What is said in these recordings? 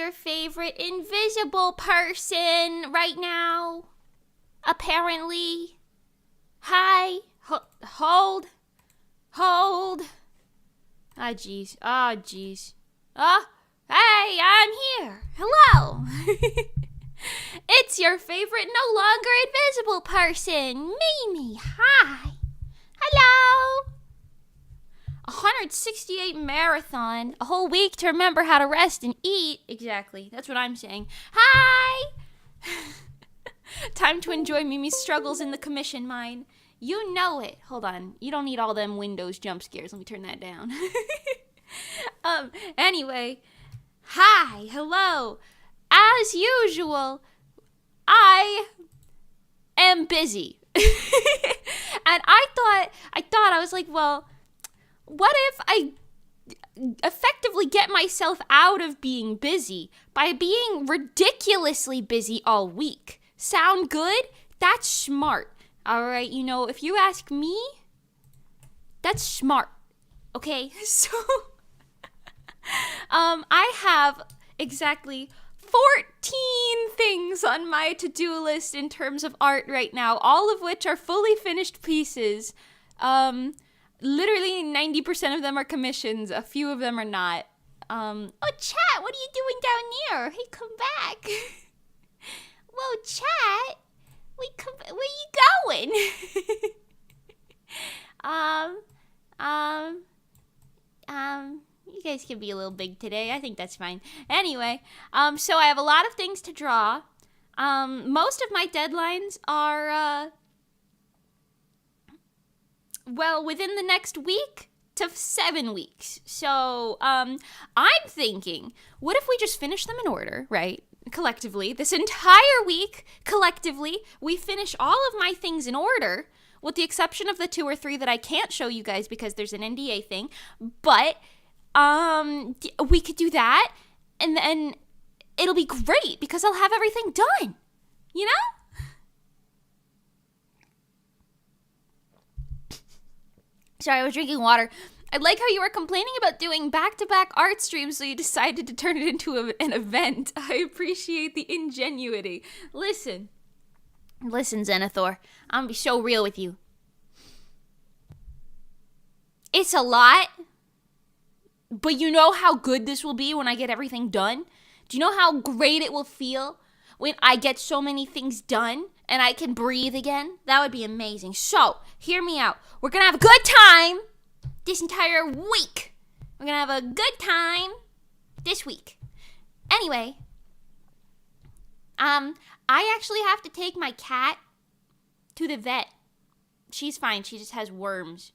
your favorite invisible person right now? Apparently. Hi. Hold. Ah, jeez. Oh, hey, I'm here. Hello. It's your favorite no longer invisible person, Mimi. Hi. Hello. 168 marathon. A whole week to remember how to rest and eat. Exactly. That's what I'm saying. Hi. Time to enjoy Mimi's struggles in the commission mine. You know it. Hold on. You don't need all them Windows jump scares. Let me turn that down. Anyway. Hi. Hello. As usual, I am busy. And I was like, well, what if I effectively get myself out of being busy by being ridiculously busy all week? Sound good? That's smart. All right, if you ask me, that's smart. Okay? So I have exactly 14 things on my to-do list in terms of art right now, all of which are fully finished pieces. Literally 90% of them are commissions. A few of them are not. Oh, chat, what are you doing down there? Hey, come back. Whoa, chat. Where you going? You guys can be a little big today. I think that's fine. Anyway, so I have a lot of things to draw. Most of my deadlines are, within the next week to 7 weeks. So, I'm thinking, what if we just finish them in order, right? Collectively, this entire week, collectively, we finish all of my things in order, with the exception of the 2 or 3 that I can't show you guys because there's an NDA thing. But, we could do that, and then it'll be great because I'll have everything done, you know? Sorry, I was drinking water. I like how you were complaining about doing back-to-back art streams, so you decided to turn it into an event. I appreciate the ingenuity. Listen, Zenithor, I'm gonna be so real with you. It's a lot, but you know how good this will be when I get everything done? Do you know how great it will feel when I get so many things done and I can breathe again? That would be amazing. So, hear me out. We're gonna have a good time this entire week. We're gonna have a good time this week. Anyway, I actually have to take my cat to the vet. She's fine. She just has worms.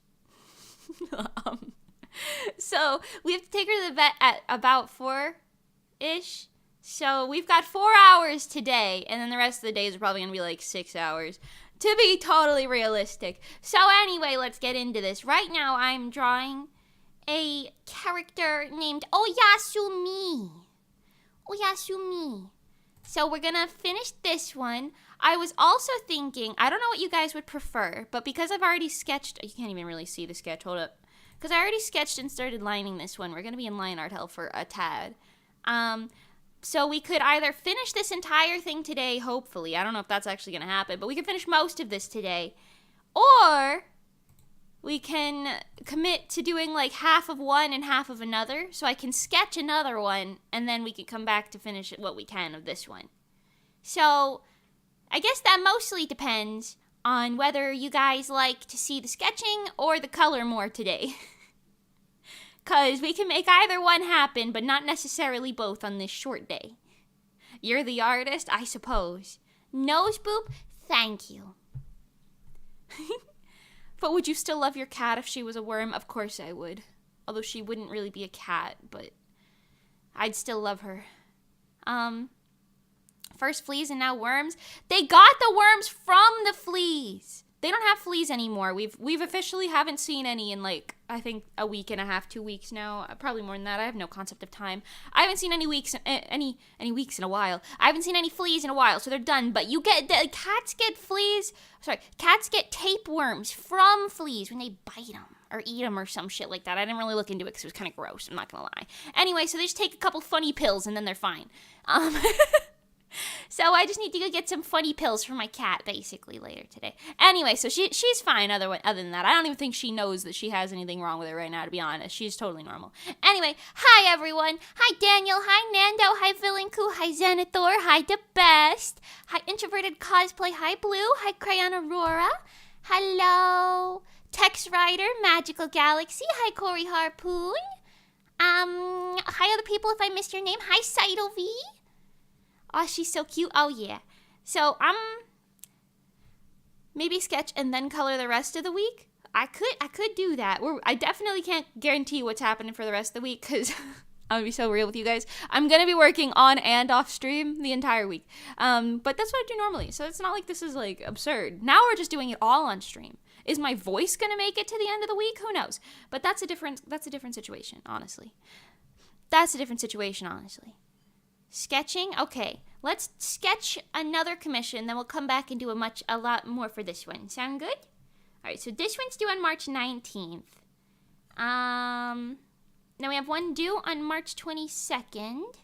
So we have to take her to the vet at about 4-ish. So we've got 4 hours today, and then the rest of the days are probably gonna be like 6 hours, to be totally realistic. So anyway, let's get into this. Right now, I'm drawing a character named Oyasumi. So we're gonna finish this one. I was also thinking, I don't know what you guys would prefer, but because I've already sketched, you can't even really see the sketch, hold up. Because I already sketched and started lining this one, we're gonna be in line art hell for a tad. So we could either finish this entire thing today, hopefully. I don't know if that's actually going to happen, but we could finish most of this today. Or we can commit to doing like half of one and half of another. So I can sketch another one, and then we can come back to finish what we can of this one. So I guess that mostly depends on whether you guys like to see the sketching or the color more today. Because we can make either one happen, but not necessarily both on this short day. You're the artist, I suppose. Nose boop, thank you. But would you still love your cat if she was a worm? Of course I would. Although she wouldn't really be a cat, but I'd still love her. First fleas and now worms. They got the worms from the fleas. They don't have fleas anymore. We've officially haven't seen any in like, I think a week and a half, 2 weeks now. Probably more than that. I have no concept of time. I haven't seen any weeks in a while. I haven't seen any fleas in a while, so they're done. But cats get tapeworms from fleas when they bite them. or eat them or some shit like that. I didn't really look into it because it was kind of gross. I'm not gonna lie. Anyway, so they just take a couple funny pills and then they're fine. So I just need to go get some funny pills for my cat, basically, later today. Anyway, so she's fine other than that. I don't even think she knows that she has anything wrong with her right now, to be honest. She's totally normal. Anyway, hi, everyone. Hi, Daniel. Hi, Nando. Hi, Villainku. Hi, Zenithor. Hi, The Best. Hi, Introverted Cosplay. Hi, Blue. Hi, Crayon Aurora. Hello. Tex Rider. Magical Galaxy. Hi, Corey Harpoon. Hi, other people, if I missed your name. Hi, Seidel V. Oh, she's so cute. Oh, yeah. So, maybe sketch and then color the rest of the week. I could do that. I definitely can't guarantee what's happening for the rest of the week because I'm going to be so real with you guys. I'm going to be working on and off stream the entire week. But that's what I do normally. So, it's not like this is, like, absurd. Now we're just doing it all on stream. Is my voice going to make it to the end of the week? Who knows? But that's a different situation, honestly. That's a different situation, honestly. Sketching? Okay. Let's sketch another commission, then we'll come back and do a lot more for this one. Sound good? Alright, so this one's due on March 19th. Then we have one due on March 22nd.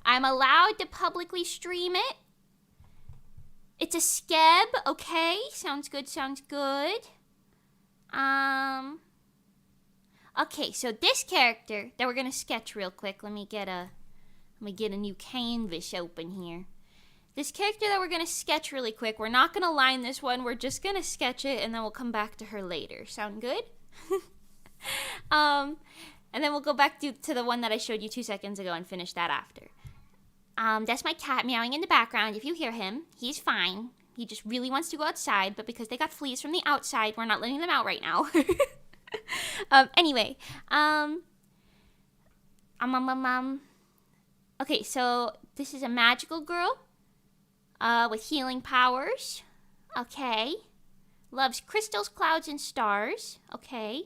I'm allowed to publicly stream it. It's a skeb, okay. Sounds good, sounds good. Okay, so this character that we're gonna sketch real quick, let me get a new canvas open here. This character that we're going to sketch really quick, we're not going to line this one. We're just going to sketch it, and then we'll come back to her later. Sound good? And then we'll go back to the one that I showed you 2 seconds ago and finish that after. That's my cat meowing in the background. If you hear him, he's fine. He just really wants to go outside, but because they got fleas from the outside, we're not letting them out right now. Anyway. Okay, so this is a magical girl with healing powers. Okay. Loves crystals, clouds, and stars. Okay.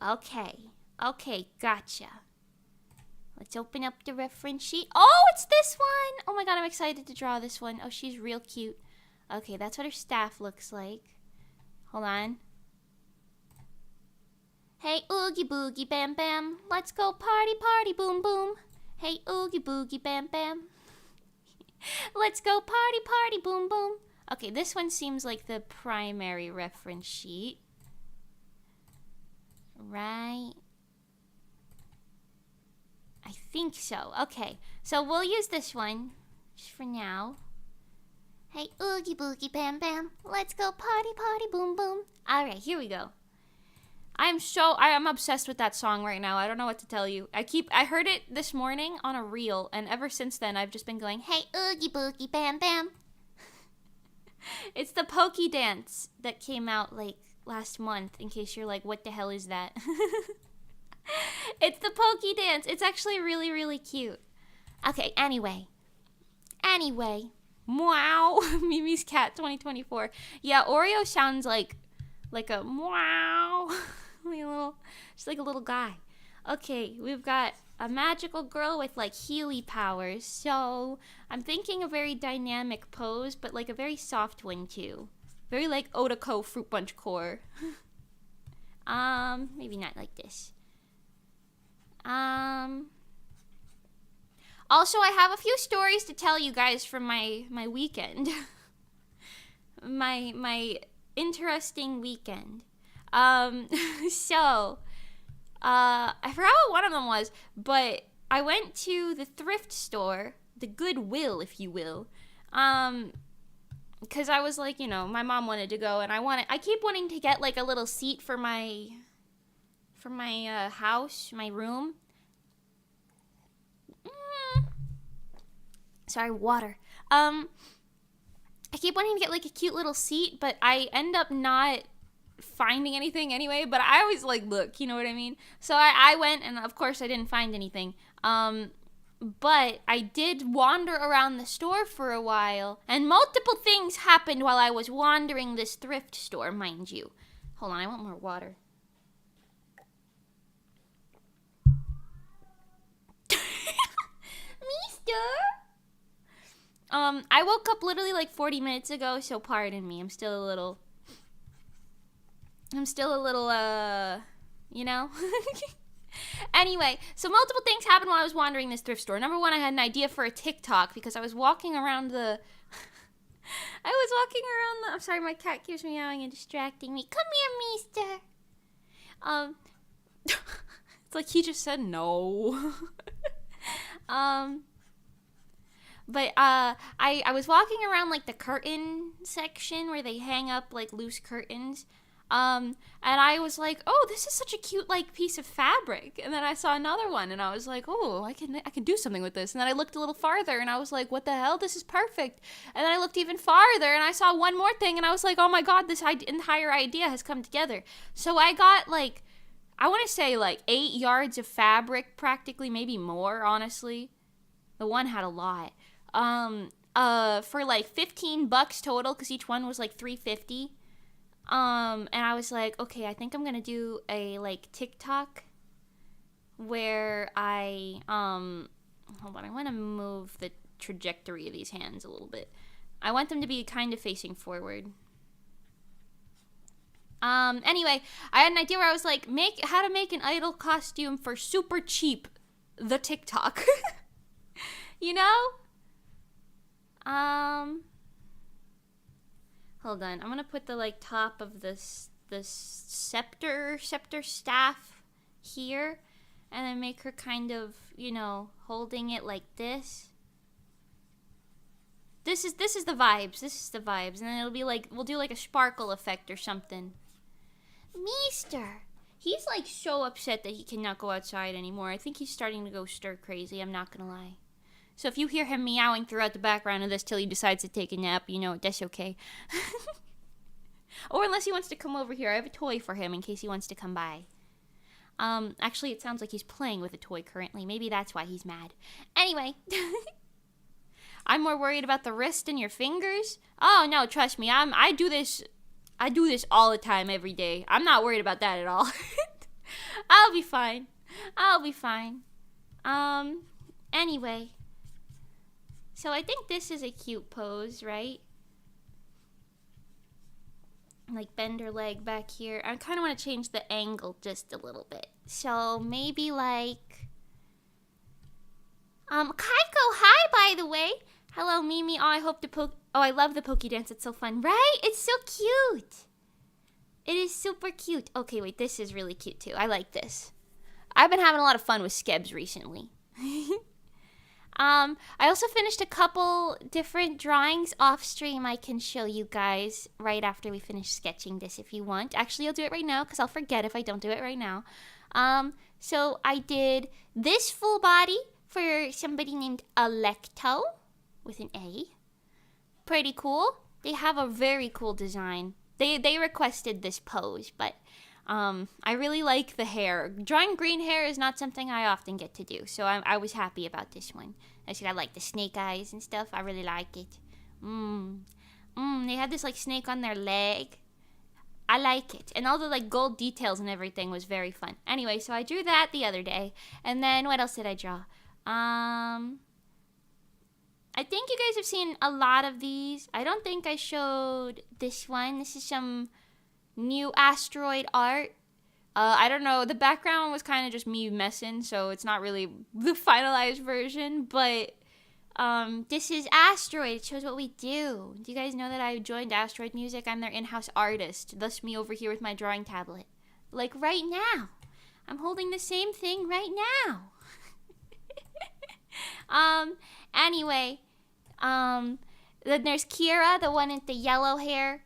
Okay, gotcha. Let's open up the reference sheet. Oh, it's this one! Oh my god, I'm excited to draw this one. Oh, she's real cute. Okay, that's what her staff looks like. Hold on. Hey, oogie boogie bam bam. Let's go party party boom boom. Hey, oogie boogie bam bam. Let's go party party boom boom. Okay, this one seems like the primary reference sheet. Right. I think so. Okay, so we'll use this one just for now. Hey, oogie boogie bam bam. Let's go party party boom boom. All right, here we go. I am obsessed with that song right now. I don't know what to tell you. I heard it this morning on a reel, and ever since then I've just been going, hey, oogie boogie bam bam. It's the Pokey Dance that came out like last month, in case you're like, what the hell is that? It's the Pokey Dance. It's actually really, really cute. Okay, anyway. Meow. Mimi's Cat 2024. Yeah, Oreo sounds like a meow. Just like a little guy. Okay, we've got a magical girl with like Healy powers. So I'm thinking a very dynamic pose, but like a very soft one too. Very like Otako Fruit Punch core. Maybe not like this. Also, I have a few stories to tell you guys from my weekend. my interesting weekend. So, I forgot what one of them was, but I went to the thrift store, the Goodwill, if you will, because I was like, my mom wanted to go, and I keep wanting to get like a little seat for my house, my room. Sorry, water. I keep wanting to get like a cute little seat, but I end up not finding anything anyway, but I always like look, you know what I mean? So I went, and of course I didn't find anything. But I did wander around the store for a while, and multiple things happened while I was wandering this thrift store, mind you. Hold on, I want more water. Mister? I woke up literally like 40 minutes ago, so pardon me. I'm still a little I'm still a little, you know? Anyway, so multiple things happened while I was wandering this thrift store. Number one, I had an idea for a TikTok because I was walking around the... I'm sorry, my cat keeps meowing and distracting me. Come here, mister. It's like he just said no. But I was walking around like the curtain section where they hang up like loose curtains. And I was like, oh, this is such a cute like piece of fabric. And then I saw another one and I was like, oh, I can do something with this. And then I looked a little farther and I was like, what the hell? This is perfect. And then I looked even farther and I saw one more thing and I was like, oh my God, this entire idea has come together. So I got like, I want to say like 8 yards of fabric, practically, maybe more, honestly. The one had a lot. For like $15 total, because each one was like $3.50. And I was like, okay, I think I'm gonna do a like TikTok where I hold on, I want to move the trajectory of these hands a little bit. I want them to be kind of facing forward. Anyway, I had an idea where I was like, how to make an idol costume for super cheap, the TikTok. You know? Hold on. I'm gonna put the like top of the scepter staff here, and then make her kind of, you know, holding it like this. This is the vibes. This is the vibes, and then it'll be like we'll do like a sparkle effect or something. Meester, he's like so upset that he cannot go outside anymore. I think he's starting to go stir crazy. I'm not gonna lie. So if you hear him meowing throughout the background of this till he decides to take a nap, you know, that's okay. Or unless he wants to come over here. I have a toy for him in case he wants to come by. Actually, it sounds like he's playing with a toy currently. Maybe that's why he's mad. Anyway. I'm more worried about the wrist and your fingers. Oh, no, trust me. I do this all the time, every day. I'm not worried about that at all. I'll be fine. Anyway. So I think this is a cute pose, right? Like bend her leg back here. I kind of want to change the angle just a little bit. So maybe like... Kaiko, hi, by the way. Hello, Mimi. Oh, I love the Pokey Dance. It's so fun, right? It's so cute. It is super cute. Okay, wait, this is really cute too. I like this. I've been having a lot of fun with Skebs recently. I also finished a couple different drawings off stream. I can show you guys right after we finish sketching this if you want. Actually, I'll do it right now because I'll forget if I don't do it right now. So I did this full body for somebody named Electo with an A. Pretty cool. They have a very cool design. They requested this pose, but I really like the hair. Drawing green hair is not something I often get to do, so I was happy about this one. I said I like the snake eyes and stuff. I really like it. They had this like snake on their leg. I like it. And all the like gold details and everything was very fun. Anyway, so I drew that the other day. And then what else did I draw? I think you guys have seen a lot of these. I don't think I showed this one. This is some new asteroid art. I don't know. The background was kind of just me messing, so it's not really the finalized version. But this is Asteroid. It shows what we do. Do you guys know that I joined Asteroid Music? I'm their in-house artist. Thus me over here with my drawing tablet. Like right now. I'm holding the same thing right now. Anyway. Then there's Kira, the one with the yellow hair.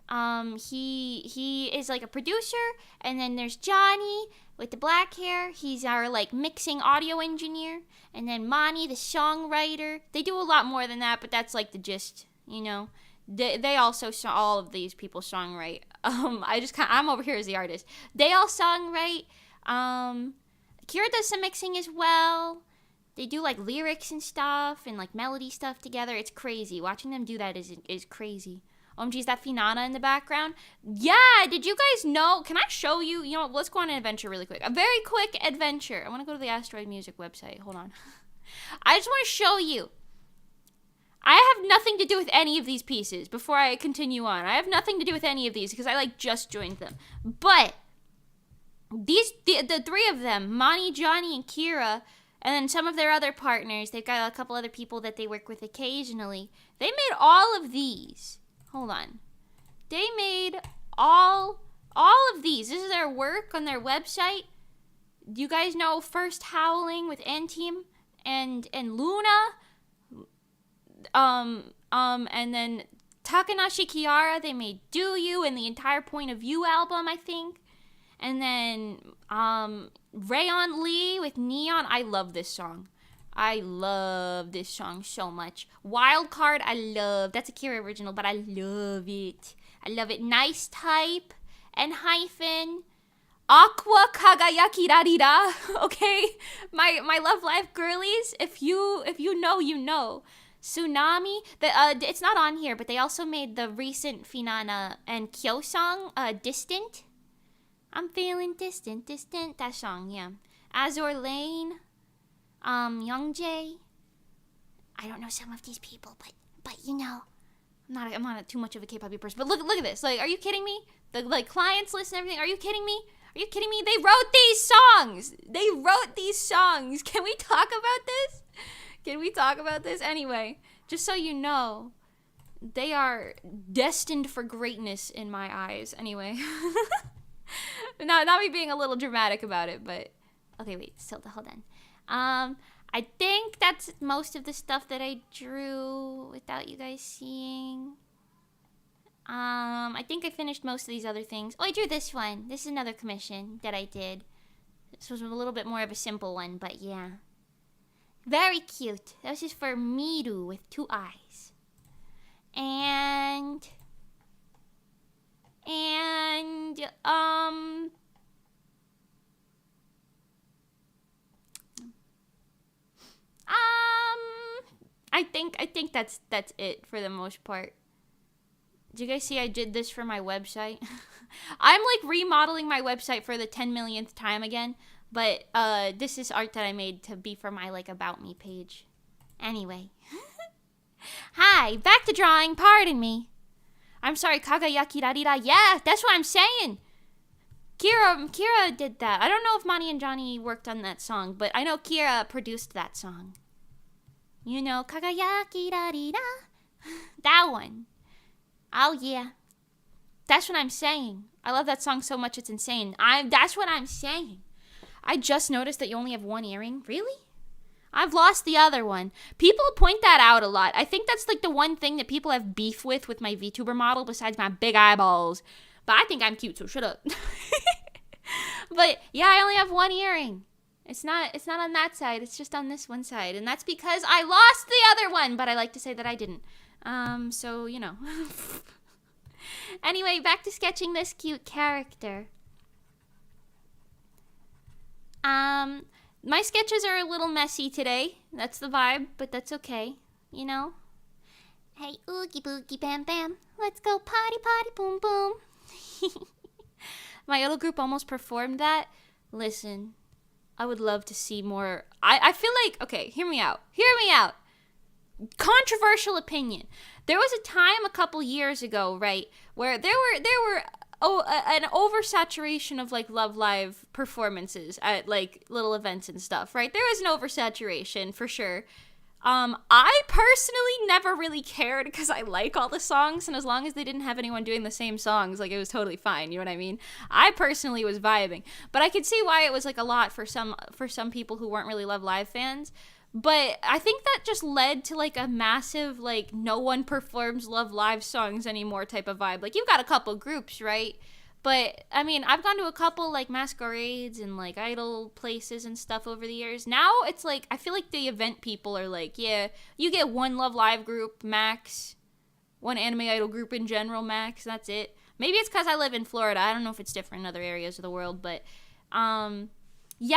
He is like a producer, and then there's Johnny with the black hair. He's our like mixing audio engineer, and then Monty, the songwriter. They do a lot more than that, but that's like the gist, you know. They also all of these people songwrite. I'm over here as the artist. They all songwrite. Kira does some mixing as well. They do like lyrics and stuff and like melody stuff together. It's crazy. Watching them do that is crazy. OMG, is that Finana in the background? Yeah, did you guys know? Can I show you? You know what, let's go on an adventure really quick. A very quick adventure. I want to go to the Asteroid Music website. Hold on. I just want to show you. I have nothing to do with any of these pieces before I continue on. I have nothing to do with any of these because I like just joined them. But the three of them, Mani, Johnny, and Kira, and then some of their other partners, they've got a couple other people that they work with occasionally. They made all of these. Hold on. They made all of these. This is their work on their website. You guys know First Howling with N-Team and Luna. And then Takanashi Kiara, they made Do You and the entire Point of View album, I think. And then Rayon Lee with Neon. I love this song. I love this song so much. Wild Card, I love. That's a Kira original, but I love it. I love it. Nice Type and Hyphen. Aqua Kagayaki Rarira. Okay? My Love Life girlies, if you know, you know. Tsunami. It's not on here, but they also made the recent Finana and Kyo song, Distant. I'm feeling distant. That song, yeah. Azure Lane. Youngjae. I don't know some of these people, but you know, I'm not too much of a K-pop person. But look at this. Like, are you kidding me? The clients list and everything. Are you kidding me? Are you kidding me? They wrote these songs. Can we talk about this? Anyway, just so you know, they are destined for greatness in my eyes. Anyway. Not me being a little dramatic about it, but okay, wait, still hold on. I think that's most of the stuff that I drew without you guys seeing. I think I finished most of these other things. Oh, I drew this one. This is another commission that I did. This was a little bit more of a simple one, but yeah. Very cute. That was just for Miru with 2 eyes. And I think that's it for the most part. Did you guys see I did this for my website? I'm like remodeling my website for the 10 millionth time again, but this is art that I made to be for my like about me page. Anyway. Hi, back to drawing, pardon me. I'm sorry, Kagayaki Rarira. Yeah, that's what I'm saying. Kira did that. I don't know if Mani and Johnny worked on that song, but I know Kira produced that song. You know, Kagayaki Rarira. That one. Oh, yeah. That's what I'm saying. I love that song so much, it's insane. That's what I'm saying. I just noticed that you only have 1 earring. Really? I've lost the other one. People point that out a lot. I think that's like the one thing that people have beef with my VTuber model besides my big eyeballs. But I think I'm cute, so shut up. But yeah, I only have 1 earring. It's not on that side. It's just on this one side. And that's because I lost the other one. But I like to say that I didn't. So, you know. Anyway, back to sketching this cute character. My sketches are a little messy today. That's the vibe, but that's okay. You know? Hey, oogie boogie bam bam. Let's go potty potty boom boom. My little group almost performed that. Listen, I would love to see more. I feel like, okay, hear me out. Controversial opinion. There was a time a couple years ago, right, where there were an oversaturation of like Love Live performances at like little events and stuff, right? There was an oversaturation for sure. I personally never really cared because I like all the songs, and as long as they didn't have anyone doing the same songs, like it was totally fine. You know what I mean? I personally was vibing, but I could see why it was like a lot for some people who weren't really Love Live fans. But I think that just led to like a massive like no one performs Love Live songs anymore type of vibe. Like you've got a couple groups, right? But I mean, I've gone to a couple like masquerades and like idol places and stuff over the years. Now it's like I feel like the event people are like, yeah, you get 1 Love Live group max, 1 anime idol group in general max. That's it. Maybe it's because I live in Florida. I don't know if it's different in other areas of the world, but yeah,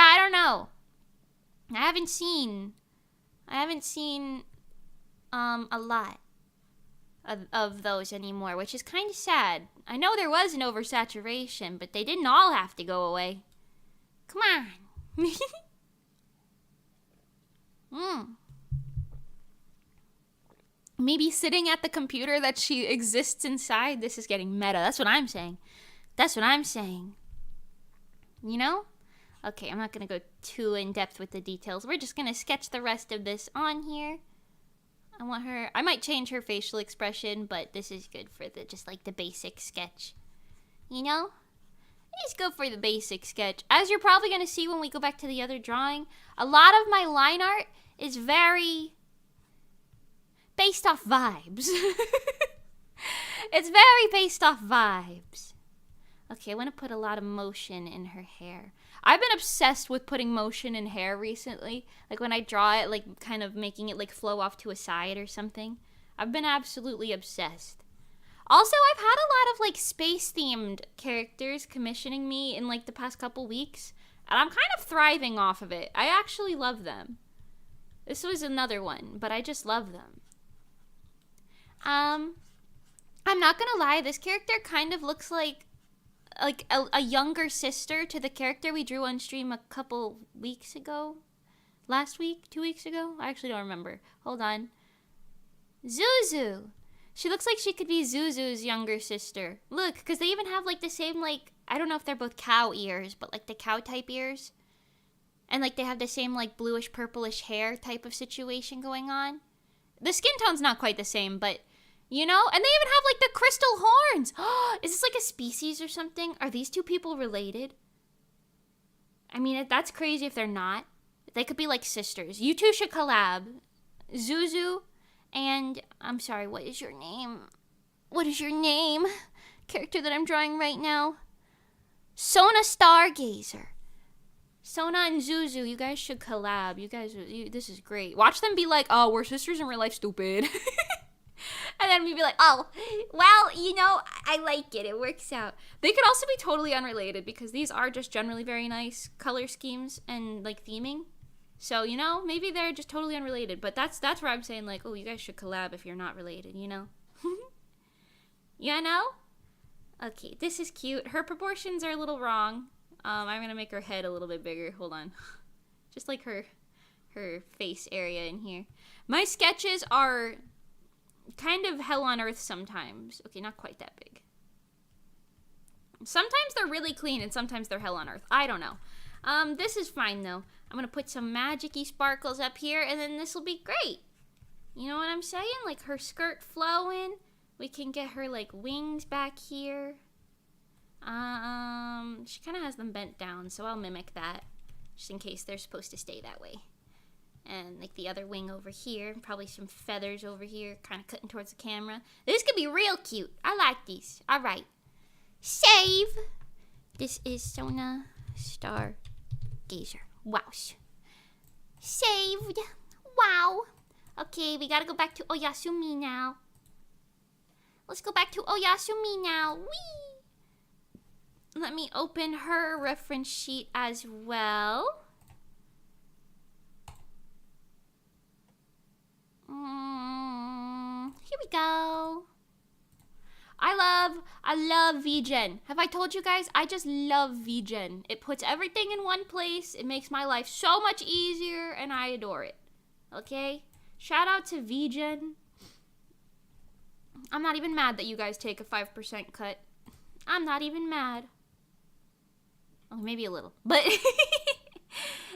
I don't know. I haven't seen a lot of those anymore, which is kind of sad. I know there was an oversaturation, but they didn't all have to go away. Come on. maybe sitting at the computer that she exists inside. This is getting meta. That's what I'm saying. That's what I'm saying. You know? Okay, I'm not going to go too in-depth with the details. We're just going to sketch the rest of this on here. I want her... I might change her facial expression, but this is good for the just like the basic sketch. You know? Let's go for the basic sketch. As you're probably going to see when we go back to the other drawing, a lot of my line art is very based off vibes. It's very based off vibes. Okay, I want to put a lot of motion in her hair. I've been obsessed with putting motion in hair recently. Like when I draw it, like kind of making it like flow off to a side or something. I've been absolutely obsessed. Also, I've had a lot of like space-themed characters commissioning me in like the past couple weeks. And I'm kind of thriving off of it. I actually love them. This was another one, but I just love them. I'm not gonna lie, this character kind of looks like a younger sister to the character we drew on stream a couple weeks ago. Last week? 2 weeks ago? I actually don't remember. Hold on. Zuzu! She looks like she could be Zuzu's younger sister. Look, because they even have like the same like, I don't know if they're both cow ears, but like the cow type ears. And like they have the same like bluish purplish hair type of situation going on. The skin tone's not quite the same, but you know? And they even have like the crystal horns. Is this like a species or something? Are these two people related? I mean, that's crazy if they're not. They could be like sisters. You two should collab. Zuzu and, I'm sorry, what is your name? What is your name? Character that I'm drawing right now. Sona Stargazer. Sona and Zuzu, you guys should collab. You guys, this is great. Watch them be like, oh, we're sisters in real life, stupid. And then we'd be like, oh, well, you know, I like it. It works out. They could also be totally unrelated because these are just generally very nice color schemes and, like, theming. So, you know, maybe they're just totally unrelated. But that's where I'm saying, like, oh, you guys should collab if you're not related, you know? You know? Okay, this is cute. Her proportions are a little wrong. I'm going to make her head a little bit bigger. Hold on. Just like her face area in here. My sketches are kind of hell on earth sometimes. Okay, not quite that big. Sometimes they're really clean and sometimes they're hell on earth. I don't know. This is fine though. I'm gonna put some magic-y sparkles up here and then this will be great. You know what I'm saying? Like her skirt flowing. We can get her like wings back here. She kind of has them bent down, so I'll mimic that just in case they're supposed to stay that way. And like the other wing over here. Probably some feathers over here. Kind of cutting towards the camera. This could be real cute. I like these. Alright. Save. This is Sona Stargazer. Wow. Saved. Wow. Okay, we gotta go back to Oyasumi now. Let's go back to Oyasumi now. Whee! Let me open her reference sheet as well. Here we go. I love VGen. Have I told you guys? I just love VGen. It puts everything in one place. It makes my life so much easier, and I adore it. Okay? Shout out to VGen. I'm not even mad that you guys take a 5% cut. I'm not even mad. Oh, maybe a little. But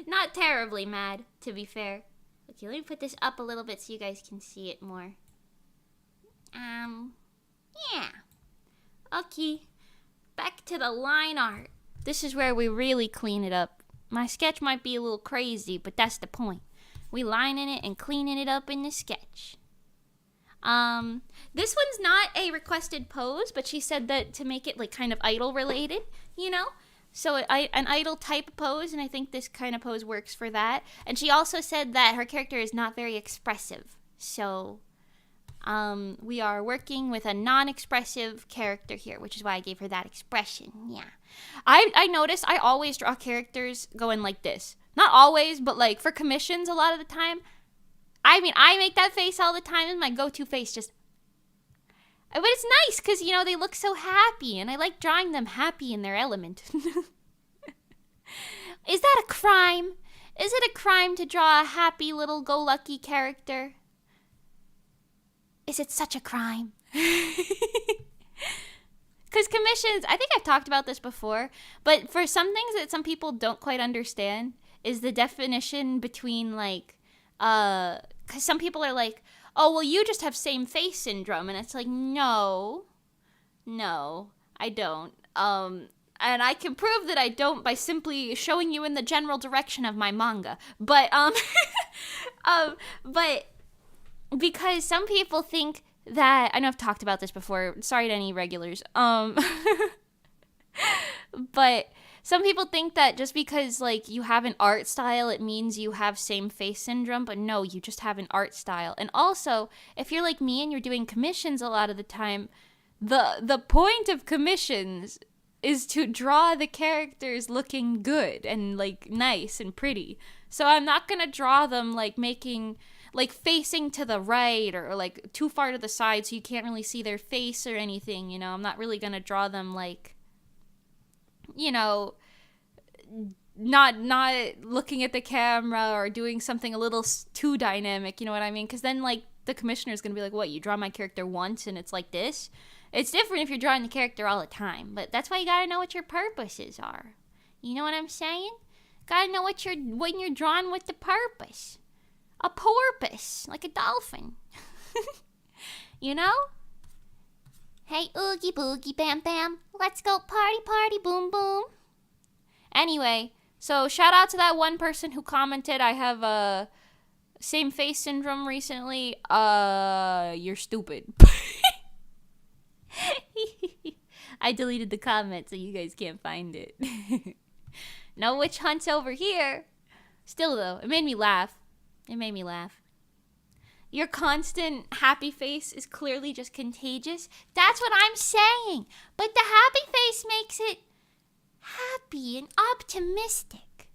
not terribly mad, to be fair. Okay, let me put this up a little bit so you guys can see it more. Yeah. Okay. Back to the line art. This is where we really clean it up. My sketch might be a little crazy, but that's the point. We lining it and cleaning it up in the sketch. This one's not a requested pose, but she said that to make it like kind of idol related, you know? So an idol type pose, and I think this kind of pose works for that. And she also said that her character is not very expressive. So we are working with a non-expressive character here, which is why I gave her that expression. Yeah. I noticed I always draw characters going like this. Not always, but like for commissions a lot of the time. I mean, I make that face all the time. It's my go-to face, just... But it's nice because, you know, they look so happy, and I like drawing them happy in their element. Is that a crime? Is it a crime to draw a happy little go-lucky character? is it such a crime? Because commissions, I think I've talked about this before, but for some things that some people don't quite understand is the definition between like, because some people are like, oh, well, you just have same face syndrome. And it's like, no, I don't. And I can prove that I don't by simply showing you in the general direction of my manga. But, but because some people think that, I know I've talked about this before, sorry to any regulars, but some people think that just because, like, you have an art style, it means you have same face syndrome, but no, you just have an art style. And also, if you're like me and you're doing commissions a lot of the time, the point of commissions is to draw the characters looking good and, like, nice and pretty. So I'm not gonna draw them, like, making, like, facing to the right or like too far to the side so you can't really see their face or anything, you know. I'm not really gonna draw them like, you know, not looking at the camera or doing something a little too dynamic, you know what I mean? Because then, like, the commissioner's gonna be like, what, you draw my character once and it's like this? It's different if you're drawing the character all the time, but that's why you gotta know what your purposes are. You know what I'm saying? Gotta know when you're drawing with the purpose. A porpoise, like a dolphin. You know? Hey, oogie boogie bam bam. Let's go party party boom boom. Anyway, so shout out to that one person who commented, I have a same face syndrome recently. You're stupid. I deleted the comment so you guys can't find it. No witch hunts over here. Still though, it made me laugh. Your constant happy face is clearly just contagious. That's what I'm saying. But the happy face makes it happy and optimistic.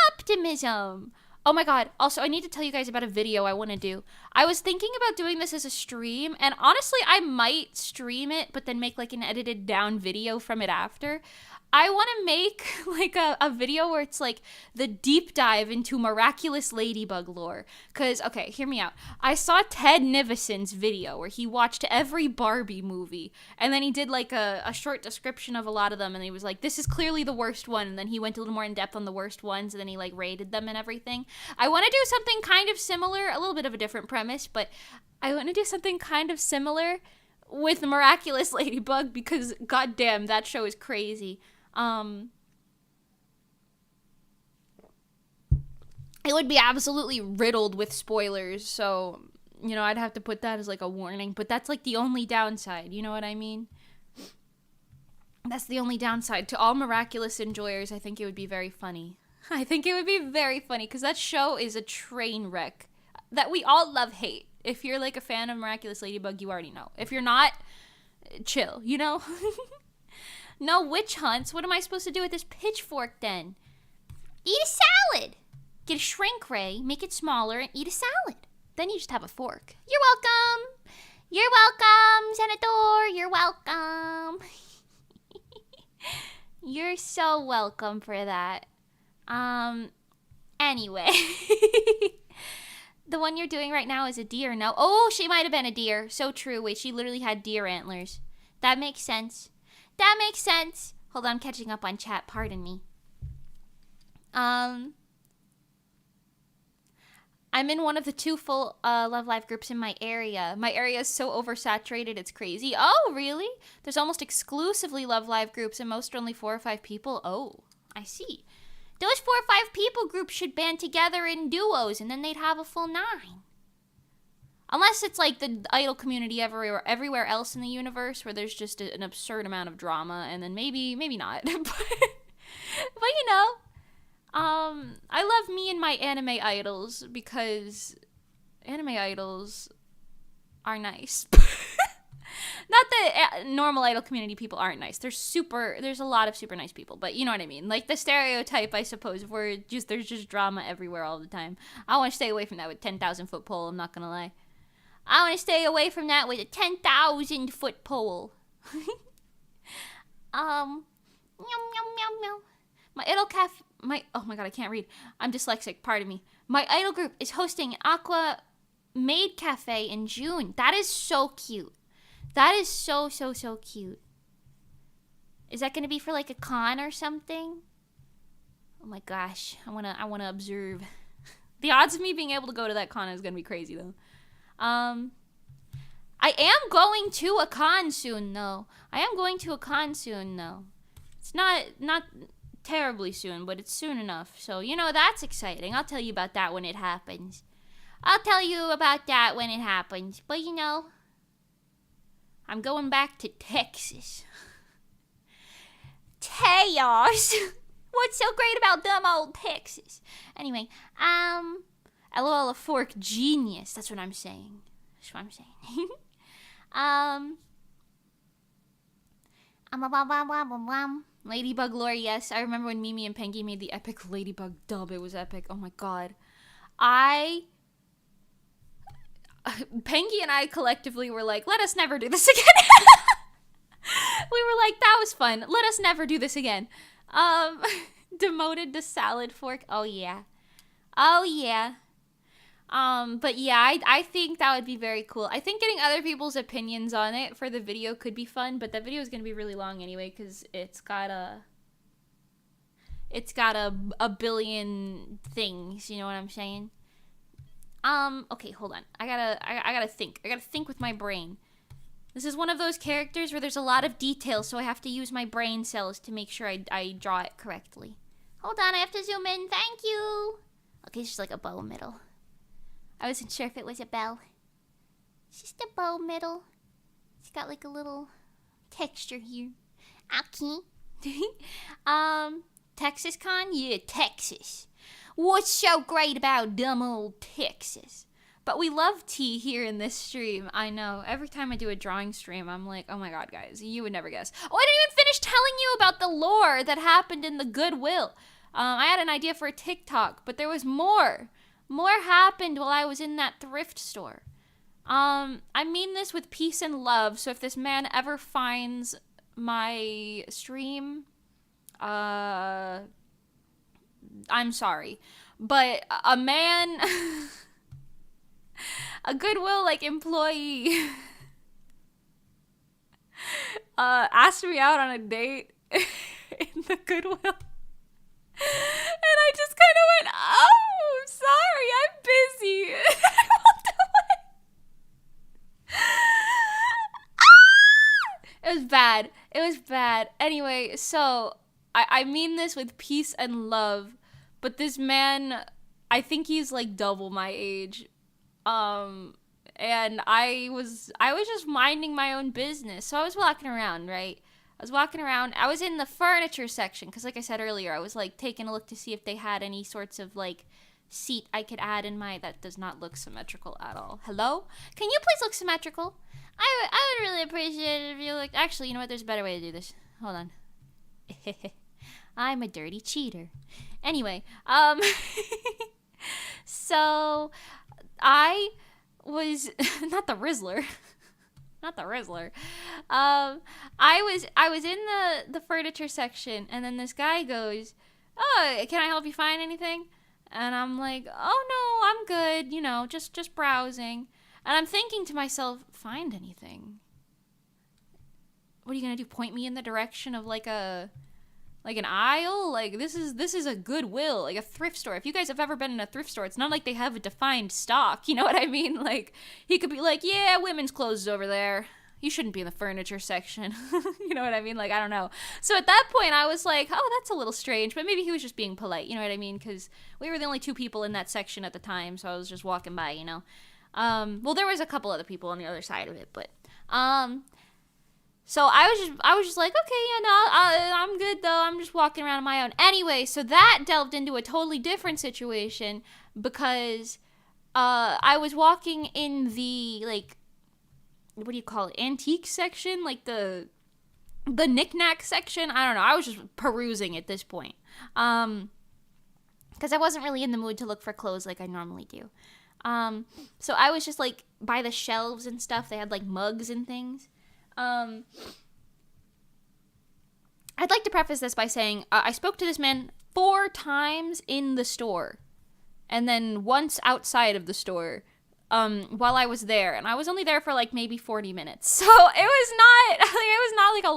Optimism. Oh my god. Also, I need to tell you guys about a video I want to do. I was thinking about doing this as a stream, and honestly, I might stream it, but then make like an edited down video from it after. I want to make like a video where it's like the deep dive into miraculous ladybug lore. Because, okay, hear me out. I saw Ted Nivison's video where he watched every Barbie movie. And then he did like a short description of a lot of them. And he was like, this is clearly the worst one. And then he went a little more in depth on the worst ones. And then he like rated them and everything. I want to do something kind of similar. A little bit of a different premise. But I want to do something kind of similar with Miraculous Ladybug. Because goddamn, that show is crazy. It would be absolutely riddled with spoilers, so, you know, I'd have to put that as like a warning, but that's like the only downside, you know what I mean? That's the only downside. To all Miraculous enjoyers, I think it would be very funny. I think it would be very funny, because that show is a train wreck that we all love-hate. If you're like a fan of Miraculous Ladybug, you already know. If you're not, chill, you know? No witch hunts. What am I supposed to do with this pitchfork then? Eat a salad. Get a shrink ray, make it smaller, and eat a salad. Then you just have a fork. You're welcome. You're welcome, Senator. You're welcome. You're so welcome for that. Anyway. The one you're doing right now is a deer. No. Oh, she might have been a deer. So true. Wait, she literally had deer antlers. That makes sense. That makes sense. Hold on, I'm catching up on chat. Pardon me. I'm in one of the 2 full Love Live groups in my area. My area is so oversaturated, it's crazy. Oh, really? There's almost exclusively Love Live groups, and most are only 4 or 5 people. Oh, I see. Those 4 or 5 people groups should band together in duos, and then they'd have a full 9. Unless it's like the idol community everywhere else in the universe where there's just an absurd amount of drama, and then maybe not. but you know, I love me and my anime idols because anime idols are nice. Not that normal idol community people aren't nice. There's a lot of super nice people, but you know what I mean. Like the stereotype, I suppose, where there's just drama everywhere all the time. I want to stay away from that with 10,000-foot pole, I'm not going to lie. I want to stay away from that with a 10,000-foot pole. Meow, meow, meow, meow. My idol oh my god, I can't read. I'm dyslexic, pardon me. My idol group is hosting an aqua Maid Cafe in June. That is so cute. That is so cute. Is that going to be for like a con or something? Oh my gosh. I want to observe. The odds of me being able to go to that con is going to be crazy though. I am going to a con soon though. It's not terribly soon, but it's soon enough. So, that's exciting. I'll tell you about that when it happens. But, I'm going back to Texas. Chaos. What's so great about dumb old Texas? Anyway, LOL, a fork genius. That's what I'm saying. Ladybug lore, yes. I remember when Mimi and Pengy made the epic Ladybug dub. It was epic. Oh my god. Pengy and I collectively were like, let us never do this again. We were like, that was fun. Let us never do this again. Demoted to salad fork. Oh yeah. But yeah, I think that would be very cool. I think getting other people's opinions on it for the video could be fun, but that video is going to be really long anyway because it's got a billion things, you know what I'm saying? Okay, hold on. I gotta think. I gotta think with my brain. This is one of those characters where there's a lot of detail, so I have to use my brain cells to make sure I draw it correctly. Hold on, I have to zoom in. Thank you. Okay, it's just like a bow middle. I wasn't sure if it was a bell. It's just a bow middle. It's got like a little texture here. Okay. Texas Con? Yeah, Texas. What's so great about dumb old Texas? But we love tea here in this stream. I know. Every time I do a drawing stream, I'm like, oh my god, guys, you would never guess. Oh, I didn't even finish telling you about the lore that happened in the Goodwill. I had an idea for a TikTok, but there was more. More happened while I was in that thrift store. I mean this with peace and love, so if this man ever finds my stream, I'm sorry. But a man, a Goodwill, employee, asked me out on a date in the Goodwill. And I just kind of went, oh, sorry, I'm busy. I walked away. It was bad. Anyway, so I mean this with peace and love, but this man, I think he's like double my age. And I was just minding my own business. So I was walking around, right? I was in the furniture section because, like I said earlier, I was taking a look to see if they had any sorts of seat I could add in my. That does not look symmetrical at all. Hello? Can you please look symmetrical? I would really appreciate it if you looked. Actually, you know what? There's a better way to do this. Hold on. I'm a dirty cheater. Anyway, so I was not the Rizzler. Not the Rizzler. I was in the furniture section, and then this guy goes, "Oh, can I help you find anything?" And I'm like, "Oh no, I'm good. Just browsing." And I'm thinking to myself, "Find anything? What are you gonna do? Point me in the direction of an aisle? This is a Goodwill, a thrift store. If you guys have ever been in a thrift store, it's not like they have a defined stock. You know what I mean? He could be like, yeah, women's clothes is over there. You shouldn't be in the furniture section. You know what I mean? I don't know. So at that point, I was like, oh, that's a little strange. But maybe he was just being polite. You know what I mean? Because we were the only two people in that section at the time, so I was just walking by, Well, there was a couple other people on the other side of it, but, so I was just like, okay, yeah, no, I'm good though. I'm just walking around on my own. Anyway, so that delved into a totally different situation because I was walking in the what do you call it? Antique section, the knick-knack section. I don't know. I was just perusing at this point. Because I wasn't really in the mood to look for clothes like I normally do. So I was just by the shelves and stuff. They had mugs and things. I'd like to preface this by saying I spoke to this man 4 times in the store, and then once outside of the store. while I was there, and I was only there for like maybe 40 minutes. So it was not like a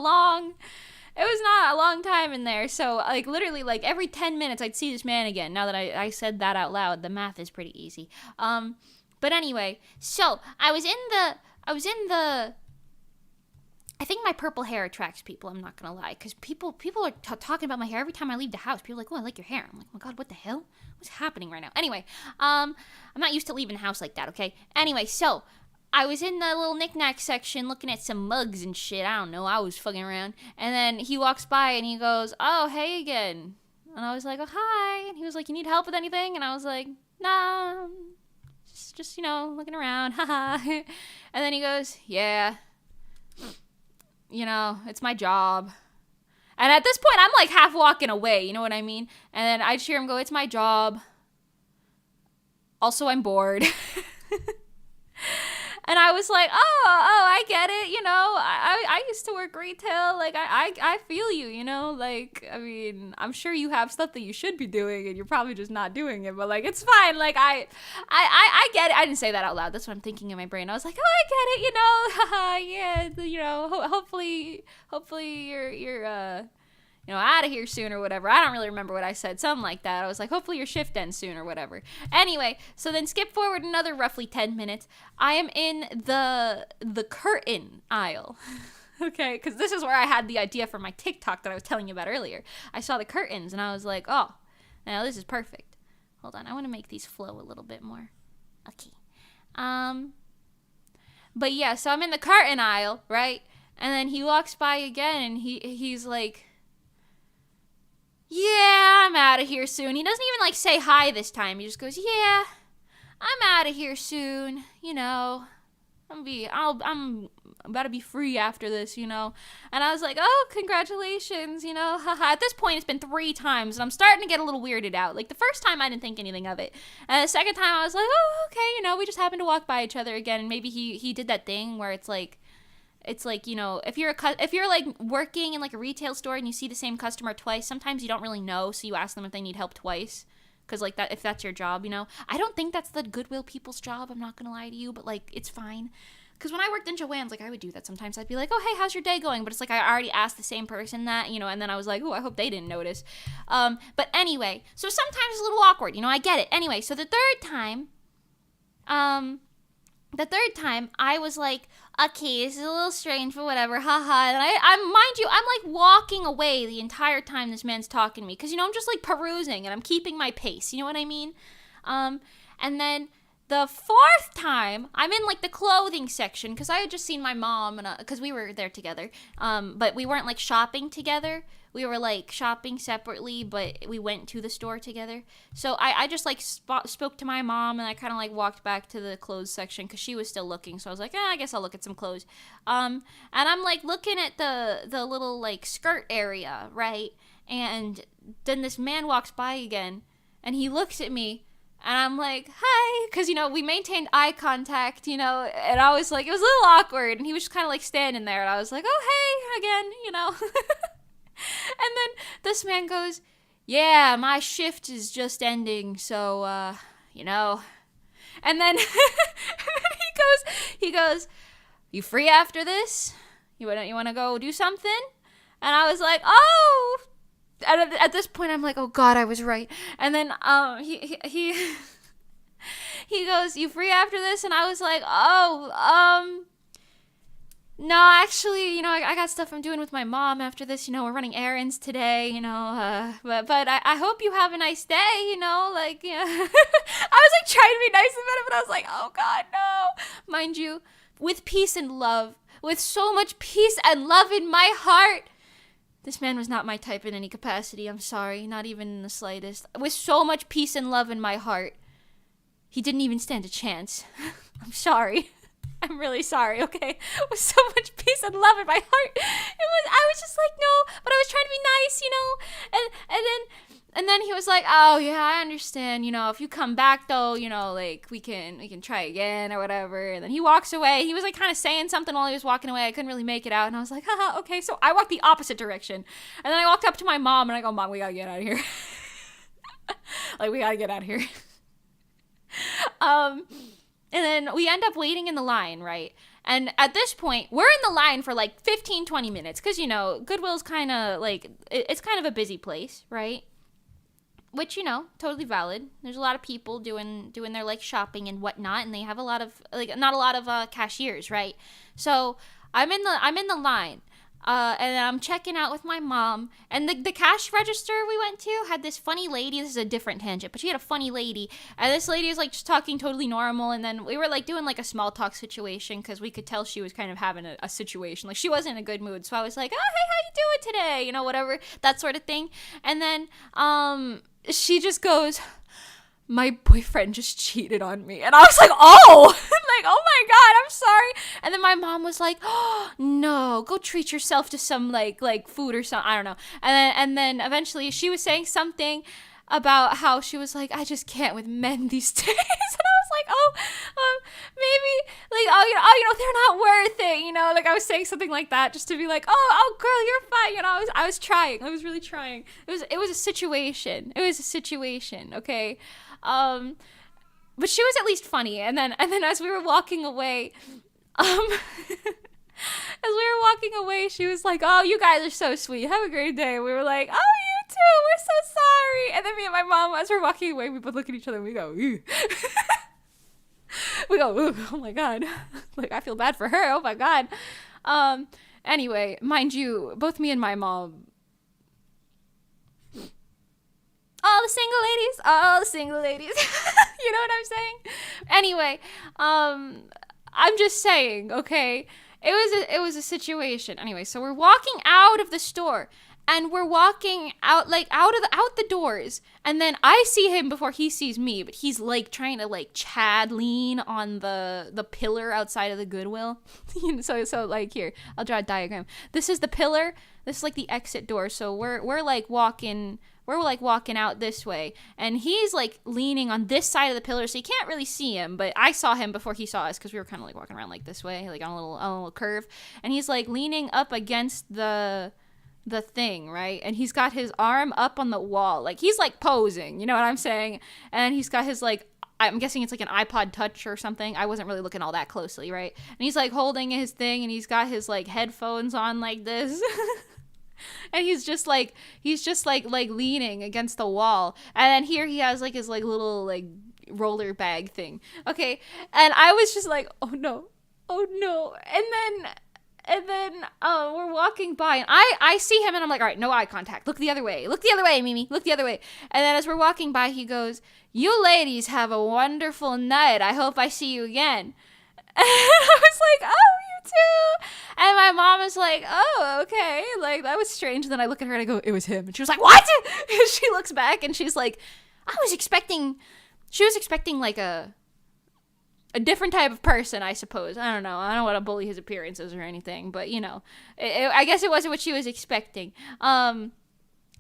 long time in there. So like literally like every 10 minutes I'd see this man again. Now that I said that out loud, the math is pretty easy. But anyway, so I was in the I think my purple hair attracts people, I'm not gonna lie, because people are talking about my hair every time I leave the house. People are like, oh, I like your hair. I'm like, oh my god, what the hell? What's happening right now? Anyway, I'm not used to leaving the house like that, okay? Anyway, so I was in the little knick-knack section looking at some mugs and shit. I don't know, I was fucking around. And then he walks by and he goes, oh, hey again. And I was like, oh, hi. And he was like, you need help with anything? And I was like, nah, just looking around, haha. And then he goes, yeah. It's my job. And at this point, I'm like half walking away, you know what I mean? And then I just hear him go, it's my job. Also, I'm bored. And I was like, oh, I get it, I used to work retail, like, I feel you, like, I mean, I'm sure you have stuff that you should be doing, and you're probably just not doing it, but, like, it's fine, like, I get it. I didn't say that out loud, that's what I'm thinking in my brain. I was like, oh, I get it, yeah, hopefully you're, out of here soon or whatever. I don't really remember what I said. Something like that. I was like, hopefully your shift ends soon or whatever. Anyway, so then skip forward another roughly 10 minutes. I am in the curtain aisle. Okay, because this is where I had the idea for my TikTok that I was telling you about earlier. I saw the curtains and I was like, oh, now this is perfect. Hold on, I want to make these flow a little bit more. Okay. But yeah, so I'm in the curtain aisle, right? And then he walks by again and he's like, yeah, I'm out of here soon. He doesn't even like say hi this time. He just goes, yeah, I'm out of here soon. I'm about to be free after this, And I was like, oh, congratulations, haha. At this point, it's been 3 times, and I'm starting to get a little weirded out. Like, the first time, I didn't think anything of it. And the second time, I was like, oh, okay, we just happened to walk by each other again, and maybe he did that thing where it's like, if you're like working in like a retail store and you see the same customer twice, sometimes you don't really know, so you ask them if they need help twice, because like that, if that's your job, I don't think that's the Goodwill people's job, I'm not gonna lie to you, but like it's fine, because when I worked in Joann's, like I would do that sometimes. I'd be like, oh hey, how's your day going? But it's like I already asked the same person that, and then I was like, oh, I hope they didn't notice. But anyway, so sometimes it's a little awkward, I get it. Anyway, so the third time I was like, okay, this is a little strange, but whatever, haha. And I mind you, I'm like walking away the entire time this man's talking to me, because I'm just like perusing and I'm keeping my pace, you know what I mean? And then the 4th time, I'm in like the clothing section, because I had just seen my mom, and because we were there together, but we weren't like shopping together. We were like shopping separately, but we went to the store together. So I just like spoke to my mom, and I kind of like walked back to the clothes section because she was still looking. So I was like, I guess I'll look at some clothes. And I'm like looking at the little like skirt area, right? And then this man walks by again, and he looks at me, and I'm like, hi, because, we maintained eye contact, and I was like, it was a little awkward, and he was just kind of like standing there, and I was like, oh, hey, again, And then this man goes, yeah, my shift is just ending, so, And then, he goes, you free after this? You want to go do something? And I was like, oh. And at this point, I'm like, oh God, I was right. And then, he goes, you free after this? And I was like, oh, no, actually, I got stuff I'm doing with my mom after this, we're running errands today, but I hope you have a nice day, like, I was like trying to be nice about it, but I was like, oh God, no. Mind you, with peace and love, with so much peace and love in my heart, this man was not my type in any capacity, I'm sorry, not even in the slightest. With so much peace and love in my heart, he didn't even stand a chance. I'm sorry. I'm really sorry, okay? With so much peace and love in my heart. I was just like, no, but I was trying to be nice, And then he was like, oh yeah, I understand, if you come back though, like we can try again or whatever. And then he walks away. He was like kind of saying something while he was walking away. I couldn't really make it out. And I was like, haha, okay. So I walked the opposite direction. And then I walked up to my mom and I go, Mom, we gotta get out of here. Like, we gotta get out of here. And then we end up waiting in the line, right? And at this point, we're in the line for like 15, 20 minutes. Because, you know, Goodwill's kind of like, it's kind of a busy place, right? Which, you know, totally valid. There's a lot of people doing their like shopping and whatnot. And they have a lot of, like, not a lot of cashiers, right? So I'm in the line. And I'm checking out with my mom, and the cash register we went to had this funny lady. This is a different tangent, but she had a funny lady, and this lady was like just talking totally normal, and then we were like doing like a small talk situation because we could tell she was kind of having a situation, like she wasn't in a good mood. So I was like, oh, hey, how you doing today? You know, whatever, that sort of thing. And then she just goes, my boyfriend just cheated on me. And I was like, oh, like, oh my God, I'm sorry. And then my mom was like, oh, no, go treat yourself to some like food or something. I don't know. And then eventually she was saying something about how she was like, I just can't with men these days. And I was like, oh, maybe like, they're not worth it. You know, like I was saying something like that just to be like, oh, girl, you're fine. You know, I was trying. I was really trying. It was a situation. It was a situation. Okay. But she was at least funny. And then as we were walking away, she was like, oh, you guys are so sweet. Have a great day. We were like, oh, you too. We're so sorry. And then me and my mom, as we're walking away, we both look at each other and we go, ew. We go, ooh, oh my God. Like, I feel bad for her. Oh my God. Anyway, mind you, both me and my mom, all the single ladies. You know what I'm saying? Anyway, I'm just saying, okay? It was a situation. Anyway, so we're walking out of the store, and we're walking out the doors, and then I see him before he sees me, but he's like trying to like Chad lean on the pillar outside of the Goodwill. so like, here, I'll draw a diagram. This is the pillar. This is like the exit door. So we're like walking out this way, and he's like leaning on this side of the pillar, so you can't really see him, but I saw him before he saw us because we were kind of like walking around like this way, like on a little curve, and he's like leaning up against the thing, right? And he's got his arm up on the wall, like he's like posing, you know what I'm saying? And he's got his like, I'm guessing it's like an iPod Touch or something. I wasn't really looking all that closely, right? And he's like holding his thing, and he's got his like headphones on like this. And he's just like leaning against the wall. And then here he has like his like little like roller bag thing. Okay. And I was just like, oh no. And then we're walking by, and I see him, and I'm like, all right, no eye contact. Look the other way, Mimi. Look the other way. And then as we're walking by, he goes, you ladies have a wonderful night. I hope I see you again. And I was like, oh, you too. And my mom was like, oh, okay. Like, that was strange. And then I look at her and I go, it was him. And she was like, what? And she looks back and she's like, she was expecting like a different type of person, I suppose. I don't know. I don't want to bully his appearances or anything, but you know, I guess it wasn't what she was expecting.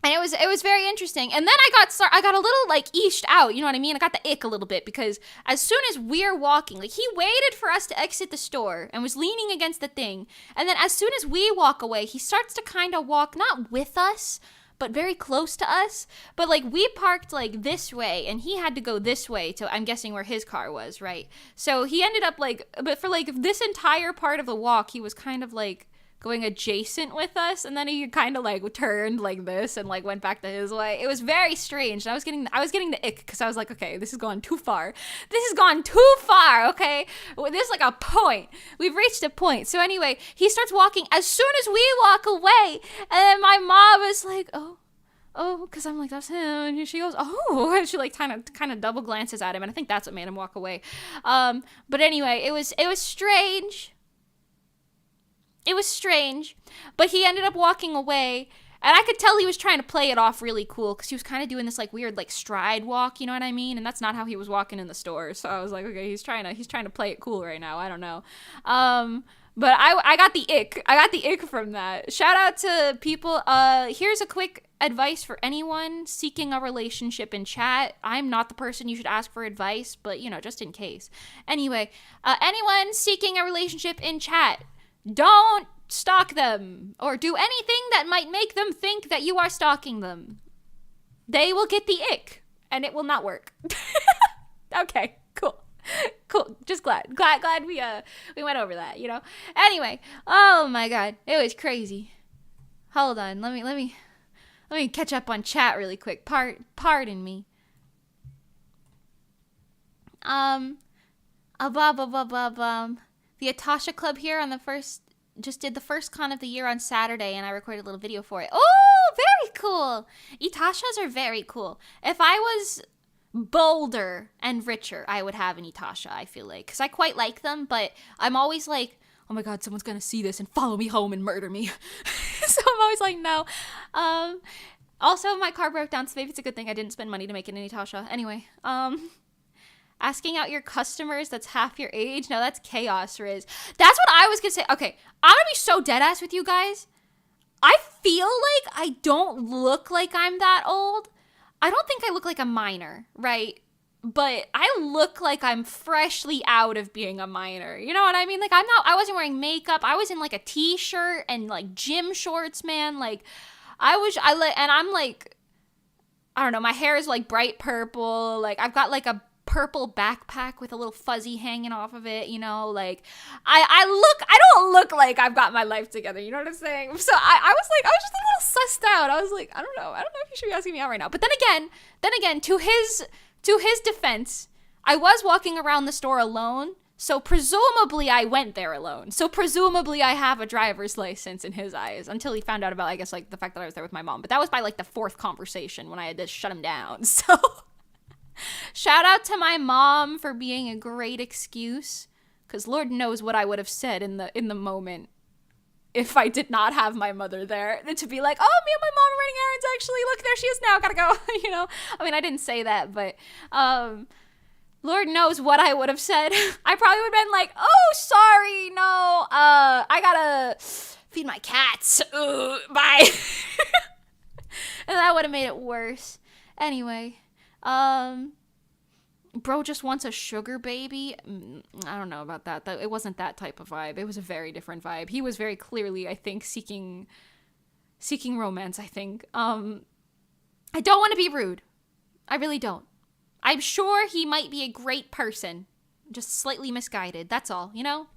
And it was very interesting. And then I got a little like eashed out, you know what I mean? I got the ick a little bit because as soon as we're walking, like he waited for us to exit the store and was leaning against the thing. And then as soon as we walk away, he starts to kind of walk not with us, but very close to us. But like we parked like this way, and he had to go this way to, I'm guessing, where his car was, right? So he ended up like, but for like this entire part of the walk, he was kind of like going adjacent with us, and then he kind of like turned like this and like went back to his way. It was very strange. And I was getting the ick because I was like, okay, this has gone too far. Okay, well, this is like a point. We've reached a point. So anyway, he starts walking as soon as we walk away, and then my mom was like, oh, because I'm like, that's him. And she goes, oh, and she like kind of double glances at him, and I think that's what made him walk away. But anyway, it was strange. It was strange, but he ended up walking away, and I could tell he was trying to play it off really cool because he was kind of doing this like weird like stride walk, you know what I mean? And that's not how he was walking in the store. So I was like, okay, he's trying to play it cool right now. I don't know. But I got the ick. I got the ick from that. Shout out to people. Here's a quick advice for anyone seeking a relationship in chat. I'm not the person you should ask for advice, but you know, just in case. Anyway, anyone seeking a relationship in chat, don't stalk them or do anything that might make them think that you are stalking them. They will get the ick, and it will not work. Okay, cool. Cool. Just glad we went over that, you know. Anyway, oh my god, it was crazy. Hold on, let me catch up on chat really quick. Pardon me. The Atasha Club here on the first, just did the first con of the year on Saturday, and I recorded a little video for it. Oh, very cool. Itashas are very cool. If I was bolder and richer, I would have an Itasha, I feel like. Because I quite like them, but I'm always like, oh my god, someone's going to see this and follow me home and murder me. So I'm always like, no. Also, my car broke down, so maybe it's a good thing I didn't spend money to make it an Itasha. Anyway, asking out your customers that's half your age. No, that's chaos, Riz. That's what I was gonna say. Okay, I'm gonna be so deadass with you guys. I feel like I don't look like I'm that old. I don't think I look like a minor, right? But I look like I'm freshly out of being a minor. You know what I mean? Like, I wasn't wearing makeup. I was in like a t-shirt and like gym shorts, man. Like, and I'm like, I don't know, my hair is like bright purple. Like, I've got like a purple backpack with a little fuzzy hanging off of it, you know, like I don't look like I've got my life together, you know what I'm saying? So I was just a little sussed out. I was like, I don't know if you should be asking me out right now. But then again, to his defense, I was walking around the store alone, so presumably I went there alone. So presumably I have a driver's license in his eyes, until he found out about, I guess, like the fact that I was there with my mom. But that was by like the fourth conversation when I had to shut him down. So shout out to my mom for being a great excuse, because Lord knows what I would have said in the moment if I did not have my mother there, to be like, oh, me and my mom are running errands, actually, look, there she is now, gotta go. You know, I mean, I didn't say that, but Lord knows what I would have said. I probably would have been like, oh, sorry, no, I gotta feed my cats, bye. And that would have made it worse. Anyway, bro just wants a sugar baby. I don't know about that. It wasn't that type of vibe. It was a very different vibe. He was very clearly, I think, seeking romance, I think. I don't want to be rude. I really don't. I'm sure he might be a great person, just slightly misguided. That's all, you know?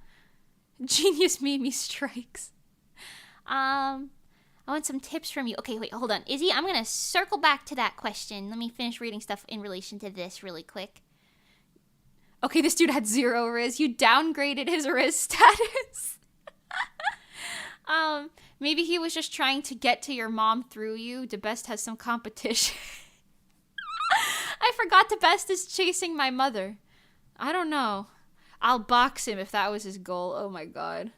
Genius Mimi strikes. I want some tips from you. Okay, wait, hold on. Izzy, I'm going to circle back to that question. Let me finish reading stuff in relation to this really quick. Okay, this dude had 0 Riz. You downgraded his Riz status. Maybe he was just trying to get to your mom through you. The best has some competition. I forgot the best is chasing my mother. I don't know. I'll box him if that was his goal. Oh my god.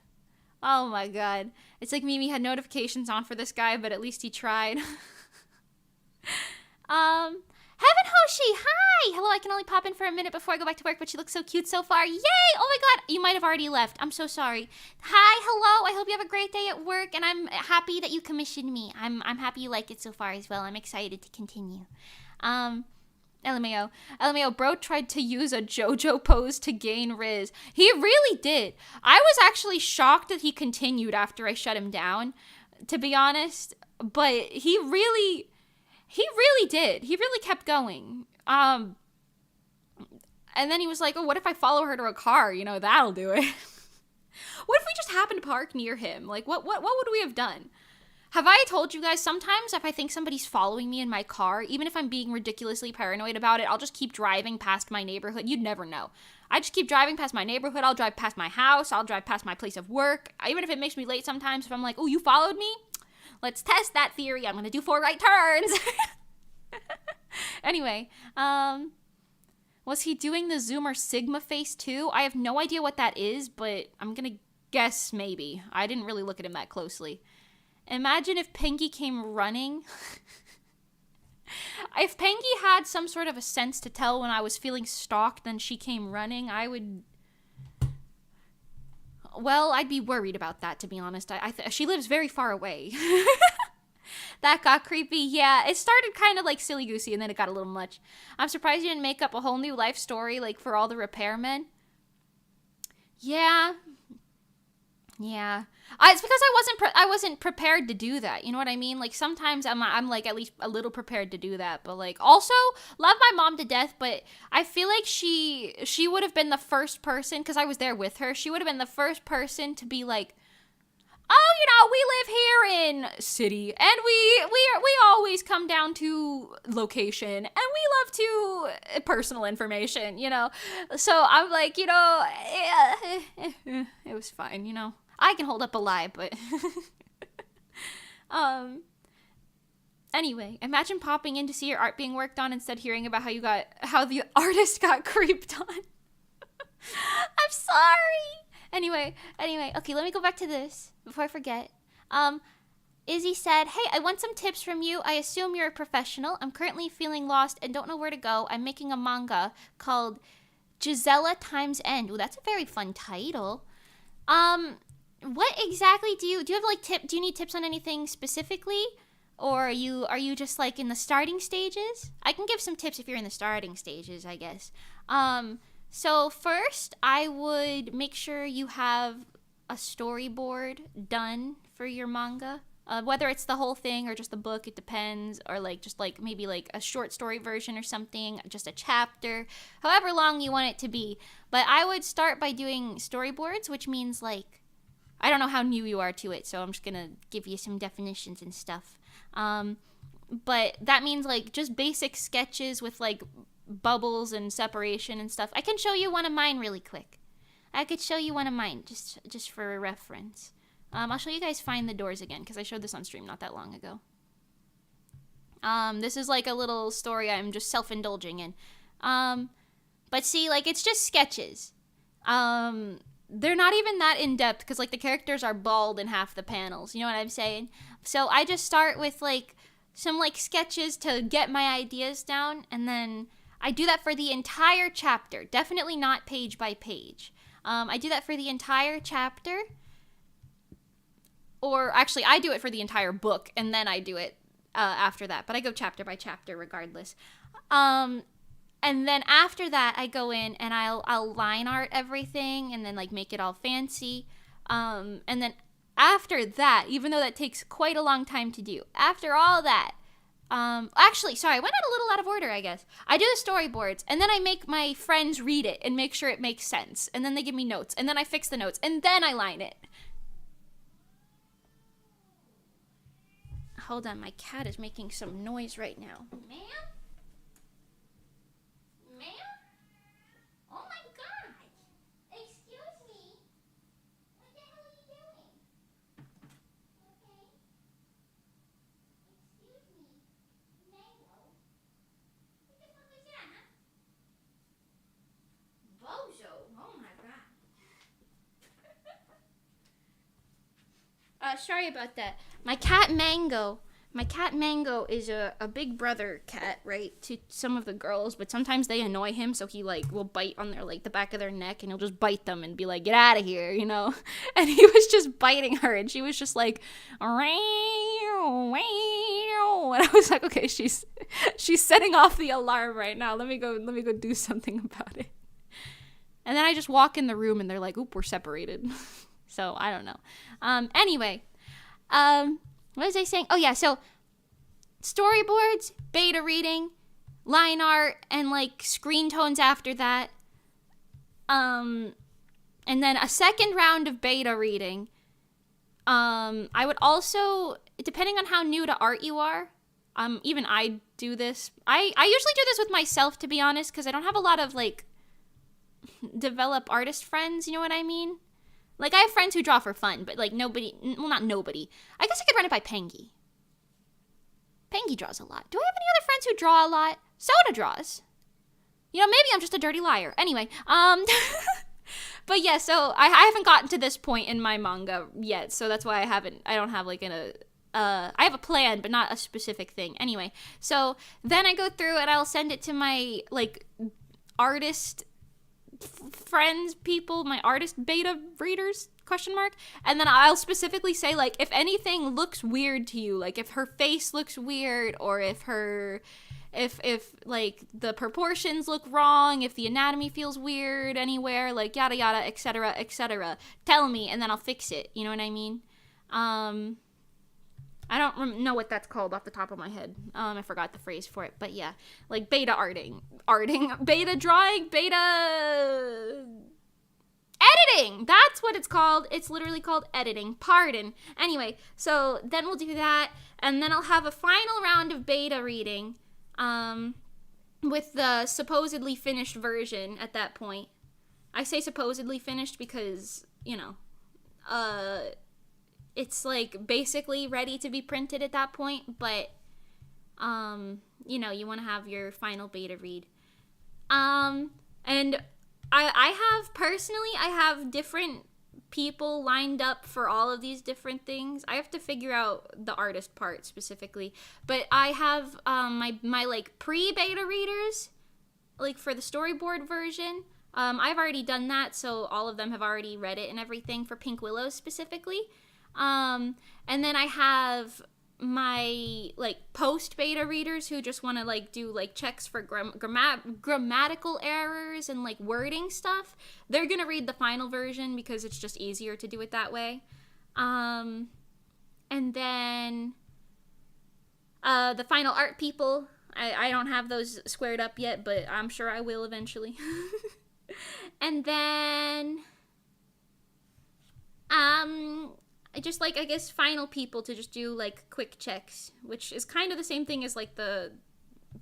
Oh my god. It's like Mimi had notifications on for this guy, but at least he tried. Heaven Hoshi, hi! Hello, I can only pop in for a minute before I go back to work, but she looks so cute so far. Yay! Oh my god, you might have already left. I'm so sorry. Hi, hello, I hope you have a great day at work, and I'm happy that you commissioned me. I'm happy you liked it so far as well. I'm excited to continue. LMAO, bro tried to use a JoJo pose to gain Riz. He really did. I was actually shocked that he continued after I shut him down, to be honest. But he really did. He really kept going. And then he was like, oh, what if I follow her to a car? You know, that'll do it. What if we just happened to park near him? Like, what would we have done? Have I told you guys, sometimes if I think somebody's following me in my car, even if I'm being ridiculously paranoid about it, I'll just keep driving past my neighborhood. You'd never know. I just keep driving past my neighborhood. I'll drive past my house. I'll drive past my place of work. Even if it makes me late sometimes, if I'm like, oh, you followed me? Let's test that theory. I'm going to do 4 right turns. Anyway, was he doing the Zoomer Sigma face too? I have no idea what that is, but I'm going to guess maybe. I didn't really look at him that closely. Imagine if Pengy came running. If Pengy had some sort of a sense to tell when I was feeling stalked, then she came running, I would... Well, I'd be worried about that, to be honest. She lives very far away. That got creepy. Yeah, it started kind of like silly-goosey, and then it got a little much. I'm surprised you didn't make up a whole new life story, like, for all the repairmen. Yeah. Yeah. It's because I wasn't prepared to do that. You know what I mean? Like sometimes I'm like at least a little prepared to do that, but like also love my mom to death, but I feel like she would have been the first person, cuz I was there with her. She would have been the first person to be like, "Oh, we live here in city, and we always come down to location, and we love to personal information. So I'm like, it was fine. I can hold up a lie, but um. Anyway, imagine popping in to see your art being worked on, instead hearing about how the artist got creeped on. I'm sorry. Anyway, okay, let me go back to this before I forget. Izzy said, "Hey, I want some tips from you. I assume you're a professional. I'm currently feeling lost and don't know where to go. I'm making a manga called Gisela Times End." Ooh, that's a very fun title. What exactly do you have like do you need tips on anything specifically? Or are you just like in the starting stages? I can give some tips if you're in the starting stages, I guess. So first, I would make sure you have a storyboard done for your manga. Whether it's the whole thing or just the book, it depends. Or like just like maybe like a short story version or something, just a chapter, however long you want it to be. But I would start by doing storyboards, which means like, I don't know how new you are to it, so I'm just gonna give you some definitions and stuff. But that means like just basic sketches with like bubbles and separation and stuff. I can show you one of mine really quick. I could show you one of mine just for a reference. I'll show you guys Find the Doors again, because I showed this on stream not that long ago. This is like a little story I'm just self-indulging in. But see, like, it's just sketches. They're not even that in-depth, because like the characters are bald in half the panels, you know what I'm saying? So I just start with like some like sketches to get my ideas down, and then I do that for the entire chapter, definitely not page by page. I do that for the entire chapter, or actually I do it for the entire book, and then I do it after that, but I go chapter by chapter regardless. And then after that, I go in and I'll line art everything and then like make it all fancy. And then after that, even though that takes quite a long time to do, after all that, actually, sorry, I went a little out of order, I guess. I do the storyboards, and then I make my friends read it and make sure it makes sense. And then they give me notes, and then I fix the notes, and then I line it. Hold on, my cat is making some noise right now. Ma'am? Oh my god! Excuse me? What the hell are you doing? Okay? Excuse me? Mango? What the fuck was that, huh? Bozo? Oh my god. Sorry about that. My cat Mango is a big brother cat, right, to some of the girls, but sometimes they annoy him, so he like will bite on their like the back of their neck, and he'll just bite them and be like, "Get out of here," you know. And he was just biting her, and she was just like, "Wow, wow." And I was like, "Okay, she's setting off the alarm right now. Let me go do something about it." And then I just walk in the room, and they're like, "Oop, we're separated." So I don't know. Anyway, what was I saying? Oh yeah, so storyboards, beta reading, line art, and like screen tones after that. And then a second round of beta reading. I would also, depending on how new to art you are, even I do this. I usually do this with myself, to be honest, because I don't have a lot of like develop artist friends, you know what I mean? Like, I have friends who draw for fun, but, like, nobody... Well, not nobody. I guess I could run it by Pengy. Pengy draws a lot. Do I have any other friends who draw a lot? Soda draws. You know, maybe I'm just a dirty liar. Anyway, but yeah, so I haven't gotten to this point in my manga yet, so that's why I don't have, like, I have a plan, but not a specific thing. Anyway, so then I go through and I'll send it to my, like, artist... friends, people, my artist beta readers, ? And then I'll specifically say, like, if anything looks weird to you, like if her face looks weird, or if her if like the proportions look wrong, if the anatomy feels weird anywhere, like yada yada, etc., etc., tell me and then I'll fix it. You know what I mean? I don't know what that's called off the top of my head. I forgot the phrase for it, but yeah, like beta arting, beta drawing, beta editing. That's what it's called. It's literally called editing. Pardon. Anyway, so then we'll do that, and then I'll have a final round of beta reading, with the supposedly finished version at that point. I say supposedly finished because, you know, it's like basically ready to be printed at that point, but you know, you want to have your final beta read. And I have different people lined up for all of these different things. I have to figure out the artist part specifically, but I have my like pre-beta readers, like for the storyboard version. I've already done that, so all of them have already read it and everything for Pink Willow specifically. And then I have my like post beta readers who just want to like do like checks for grammatical errors and like wording stuff. They're gonna read the final version because it's just easier to do it that way. And then the final art people, I don't have those squared up yet, but I'm sure I will eventually. And then I just like, I guess, final people to just do like quick checks, which is kind of the same thing as like the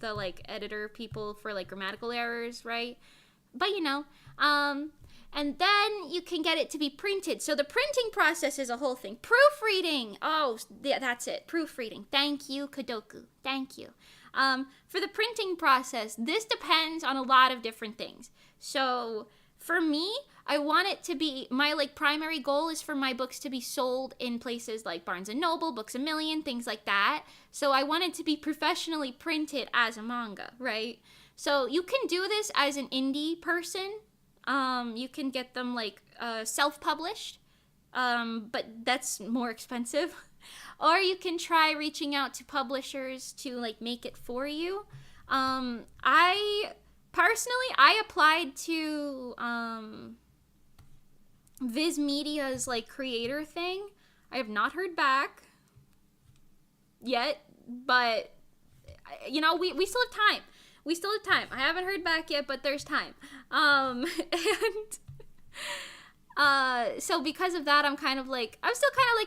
like editor people for like grammatical errors, right? But you know, and then you can get it to be printed. So the printing process is a whole thing. Proofreading. Oh, yeah, that's it. Proofreading. Thank you, Kodoku. Thank you. For the printing process, this depends on a lot of different things. So for me, I want it to be, my like primary goal is for my books to be sold in places like Barnes & Noble, Books A Million, things like that. So I want it to be professionally printed as a manga, right? So you can do this as an indie person. You can get them like self-published, but that's more expensive. Or you can try reaching out to publishers to like make it for you. I applied to Viz Media's like creator thing. I have not heard back yet, but you know, we still have time. We still have time. I haven't heard back yet, but there's time. So because of that, I'm still kind of like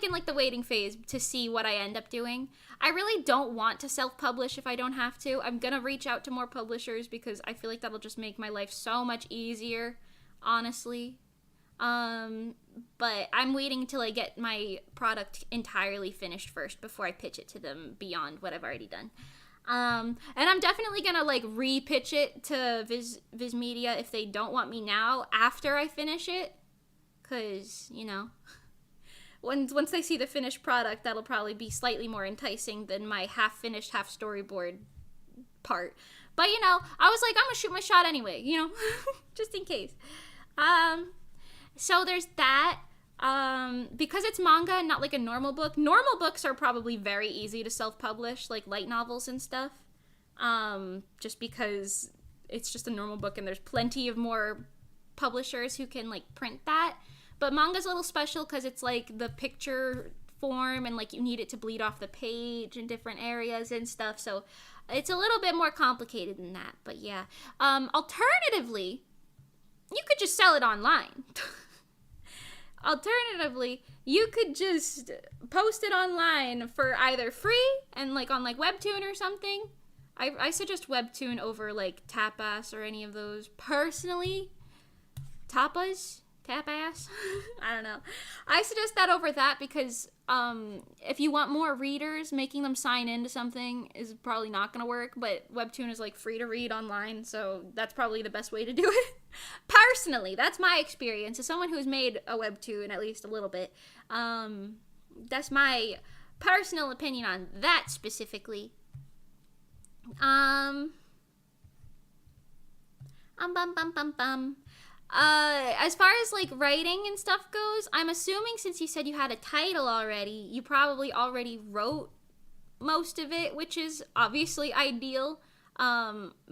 in like the waiting phase to see what I end up doing. I really don't want to self-publish if I don't have to. I'm gonna reach out to more publishers because I feel like that'll just make my life so much easier, honestly. But I'm waiting until I get my product entirely finished first before I pitch it to them beyond what I've already done. And I'm definitely gonna like re-pitch it to Viz Media if they don't want me now after I finish it. Cause, you know, once they see the finished product, that'll probably be slightly more enticing than my half-finished, half-storyboard part. But, you know, I was like, I'm gonna shoot my shot anyway, you know, just in case. So there's that. Because it's manga and not like a normal book, normal books are probably very easy to self-publish, like light novels and stuff. Just because it's just a normal book and there's plenty of more publishers who can like print that. But manga's a little special because it's like the picture form and like you need it to bleed off the page in different areas and stuff. So it's a little bit more complicated than that. But yeah. Alternatively, you could just sell it online. Alternatively, you could just post it online for either free and like on like Webtoon or something. I suggest Webtoon over like Tapas or any of those personally. Tapas? I don't know. I suggest that over that because if you want more readers, making them sign into something is probably not going to work, but Webtoon is like free to read online, so that's probably the best way to do it. Personally, that's my experience. As someone who's made a Webtoon at least a little bit, that's my personal opinion on that specifically. As far as like writing and stuff goes, I'm assuming since you said you had a title already, you probably already wrote most of it, which is obviously ideal.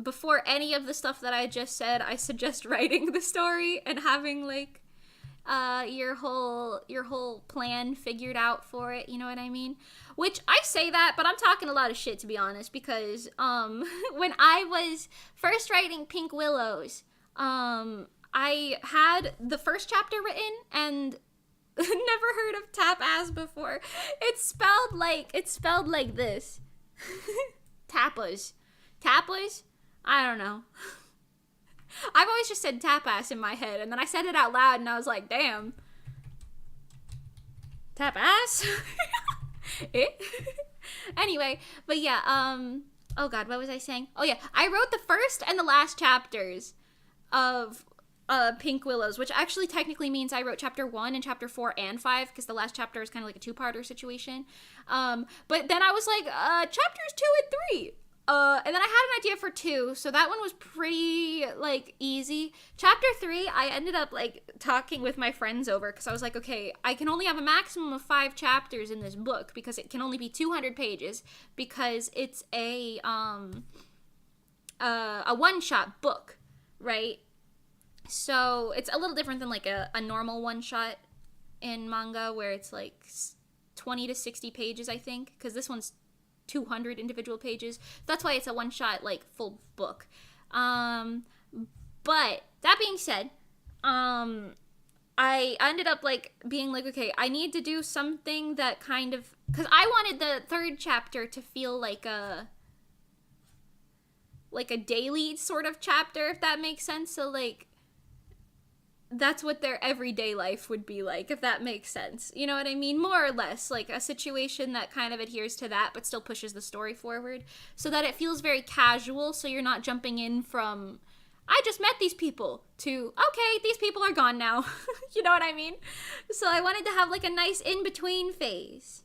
before any of the stuff that I just said, I suggest writing the story and having like your whole plan figured out for it, you know what I mean? Which I say that, but I'm talking a lot of shit, to be honest, because when I was first writing Pink Willows, I had the first chapter written and never heard of tap ass before. It's spelled like this. Tapas. Tapas? I don't know. I've always just said tap ass in my head, and then I said it out loud, and I was like, damn. Tap ass? Anyway, but yeah, oh god, what was I saying? Oh yeah, I wrote the first and the last chapters of Pink Willows, which actually technically means I wrote chapter 1 and chapter 4 and 5, because the last chapter is kind of like a two-parter situation. But then I was like, chapters 2 and 3. And then I had an idea for 2, so that one was pretty, like, easy. Chapter 3, I ended up, like, talking with my friends over, because I was like, okay, I can only have a maximum of 5 chapters in this book, because it can only be 200 pages, because it's a one-shot book, right? So it's a little different than, like, a normal one-shot in manga, where it's, like, 20 to 60 pages, I think, because this one's 200 individual pages. That's why it's a one-shot, like, full book. But that being said, I ended up, like, being like, okay, I need to do something that kind of, because I wanted the third chapter to feel like a daily sort of chapter, if that makes sense. So, like, that's what their everyday life would be like, if that makes sense. You know what I mean? More or less, like a situation that kind of adheres to that, but still pushes the story forward, so that it feels very casual, so you're not jumping in from, I just met these people, to, okay, these people are gone now. You know what I mean? So I wanted to have, like, a nice in-between phase.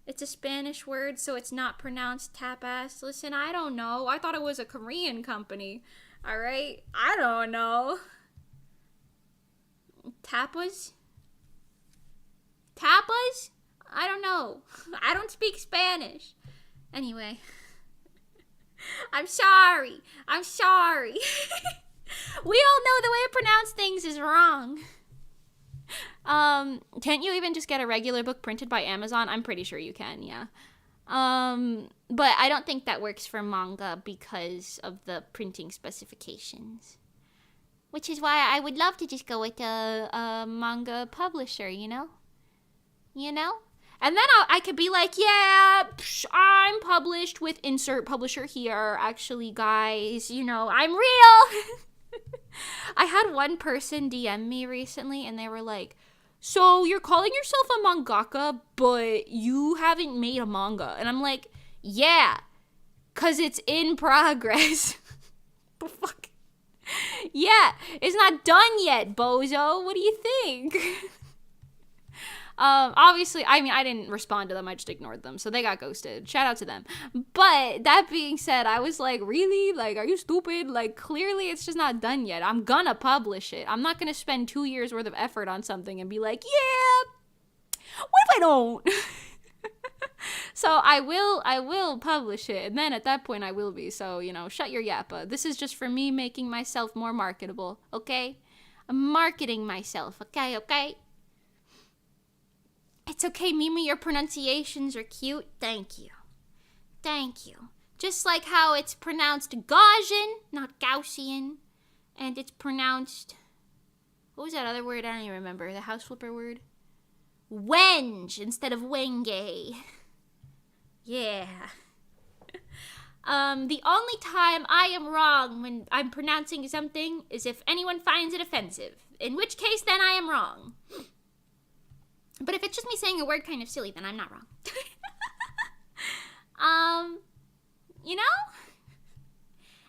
It's a Spanish word, so it's not pronounced tapas. Listen, I don't know. I thought it was a Korean company. Alright? I don't know. Tapas? Tapas? I don't know. I don't speak Spanish. Anyway. I'm sorry. We all know the way to pronounce things is wrong. Can't you even just get a regular book printed by Amazon? I'm pretty sure you can, yeah. But I don't think that works for manga because of the printing specifications. Which is why I would love to just go with a manga publisher, you know? And then I could be like, yeah, I'm published with insert publisher here. Actually, guys, you know, I'm real. I had one person DM me recently, and they were like, so you're calling yourself a mangaka, but you haven't made a manga. And I'm like, yeah, because it's in progress. The fuck? Yeah, it's not done yet, bozo. What do you think? Obviously, I mean, I didn't respond to them. I just ignored them. So they got ghosted. Shout out to them. But that being said, I was like, really? Like, are you stupid? Like, clearly it's just not done yet. I'm gonna publish it. I'm not gonna spend 2 years worth of effort on something and be like, yeah, what if I don't? So I will publish it, and then at that point I will be. So, you know, shut your yappa. This is just for me making myself more marketable, okay? I'm marketing myself, okay? It's okay, Mimi, your pronunciations are cute. Thank you. Just like how it's pronounced Gaussian, not Gaussian. And it's pronounced, what was that other word? I don't even remember. The house flipper word? Wenge instead of wenge. Yeah. The only time I am wrong when I'm pronouncing something is if anyone finds it offensive. In which case, then I am wrong. But if it's just me saying a word kind of silly, then I'm not wrong. You know?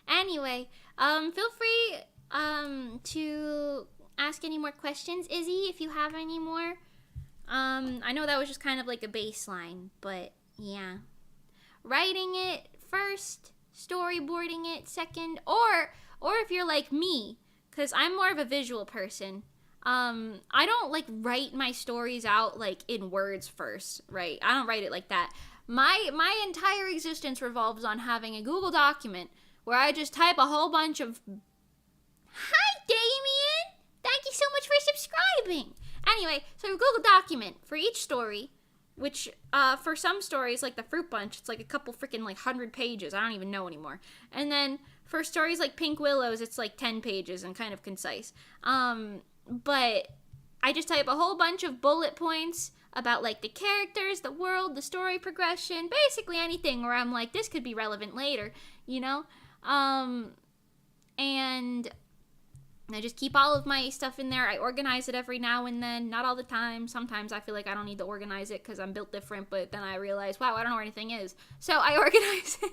Anyway, feel free, to ask any more questions, Izzy, if you have any more. I know that was just kind of like a baseline, but yeah. Writing it first, storyboarding it second, or if you're like me, because I'm more of a visual person, I don't, like, write my stories out, like, in words first, right? I don't write it like that. My entire existence revolves on having a Google document where I just type a whole bunch of, "Hi, Damien! Thank you so much for subscribing." Anyway, so Google document for each story, which for some stories, like the Fruit Bunch, it's like a couple freaking like 100 pages. I don't even know anymore. And then for stories like Pink Willows, it's like 10 pages and kind of concise. But I just type a whole bunch of bullet points about like the characters, the world, the story progression, basically anything where I'm like, this could be relevant later, you know? And I just keep all of my stuff in there. I organize it every now and then, not all the time. Sometimes I feel like I don't need to organize it because I'm built different, but then I realize, wow, I don't know where anything is. So I organize it.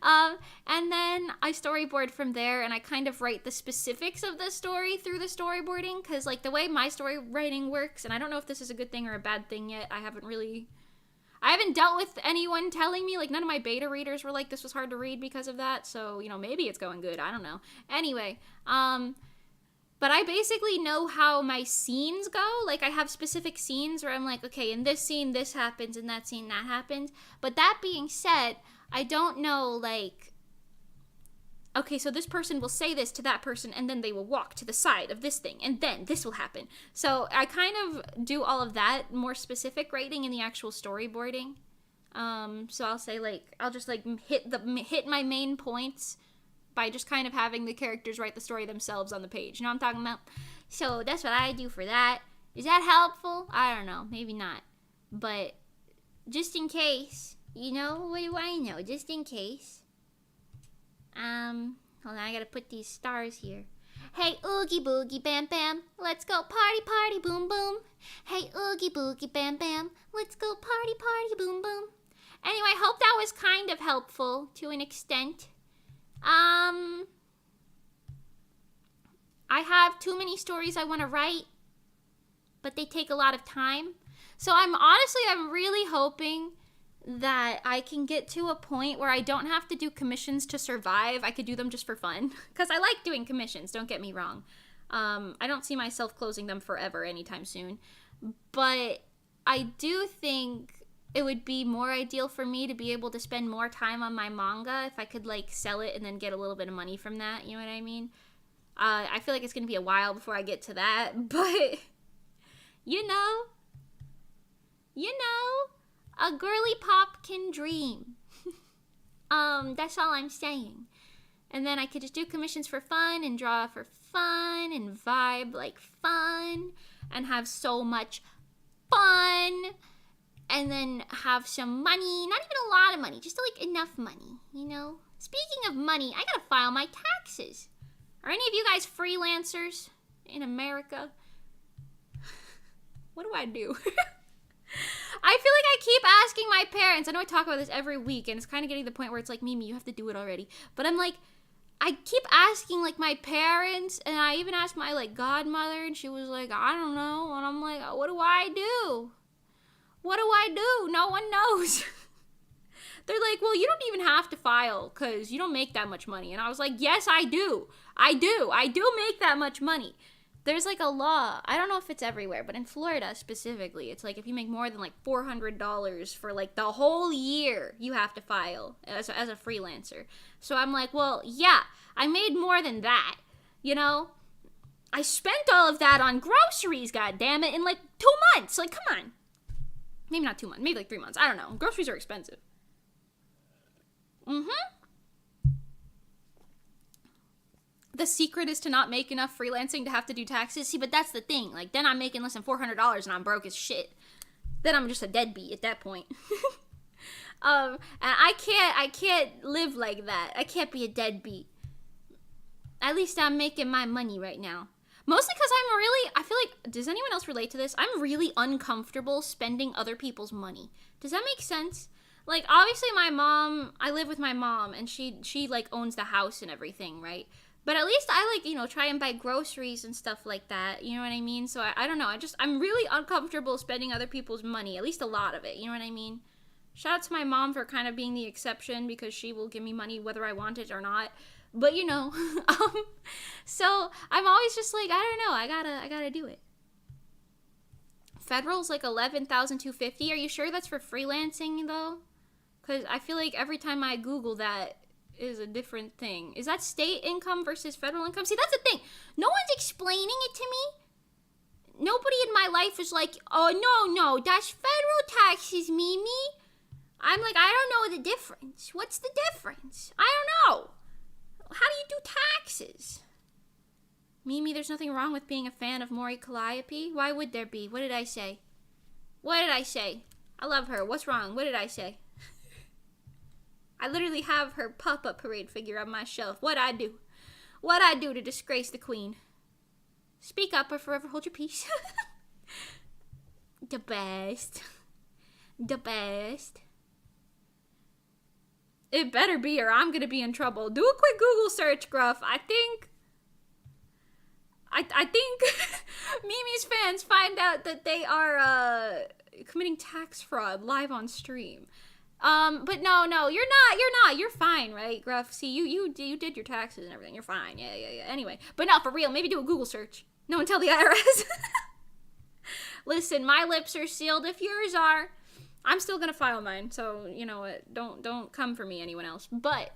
And then I storyboard from there, and I kind of write the specifics of the story through the storyboarding, because like the way my story writing works, and I don't know if this is a good thing or a bad thing yet. I haven't dealt with anyone telling me, like none of my beta readers were like, this was hard to read because of that, so, you know, maybe it's going good, I don't know. Anyway, but I basically know how my scenes go. Like, I have specific scenes where I'm like, okay, in this scene, this happens, in that scene, that happens. But that being said, I don't know, like, okay, so this person will say this to that person, and then they will walk to the side of this thing, and then this will happen. So I kind of do all of that more specific writing in the actual storyboarding. So I'll say, like, I'll just, like, hit my main points by just kind of having the characters write the story themselves on the page. You know what I'm talking about? So that's what I do for that. Is that helpful? I don't know. Maybe not. But just in case, you know, what do I know? Just in case. Hold on, I gotta put these stars here. Hey, oogie boogie bam bam, let's go party party boom boom. Hey, oogie boogie bam bam, let's go party party boom boom. Anyway, I hope that was kind of helpful to an extent. I have too many stories I want to write, but they take a lot of time. So I'm really hoping that I can get to a point where I don't have to do commissions to survive. I could do them just for fun, because I like doing commissions, don't get me wrong. I don't see myself closing them forever anytime soon, but I do think it would be more ideal for me to be able to spend more time on my manga if I could, like, sell it and then get a little bit of money from that, you know what I mean? I feel like it's gonna be a while before I get to that, but, you know, a girly pop can dream. That's all I'm saying. And then I could just do commissions for fun and draw for fun and vibe like fun and have so much fun. And then have some money, not even a lot of money, just like enough money, you know? Speaking of money, I gotta file my taxes. Are any of you guys freelancers in America? What do I do? I feel like I keep asking my parents. I know I talk about this every week, and it's kind of getting to the point where it's like, Mimi, you have to do it already. But I'm like, I keep asking, like, my parents, and I even asked my, like, godmother, and she was like, I don't know. And I'm like, what do I do? What do I do? No one knows. They're like, well, you don't even have to file because you don't make that much money. And I was like, yes, I do. I do make that much money. There's like a law. I don't know if it's everywhere, but in Florida specifically, it's like if you make more than like $400 for like the whole year, you have to file as a freelancer. So I'm like, well, yeah, I made more than that. You know, I spent all of that on groceries, goddammit, in like 2 months. Like, come on. Maybe not 2 months, maybe like 3 months. I don't know. Groceries are expensive. The secret is to not make enough freelancing to have to do taxes. See, but that's the thing. Like, then I'm making less than $400 and I'm broke as shit. Then I'm just a deadbeat at that point. And I can't live like that. I can't be a deadbeat. At least I'm making my money right now. Mostly because I feel like, does anyone else relate to this? I'm really uncomfortable spending other people's money. Does that make sense? Like, obviously my mom, I live with my mom, and she like, owns the house and everything, right? But at least I, like, you know, try and buy groceries and stuff like that, you know what I mean? So I don't know, I'm really uncomfortable spending other people's money, at least a lot of it, you know what I mean? Shout out to my mom for kind of being the exception, because she will give me money whether I want it or not. But, you know, so I'm always just like, I don't know, I gotta do it. Federal's like $11,250. Are you sure that's for freelancing, though? Because I feel like every time I Google that, is a different thing. Is that state income versus federal income? See, that's the thing. No one's explaining it to me. Nobody in my life is like, oh, no, that's federal taxes, Mimi. I'm like, I don't know the difference. What's the difference? I don't know. How do you do taxes? Mimi, there's nothing wrong with being a fan of Maury Calliope. Why would there be? What did I say? I love her. What's wrong? What did I say? I literally have her pop-up parade figure on my shelf. What'd I do? What'd I do to disgrace the queen? Speak up or forever hold your peace. The best. The best. It better be or I'm gonna be in trouble. Do a quick Google search, Gruff. I think Mimi's fans find out that they are committing tax fraud live on stream. But no, you're not. You're fine, right, Gruff? See, you did your taxes and everything. You're fine. Yeah. Anyway, but no, for real, maybe do a Google search. No one tell the IRS. Listen, my lips are sealed if yours are. I'm still gonna file mine, so you know what? Don't come for me, anyone else. But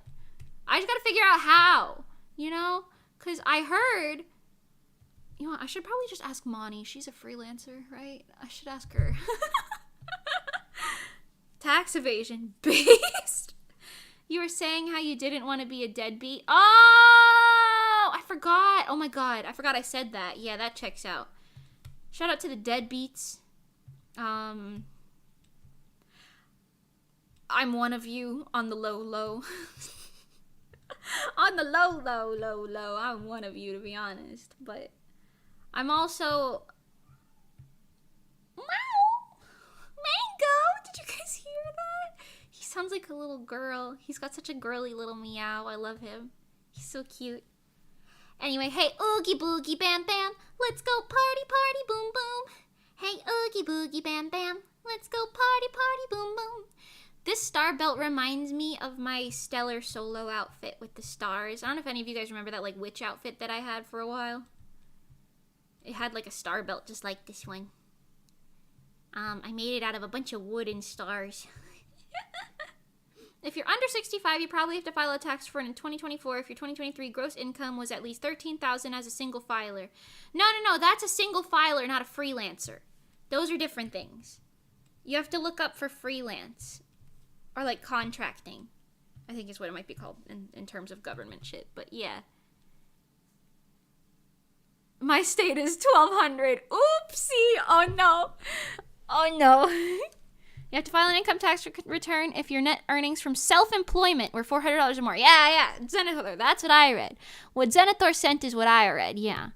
I just gotta figure out how, because I heard. You know what? I should probably just ask Monty. She's a freelancer, right? I should ask her. Tax evasion beast. You were saying how you didn't want to be a deadbeat. Oh, I forgot. Oh my god, I forgot I said that. Yeah, that checks out. Shout out to the deadbeats. I'm one of you on the low. On the low. I'm one of you, to be honest. But I'm also... Mango! Did you guys hear that? He sounds like a little girl. He's got such a girly little meow. I love him. He's so cute. Anyway, hey, oogie boogie bam bam. Let's go party boom boom. Hey, oogie boogie bam bam. Let's go party boom boom. This star belt reminds me of my stellar solo outfit with the stars. I don't know if any of you guys remember that like witch outfit that I had for a while. It had like a star belt just like this one. I made it out of a bunch of wooden stars. If you're under 65, you probably have to file a tax return in 2024 if your 2023 gross income was at least $13,000 as a single filer. No, that's a single filer, not a freelancer. Those are different things. You have to look up for freelance. Or like contracting, I think is what it might be called in terms of government shit. But yeah. My state is 1,200. Oopsie. Oh no. You have to file an income tax return if your net earnings from self-employment were $400 or more. Yeah. Zenithor, that's what I read. What Zenithor sent is what I read, yeah.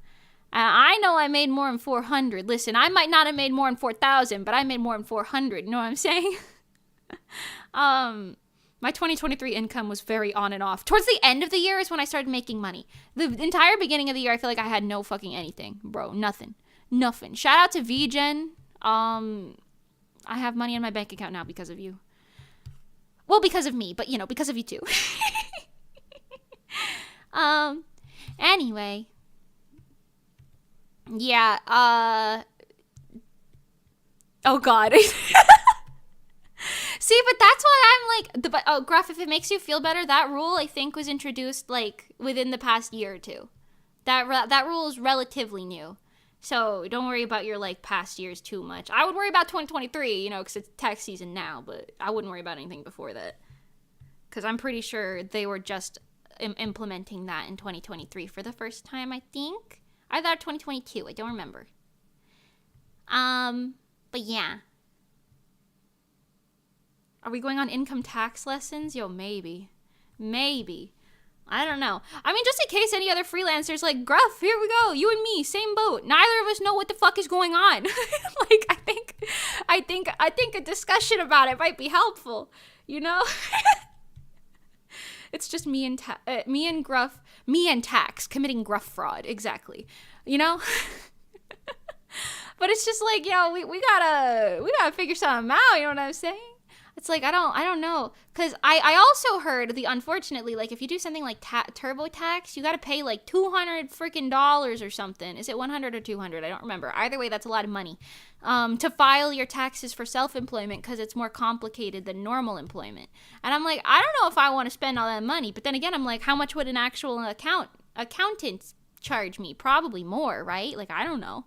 I know I made more than 400. Listen, I might not have made more than 4,000, but I made more than 400. You know what I'm saying? My 2023 income was very on and off. Towards the end of the year is when I started making money. The entire beginning of the year, I feel like I had no fucking anything. Bro, nothing. Shout out to VGen. I have money in my bank account now because of you. Well, because of me, but because of you too. Anyway. Yeah, oh god. See, but that's why I'm like, Gruff, if it makes you feel better, that rule, I think, was introduced, like, within the past year or two. That rule is relatively new. So, don't worry about your, like, past years too much. I would worry about 2023, because it's tax season now, but I wouldn't worry about anything before that. Because I'm pretty sure they were just implementing that in 2023 for the first time, I think. Either 2022, I don't remember. But yeah. Are we going on income tax lessons? Yo, maybe. I don't know. I mean, just in case any other freelancers like, Gruff, here we go. You and me, same boat. Neither of us know what the fuck is going on. Like, I think a discussion about it might be helpful. It's just me and tax committing Gruff fraud. Exactly. But it's just like, we gotta figure something out. You know what I'm saying? It's like, I don't know. Because I also heard unfortunately, like, if you do something like TurboTax, you got to pay like $200 freaking dollars or something. Is it 100 or 200? I don't remember. Either way, that's a lot of money to file your taxes for self-employment because it's more complicated than normal employment. And I'm like, I don't know if I want to spend all that money. But then again, I'm like, how much would an actual accountant charge me? Probably more, right? Like, I don't know.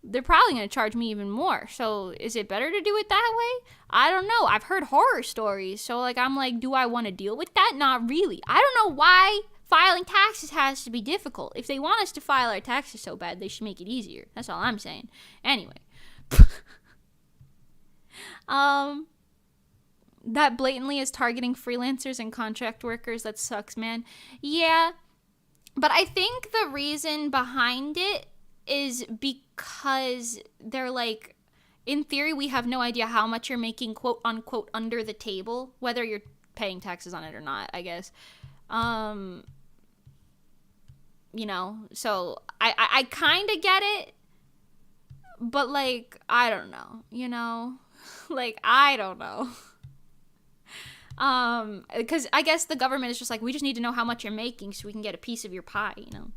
They're probably going to charge me even more. So is it better to do it that way? I don't know. I've heard horror stories. So like, I'm like, do I want to deal with that? Not really. I don't know why filing taxes has to be difficult. If they want us to file our taxes so bad, they should make it easier. That's all I'm saying. Anyway. That blatantly is targeting freelancers and contract workers. That sucks, man. Yeah. But I think the reason behind it is because they're like, in theory, we have no idea how much you're making, quote unquote, under the table, whether you're paying taxes on it or not, I guess. You know, so I kind of get it, but like, I don't know, you know, like, I don't know. Because I guess the government is just like, we just need to know how much you're making so we can get a piece of your pie, you know.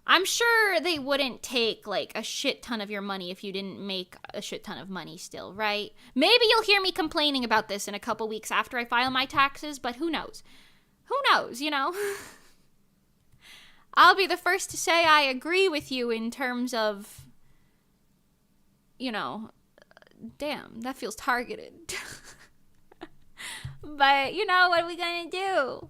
I'm sure they wouldn't take, like, a shit ton of your money if you didn't make a shit ton of money still, right? Maybe you'll hear me complaining about this in a couple weeks after I file my taxes, but who knows? Who knows, you know? I'll be the first to say I agree with you in terms of, you know, damn, that feels targeted. But, you know, what are we gonna do?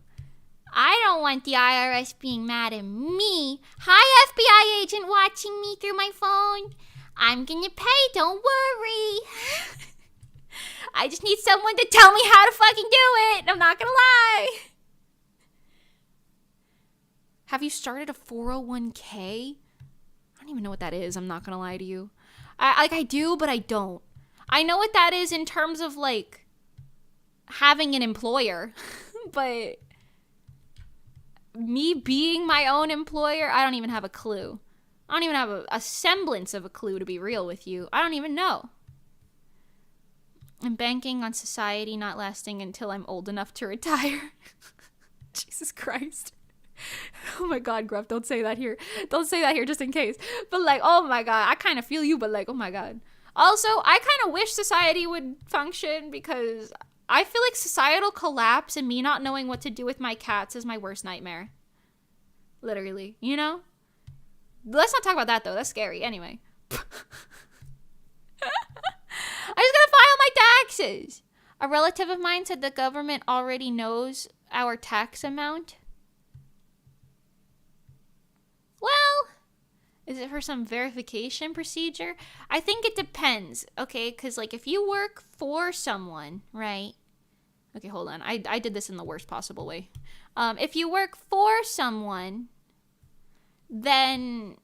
I don't want the IRS being mad at me. Hi, FBI agent watching me through my phone. I'm gonna pay, don't worry. I just need someone to tell me how to fucking do it. I'm not gonna lie. Have you started a 401k? I don't even know what that is. I'm not gonna lie to you. I do, but I don't. I know what that is in terms of, like, having an employer. But me being my own employer, I don't even have a clue. I don't even have a semblance of a clue, to be real with you. I don't even know. I'm banking on society not lasting until I'm old enough to retire. Jesus Christ. Oh my God, Gruff, don't say that here. Don't say that here just in case. But like, oh my God, I kind of feel you, but like, oh my God. Also, I kind of wish society would function because I feel like societal collapse and me not knowing what to do with my cats is my worst nightmare. Literally, you know? Let's not talk about that though. That's scary. Anyway. I just gotta file my taxes. A relative of mine said the government already knows our tax amount. Well, is it for some verification procedure? I think it depends, okay? Because, like, if you work for someone, right? Okay, hold on. I did this in the worst possible way. If you work for someone, then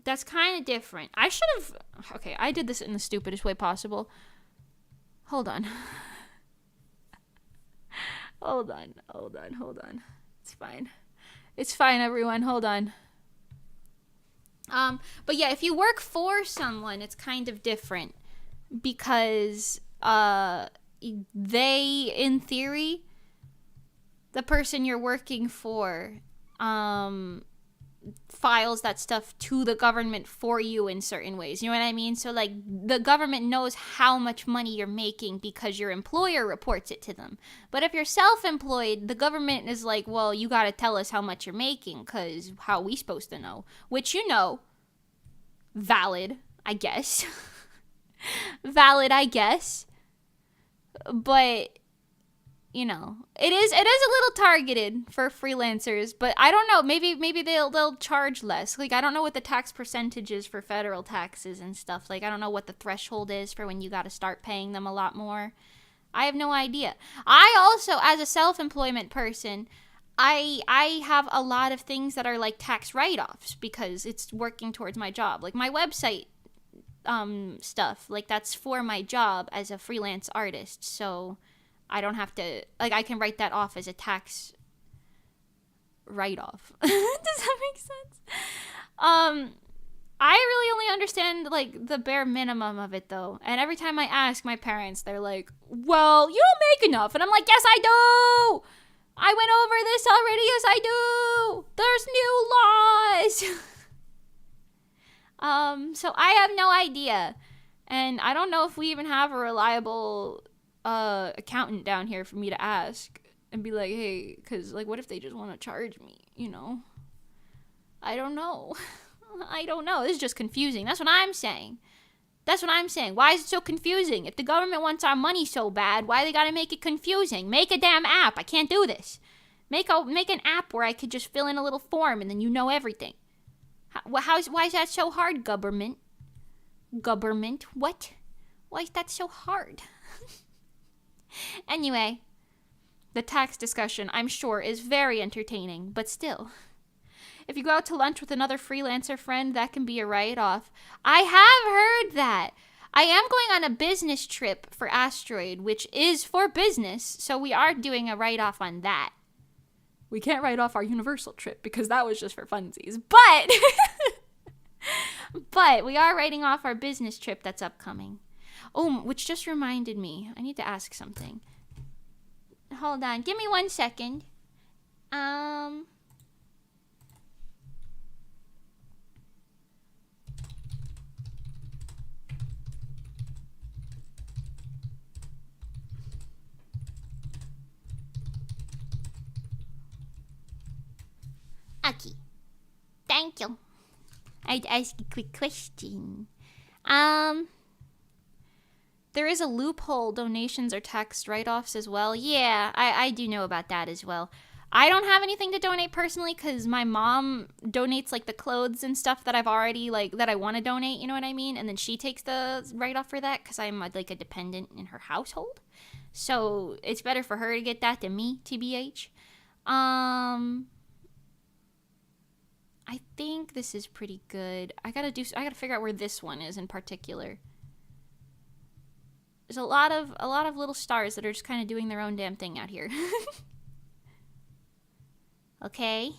that's kind of different. I should have... Okay, I did this in the stupidest way possible. Hold on. Hold on. It's fine. It's fine, everyone. Hold on. But yeah, if you work for someone, it's kind of different because they, in theory, the person you're working for, files that stuff to the government for you in certain ways. You know what I mean? So, like, the government knows how much money you're making because your employer reports it to them. But if you're self-employed, the government is like, well, you got to tell us how much you're making because how are we supposed to know? Which, you know, valid, I guess. Valid, I guess. But... you know, it is a little targeted for freelancers, but I don't know. Maybe they'll charge less. Like, I don't know what the tax percentage is for federal taxes and stuff. Like, I don't know what the threshold is for when you got to start paying them a lot more. I have no idea. I also, as a self-employment person, I have a lot of things that are like tax write-offs because it's working towards my job. Like my website stuff, like that's for my job as a freelance artist. So I don't have to, like, I can write that off as a tax write-off. Does that make sense? I really only understand, like, the bare minimum of it, though. And every time I ask my parents, they're like, well, you don't make enough. And I'm like, yes, I do! I went over this already. Yes, I do! There's new laws! So I have no idea. And I don't know if we even have a reliable accountant down here for me to ask. And be like, hey, because, like, what if they just want to charge me, you know? I don't know. I don't know. This is just confusing. That's what I'm saying. Why is it so confusing? If the government wants our money so bad, why they gotta make it confusing? Make a damn app. I can't do this. Make an app where I could just fill in a little form and then you know everything. Why is that so hard, government? Government? What? Why is that so hard? Anyway, the tax discussion, I'm sure, is very entertaining, but still. If you go out to lunch with another freelancer friend, that can be a write-off. I have heard that. I am going on a business trip for Asteroid, which is for business, so we are doing a write-off on that. We can't write off our Universal trip because that was just for funsies, but but we are writing off our business trip that's upcoming. Oh, which just reminded me, I need to ask something. Hold on, give me 1 second. Okay. Thank you. I'd ask a quick question. There is a loophole. Donations are tax write-offs as well. Yeah, I do know about that as well. I don't have anything to donate personally because my mom donates, like, the clothes and stuff that I've already, like, that I want to donate, you know what I mean? And then she takes the write-off for that because I'm, like, a dependent in her household. So it's better for her to get that than me, TBH. I think this is pretty good. I gotta figure out where this one is in particular. There's a lot of little stars that are just kind of doing their own damn thing out here. Okay.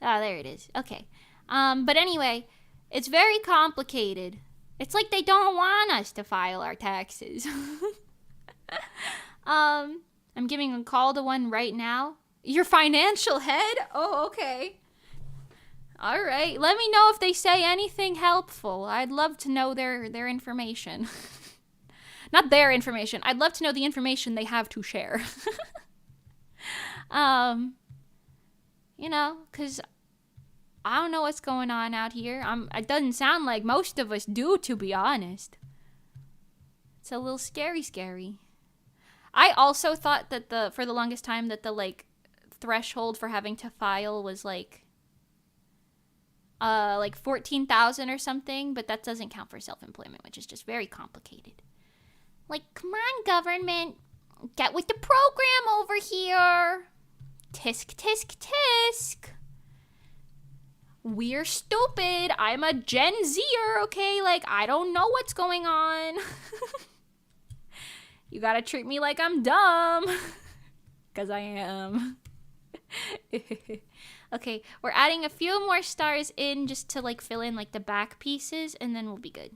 Oh, there it is. Okay. But anyway, it's very complicated. It's like they don't want us to file our taxes. I'm giving a call to one right now. Your financial head? Oh, okay. All right. Let me know if they say anything helpful. I'd love to know their information. Not their information. I'd love to know the information they have to share. You know, because I don't know what's going on out here. It doesn't sound like most of us do, to be honest. It's a little scary. I also thought that for the longest time that the, like, threshold for having to file was like 14,000 or something, but that doesn't count for self-employment, which is just very complicated. Like, come on, government, get with the program over here. Tisk, tisk, tisk. We're stupid. I'm a Gen Zer, okay? Like, I don't know what's going on. You gotta treat me like I'm dumb. Because I am. Okay, we're adding a few more stars in just to, like, fill in, like, the back pieces, and then we'll be good.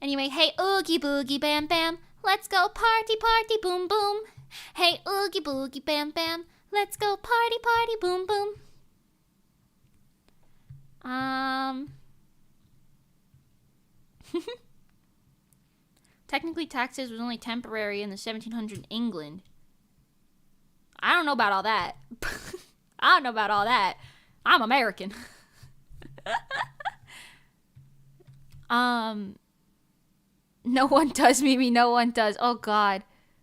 Anyway, hey, oogie boogie bam bam, let's go party party boom boom. Hey, oogie boogie bam bam, let's go party party boom boom. Technically, taxes was only temporary in the 1700s England. I don't know about all that. I'm American. No one does, Mimi. No one does. Oh, God.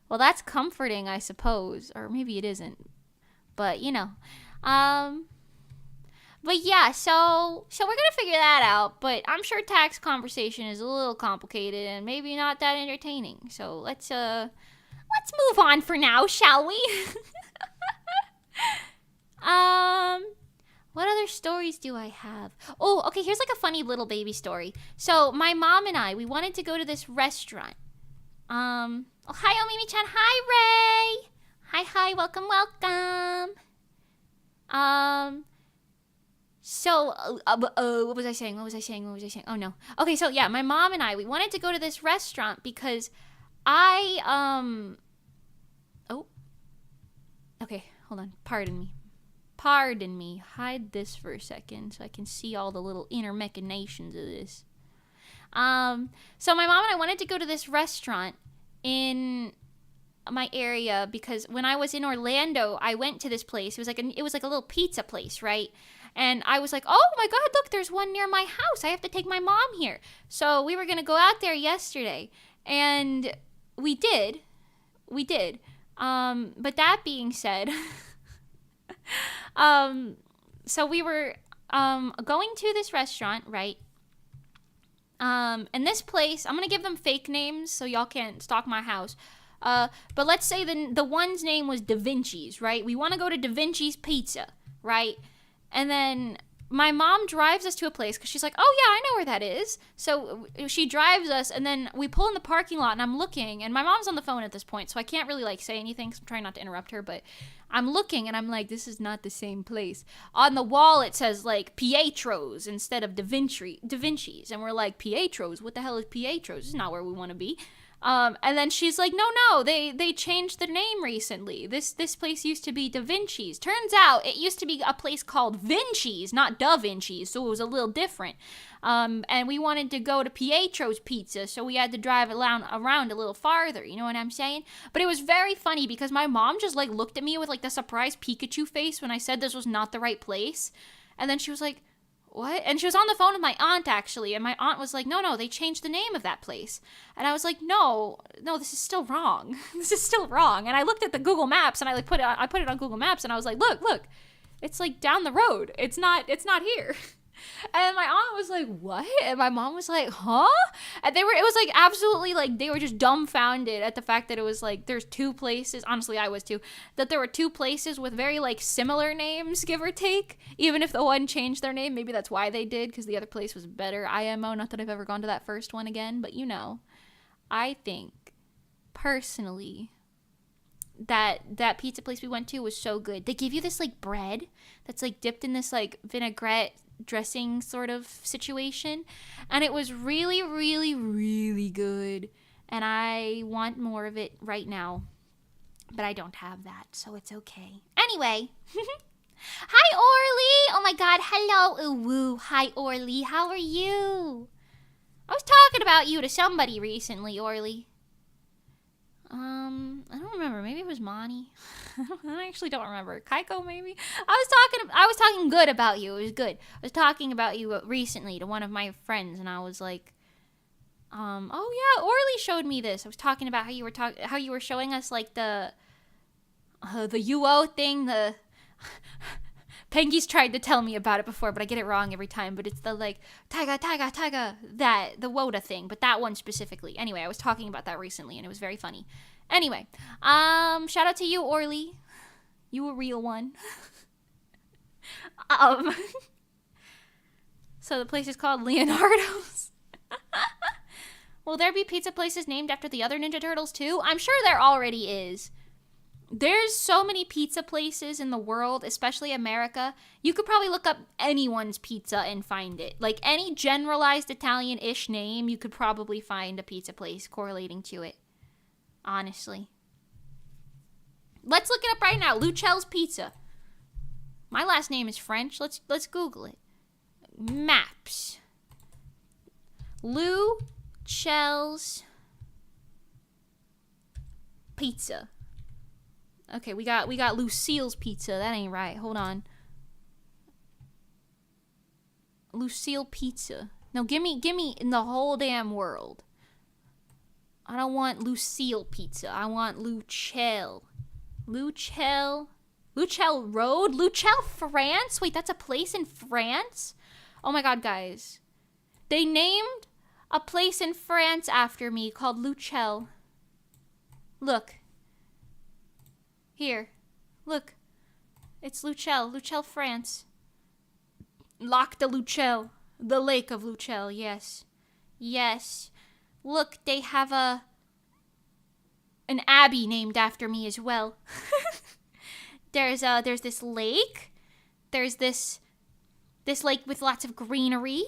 Well, that's comforting, I suppose. Or maybe it isn't. But, you know. But, yeah, so we're going to figure that out. But I'm sure tax conversation is a little complicated and maybe not that entertaining. So let's move on for now, shall we? What other stories do I have? Oh, okay, here's like a funny little baby story. So my mom and I, we wanted to go to this restaurant. Oh, hi, Omimi-chan. Hi, Ray. Hi, welcome. So, what was I saying? Oh no. Okay, so yeah, my mom and I, we wanted to go to this restaurant because oh, okay, hold on. Pardon me. Hide this for a second so I can see all the little inner machinations of this. So my mom and I wanted to go to this restaurant in my area because when I was in Orlando, I went to this place. It was like a little pizza place, right? And I was like, "Oh my god, look, there's one near my house. I have to take my mom here." So we were going to go out there yesterday, and we did. But that being said, so we were going to this restaurant, right? And this place, I'm gonna give them fake names so y'all can't stalk my house. But let's say the one's name was Da Vinci's, right? We want to go to Da Vinci's Pizza, right? And then my mom drives us to a place because she's like, "Oh yeah, I know where that is." So she drives us, and then we pull in the parking lot, and I'm looking, and my mom's on the phone at this point, so I can't really like say anything. So I'm trying not to interrupt her, but I'm looking, and I'm like, "This is not the same place." On the wall, it says like Pietro's instead of Da Vinci's, and we're like, "Pietro's? What the hell is Pietro's? This is not where we want to be." And then she's like, no, they changed the name recently. This place used to be Da Vinci's. Turns out it used to be a place called Vinci's, not Da Vinci's, so it was a little different. And we wanted to go to Pietro's Pizza, so we had to drive around a little farther, you know what I'm saying? But it was very funny because my mom just like looked at me with like the surprised Pikachu face when I said this was not the right place. And then she was like, "What?" And she was on the phone with my aunt, actually, and my aunt was like, no, they changed the name of that place. And I was like, no, this is still wrong. This is still wrong. And I looked at the Google Maps, and I put it on Google Maps, and I was like, look, it's like down the road. It's not here. And my aunt was like, "What?" And my mom was like, "Huh?" And it was like absolutely like they were just dumbfounded at the fact that it was like there's two places, honestly I was too, that there were two places with very like similar names, give or take, even if the one changed their name. Maybe that's why they did, because the other place was better. IMO, not that I've ever gone to that first one again, but you know, I think personally that pizza place we went to was so good. They give you this like bread that's like dipped in this like vinaigrette dressing sort of situation, and it was really, really, really good, and I want more of it right now, but I don't have that, so it's okay. Anyway, hi Orly. Oh my god, hello. Ooh, woo. Hi Orly, how are you? I was talking about you to somebody recently, Orly. I don't remember. Maybe it was Monty. I actually don't remember. Kaiko, maybe. I was talking good about you. It was good. I was talking about you recently to one of my friends, and I was like, oh yeah, Orly showed me this. I was talking about how you were showing us like the UO thing. The Pengy's tried to tell me about it before, but I get it wrong every time. But it's the like taiga, the WOTA thing, but that one specifically. Anyway, I was talking about that recently, and it was very funny. Anyway, shout out to you, Orly. You a real one. So the place is called Leonardo's. Will there be pizza places named after the other Ninja Turtles too? I'm sure there already is. There's so many pizza places in the world, especially America. You could probably look up anyone's pizza and find it. Like any generalized Italian-ish name, you could probably find a pizza place correlating to it. Honestly. Let's look it up right now. Luchelle's Pizza. My last name is French. Let's Google it. Maps. Luchelle's Pizza. Okay, we got Lucille's Pizza. That ain't right. Hold on. Lucille Pizza. No, give me in the whole damn world. I don't want Lucille Pizza. I want Lucelle. Lucelle Road? Lucelle, France? Wait, that's a place in France? Oh my god, guys. They named a place in France after me called Lucelle. Look. Here. Look. It's Lucelle, France. Lac de Lucelle. The Lake of Lucelle, yes. Yes. Look, they have an abbey named after me as well. There's this lake. There's This lake with lots of greenery.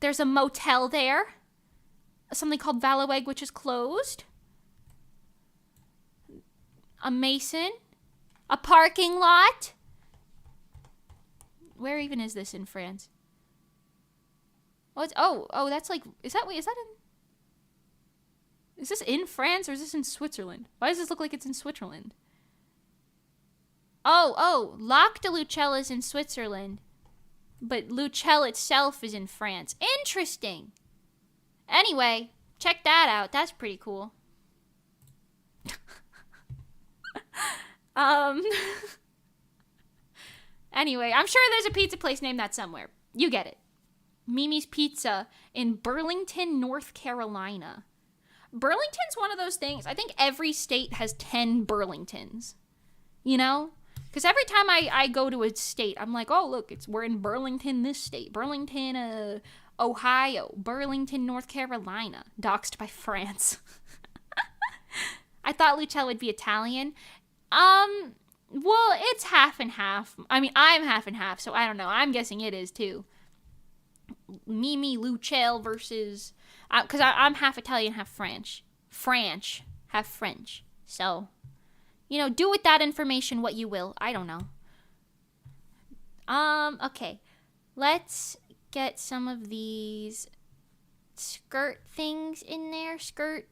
There's a motel there. Something called Valaweg, which is closed. A mason. A parking lot. Where even is this in France? Oh, that's like, is this in France or is this in Switzerland? Why does this look like it's in Switzerland? Oh, Lac de Lucelle is in Switzerland, but Lucelle itself is in France. Interesting. Anyway, check that out. That's pretty cool. Anyway, I'm sure there's a pizza place named that somewhere. You get it. Mimi's Pizza in Burlington, North Carolina. Burlington's one of those things. I think every state has 10 Burlingtons. You know? Because every time I go to a state, I'm like, oh, look, we're in Burlington, this state. Burlington, Ohio. Burlington, North Carolina. Doxed by France. I thought Lucelle would be Italian. Well, it's half and half. I mean, I'm half and half, so I don't know. I'm guessing it is, too. Mimi Lucelle versus... Because I'm half Italian, half French. Half French. So, you know, do with that information what you will. I don't know. Okay. Let's get some of these skirt things in there. Skirt.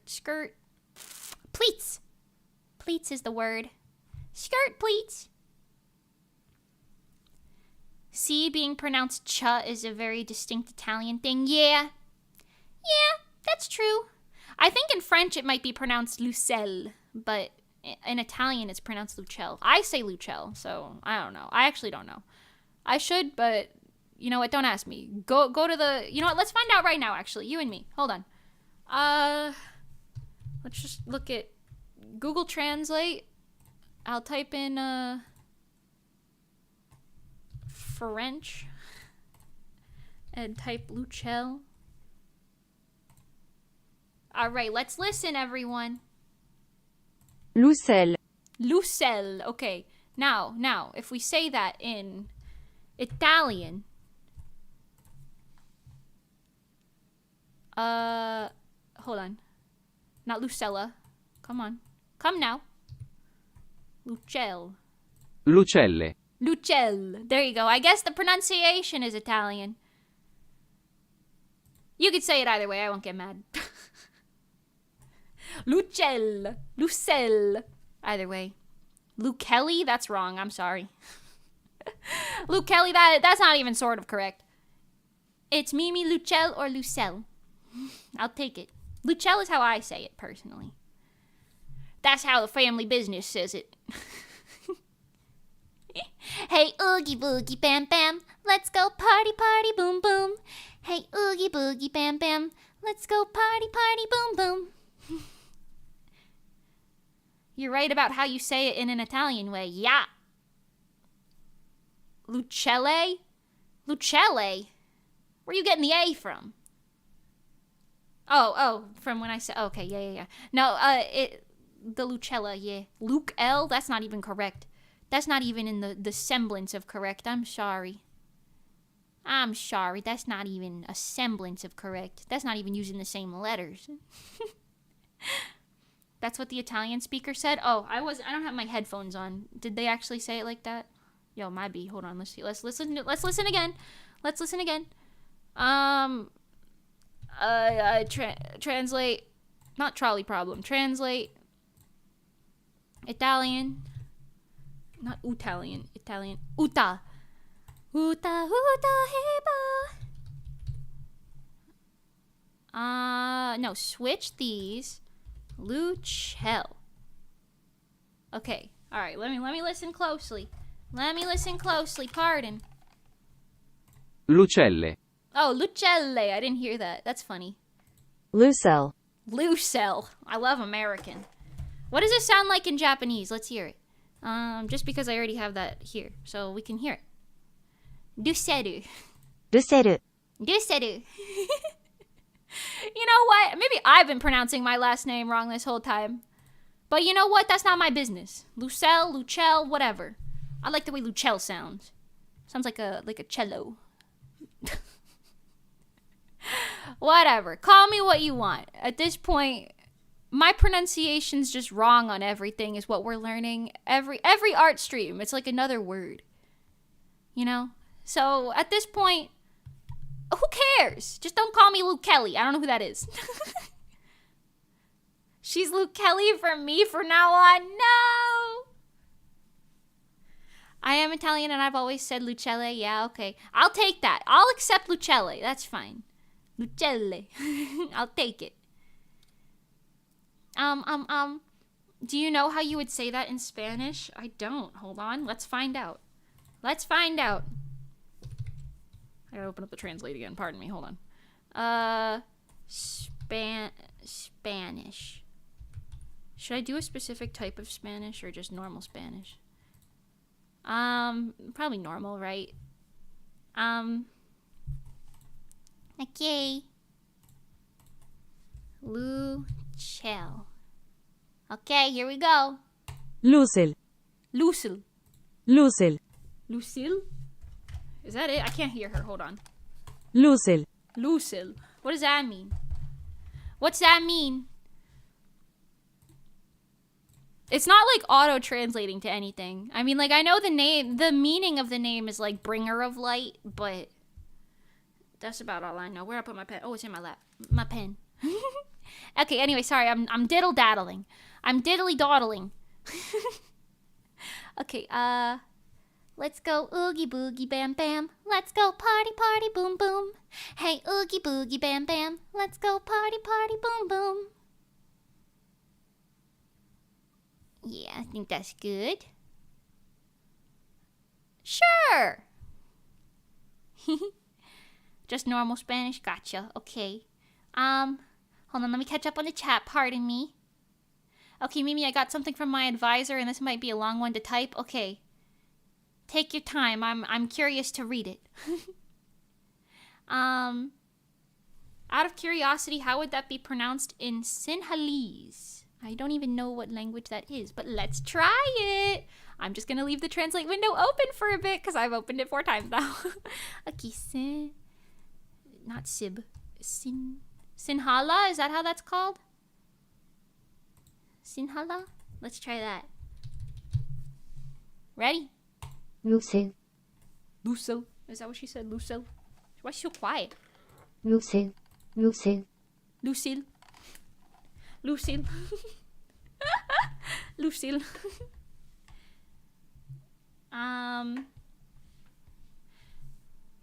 Pleats. Pleats is the word. Skirt pleats. C being pronounced cha is a very distinct Italian thing. Yeah, that's true. I think in French it might be pronounced Lucelle, but in Italian it's pronounced Lucelle. I say Lucelle, so I don't know. I actually don't know. I should, but you know what? Don't ask me. Go to the... You know what? Let's find out right now, actually. You and me. Hold on. Let's just look at Google Translate. I'll type in, French and type Lucelle. All right, let's listen, everyone. Lucelle. Okay. Now, if we say that in Italian, hold on. Not Lucella. Come now. Lucelle. There you go. I guess the pronunciation is Italian. You could say it either way. I won't get mad. Lucelle. Either way. Luke Kelly? That's wrong. I'm sorry. Luke Kelly, that's not even sort of correct. It's Mimi Lucelle or Lucelle. I'll take it. Lucelle is how I say it, personally. That's how the family business says it. Hey, oogie boogie bam bam, let's go party party boom boom. Hey, oogie boogie bam bam, let's go party party boom boom. You're right about how you say it in an Italian way. Yeah. Lucelle? Lucelle? Where are you getting the A from? Oh, from when I said... Okay, yeah. No, the Lucella, yeah. Luke L? That's not even correct. That's not even in the semblance of correct. I'm sorry. That's not even a semblance of correct. That's not even using the same letters. That's what the Italian speaker said? Oh, I don't have my headphones on. Did they actually say it like that? Yo, might be. Hold on. Let's see. Let's listen again. Translate. Not trolley problem. Translate. Italian. Not Italian. Uta. Heba. No, switch these. Lucelle. Okay. All right. Let me listen closely. Pardon. Lucelle. Oh, Lucelle. I didn't hear that. That's funny. Lucelle. I love American. What does it sound like in Japanese? Let's hear it. Just because I already have that here, so we can hear it. Duseru. You know what? Maybe I've been pronouncing my last name wrong this whole time. But you know what? That's not my business. Lucelle, whatever. I like the way Lucelle sounds. Sounds like a cello. Whatever. Call me what you want. At this point, my pronunciation's just wrong on everything is what we're learning. Every art stream, it's like another word. You know? So, at this point, who cares? Just don't call me Luke Kelly. I don't know who that is. She's Luke Kelly for me from now on. No! I am Italian and I've always said Lucelle. Yeah, okay. I'll take that. I'll accept Lucelle. That's fine. Lucelle. I'll take it. Do you know how you would say that in Spanish? I don't. Hold on. Let's find out. Let's find out. I gotta open up the translate again. Pardon me. Hold on. Spanish. Should I do a specific type of Spanish or just normal Spanish? Probably normal, right? Okay. Lucelle. Okay, here we go. Lucille. Lucille. Lucille. Lucille? Is that it? I can't hear her. Hold on. Lucille. Lucille. What does that mean? What's that mean? It's not like auto-translating to anything. I mean, like, I know the meaning of the name is like bringer of light, but that's about all I know. Where'd I put my pen? Oh, it's in my lap. My pen. Okay, anyway, sorry. I'm diddle-daddling. I'm diddly-dawdling. Okay, let's go oogie boogie bam bam. Let's go party party boom boom. Hey, oogie boogie bam bam. Let's go party party boom boom. Yeah, I think that's good. Sure. Just normal Spanish? Gotcha. Okay. Hold on, let me catch up on the chat. Pardon me. Okay, Mimi, I got something from my advisor, and this might be a long one to type. Okay. Take your time. I'm curious to read it. Out of curiosity, how would that be pronounced in Sinhalese? I don't even know what language that is, but let's try it. I'm just going to leave the translate window open for a bit because I've opened it 4 times now. Okay, not Sib. Sinhala? Is that how that's called? Sinhala? Let's try that. Ready? Lucille. Lucille. Is that what she said? Lucille? Why is she so quiet? Lucille. Lucille. Lucille. Lucille. Lucille.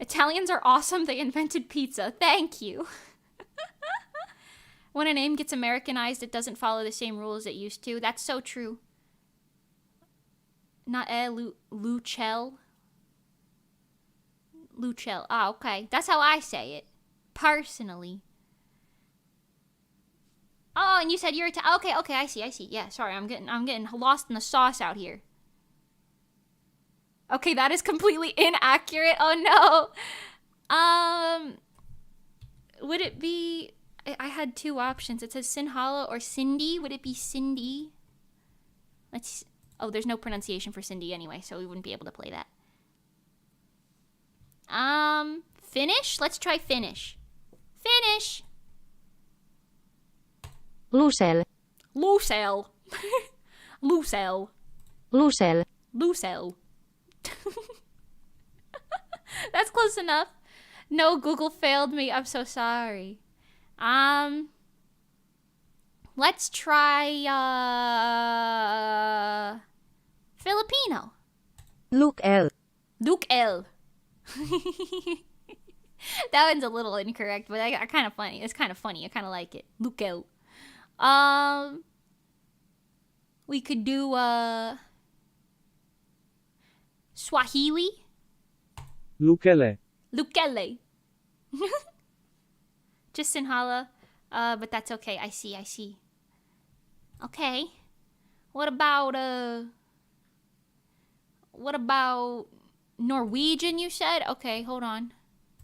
Italians are awesome. They invented pizza. Thank you. When a name gets Americanized, it doesn't follow the same rules it used to. That's so true. Not Lucelle. Lucelle. Ah, okay. That's how I say it. Personally. Oh, and you said you're okay, I see. Yeah, sorry, I'm getting lost in the sauce out here. Okay, that is completely inaccurate. Oh no. Would it be I had 2 options. It says Sinhala or Cindy. Would it be Cindy? Oh, there's no pronunciation for Cindy anyway, so we wouldn't be able to play that. Finnish? Let's try Finnish. Finnish. Lucelle. Lucelle. Lucelle. Lucelle. Lucelle. That's close enough. No, Google failed me. I'm so sorry. Let's try Filipino. Luke L. Luke L. That one's a little incorrect, but I kind of funny. It's kind of funny. I kind of like it. Luke L. We could do Swahili. Lukele. Lukele. Just Sinhala. But that's okay. I see. Okay. What about Norwegian, you said? Okay, hold on.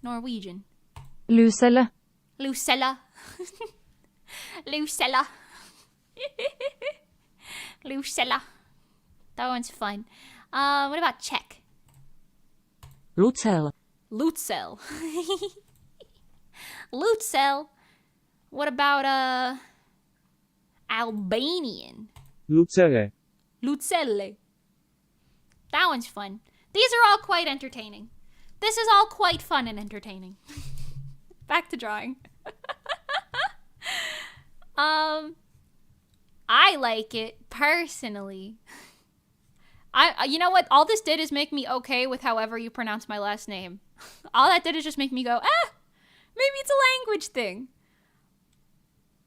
Norwegian. Lucelle. Lucella. Lucella. Lucella. That one's fun. What about Czech? Lutzel. Lutzel. Lutzel. What about Albanian? Lutzele. Lutzelle. That one's fun. These are all quite entertaining. This is all quite fun and entertaining. Back to drawing. I like it personally. You know what? All this did is make me okay with however you pronounce my last name. All that did is just make me go, maybe it's a language thing.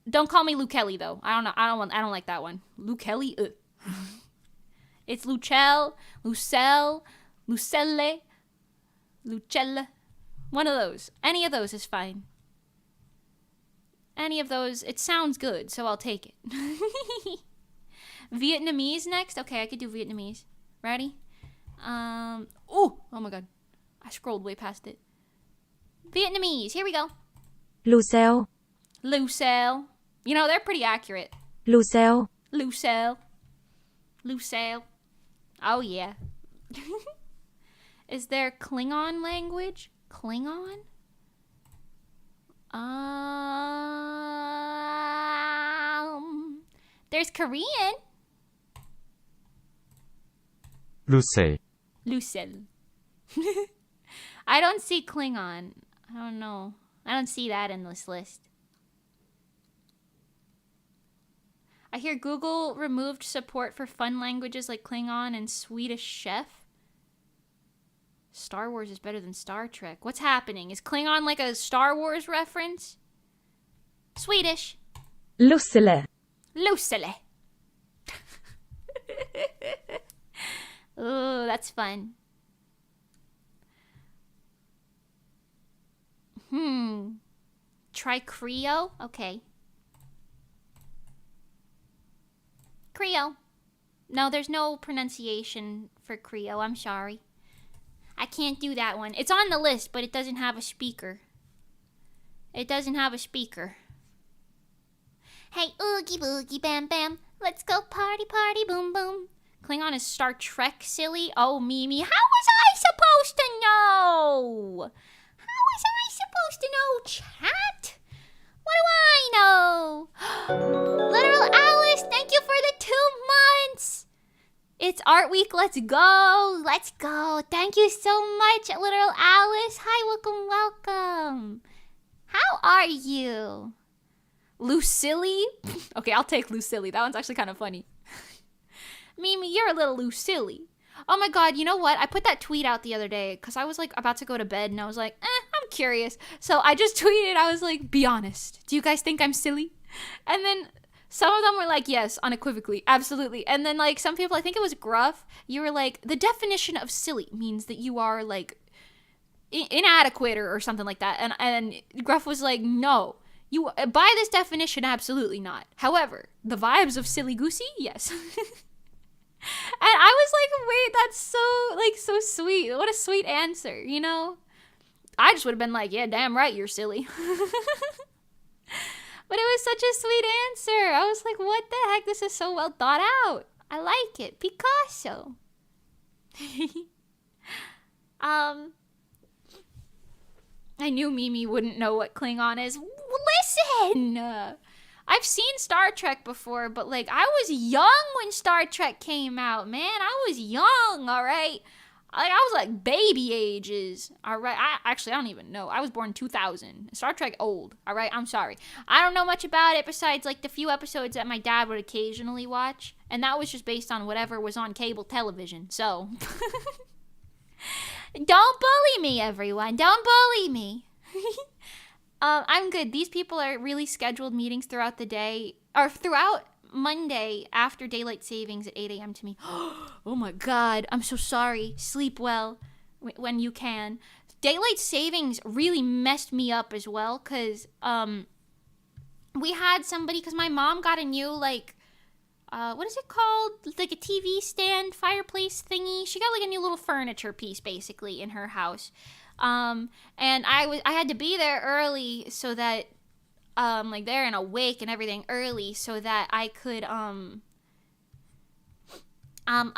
Don't call me Lukeli though. I don't like that one. Lukeli. It's Lucel, Lucelle, Lucelle, Lucella. One of those. Any of those is fine. Any of those. It sounds good, so I'll take it. Vietnamese next? Okay, I could do Vietnamese. Ready? Oh my god. I scrolled way past it. Vietnamese. Here we go. Lucel. Lucelle. You know, they're pretty accurate. Lucel. Lucelle. Lucelle. Oh, yeah. Is there Klingon language? Klingon? There's Korean. Lucelle. Lucelle. I don't see Klingon. I don't know. I don't see that in this list. I hear Google removed support for fun languages like Klingon and Swedish Chef. Star Wars is better than Star Trek. What's happening? Is Klingon like a Star Wars reference? Swedish. Lussele. Lucille. Oh, that's fun. Try Creo? Okay. Creo. No, there's no pronunciation for Creo. I'm sorry. I can't do that one. It's on the list, but it doesn't have a speaker. It doesn't have a speaker. Hey, oogie boogie bam bam. Let's go party party boom boom. Klingon is Star Trek, silly. Oh, Mimi. How was I supposed to know? How was I supposed to know, chat? What do I know? Literal Alice, thank you for the 2 months. It's Art Week. Let's go. Let's go. Thank you so much, Literal Alice. Hi, welcome, welcome. How are you? Lucille? Okay, I'll take Lucille. That one's actually kind of funny. Mimi, you're a little Lucille. Oh my god, you know what? I put that tweet out the other day because I was like about to go to bed and I was like, I'm curious. So I just tweeted, I was like, be honest. Do you guys think I'm silly? And then some of them were like, yes, unequivocally, absolutely. And then like some people, I think it was Gruff, you were like, the definition of silly means that you are like inadequate or something like that. And Gruff was like, no. You by this definition, absolutely not. However, the vibes of silly goosey, yes. And I was like, wait, that's so sweet. What a sweet answer, you know? I just would have been like, yeah, damn right, you're silly. But it was such a sweet answer. I was like, what the heck? This is so well thought out. I like it. Picasso. I knew Mimi wouldn't know what Klingon is. Listen! I've seen Star Trek before, but like I was young when Star Trek came out, man. I was young, all right? I was like baby ages, all right? I don't even know. I was born 2000. Star Trek old, all right? I'm sorry. I don't know much about it besides like the few episodes that my dad would occasionally watch, and that was just based on whatever was on cable television. So don't bully me, everyone. Don't bully me. I'm good. These people are really scheduled meetings throughout the day, or throughout Monday after daylight savings at 8 a.m. to me. Oh my god, I'm so sorry. Sleep well when you can. Daylight savings really messed me up as well, because we had somebody, because my mom got a new, like, what is it called? Like a TV stand, fireplace thingy. She got like a new little furniture piece, basically, in her house. And I had to be there early so that, like there and awake and everything early so that I could, so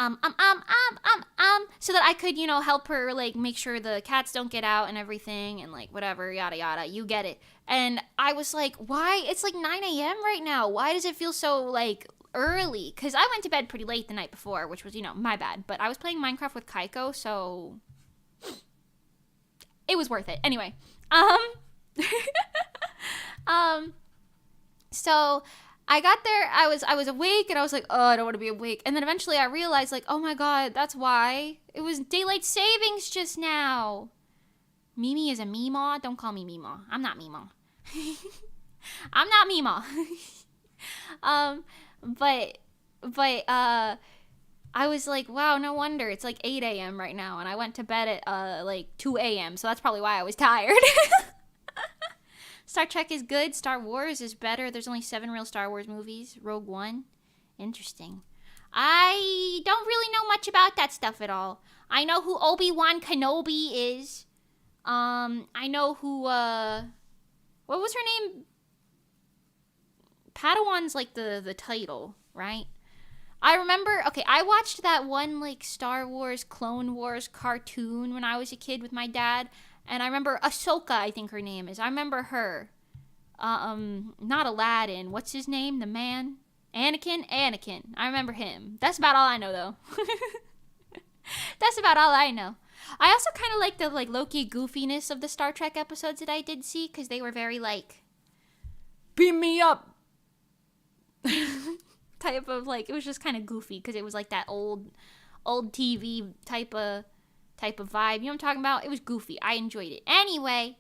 that I could, help her, like, make sure the cats don't get out and everything and, like, whatever, yada, yada. You get it. And I was like, why? It's like 9 a.m. right now. Why does it feel so, like, early? Because I went to bed pretty late the night before, which was, my bad. But I was playing Minecraft with Kaiko, so it was worth it. Anyway, so I got there, I was awake, and I was like, oh, I don't want to be awake. And then eventually I realized, like, oh my god, that's why. It was daylight savings just now. Mimi is a Meemaw? Don't call me Meemaw. I'm not Meemaw. I'm not Meemaw. But I was like, wow, no wonder. It's like 8 a.m. right now, and I went to bed at, like, 2 a.m., so that's probably why I was tired. Star Trek is good. Star Wars is better. There's only 7 real Star Wars movies. Rogue One. Interesting. I don't really know much about that stuff at all. I know who Obi-Wan Kenobi is. I know who, what was her name? Padawan's, like, the title, right? I remember, okay, I watched that one, like, Star Wars, Clone Wars cartoon when I was a kid with my dad. And I remember Ahsoka, I think her name is. I remember her. Not Aladdin. What's his name? The man? Anakin? Anakin. I remember him. That's about all I know, though. That's about all I know. I also kind of like the, like, low-key goofiness of the Star Trek episodes that I did see, because they were very, like, beam me up type of, like, it was just kind of goofy, because it was, like, that old TV type of vibe. You know what I'm talking about? It was goofy. I enjoyed it. Anyway.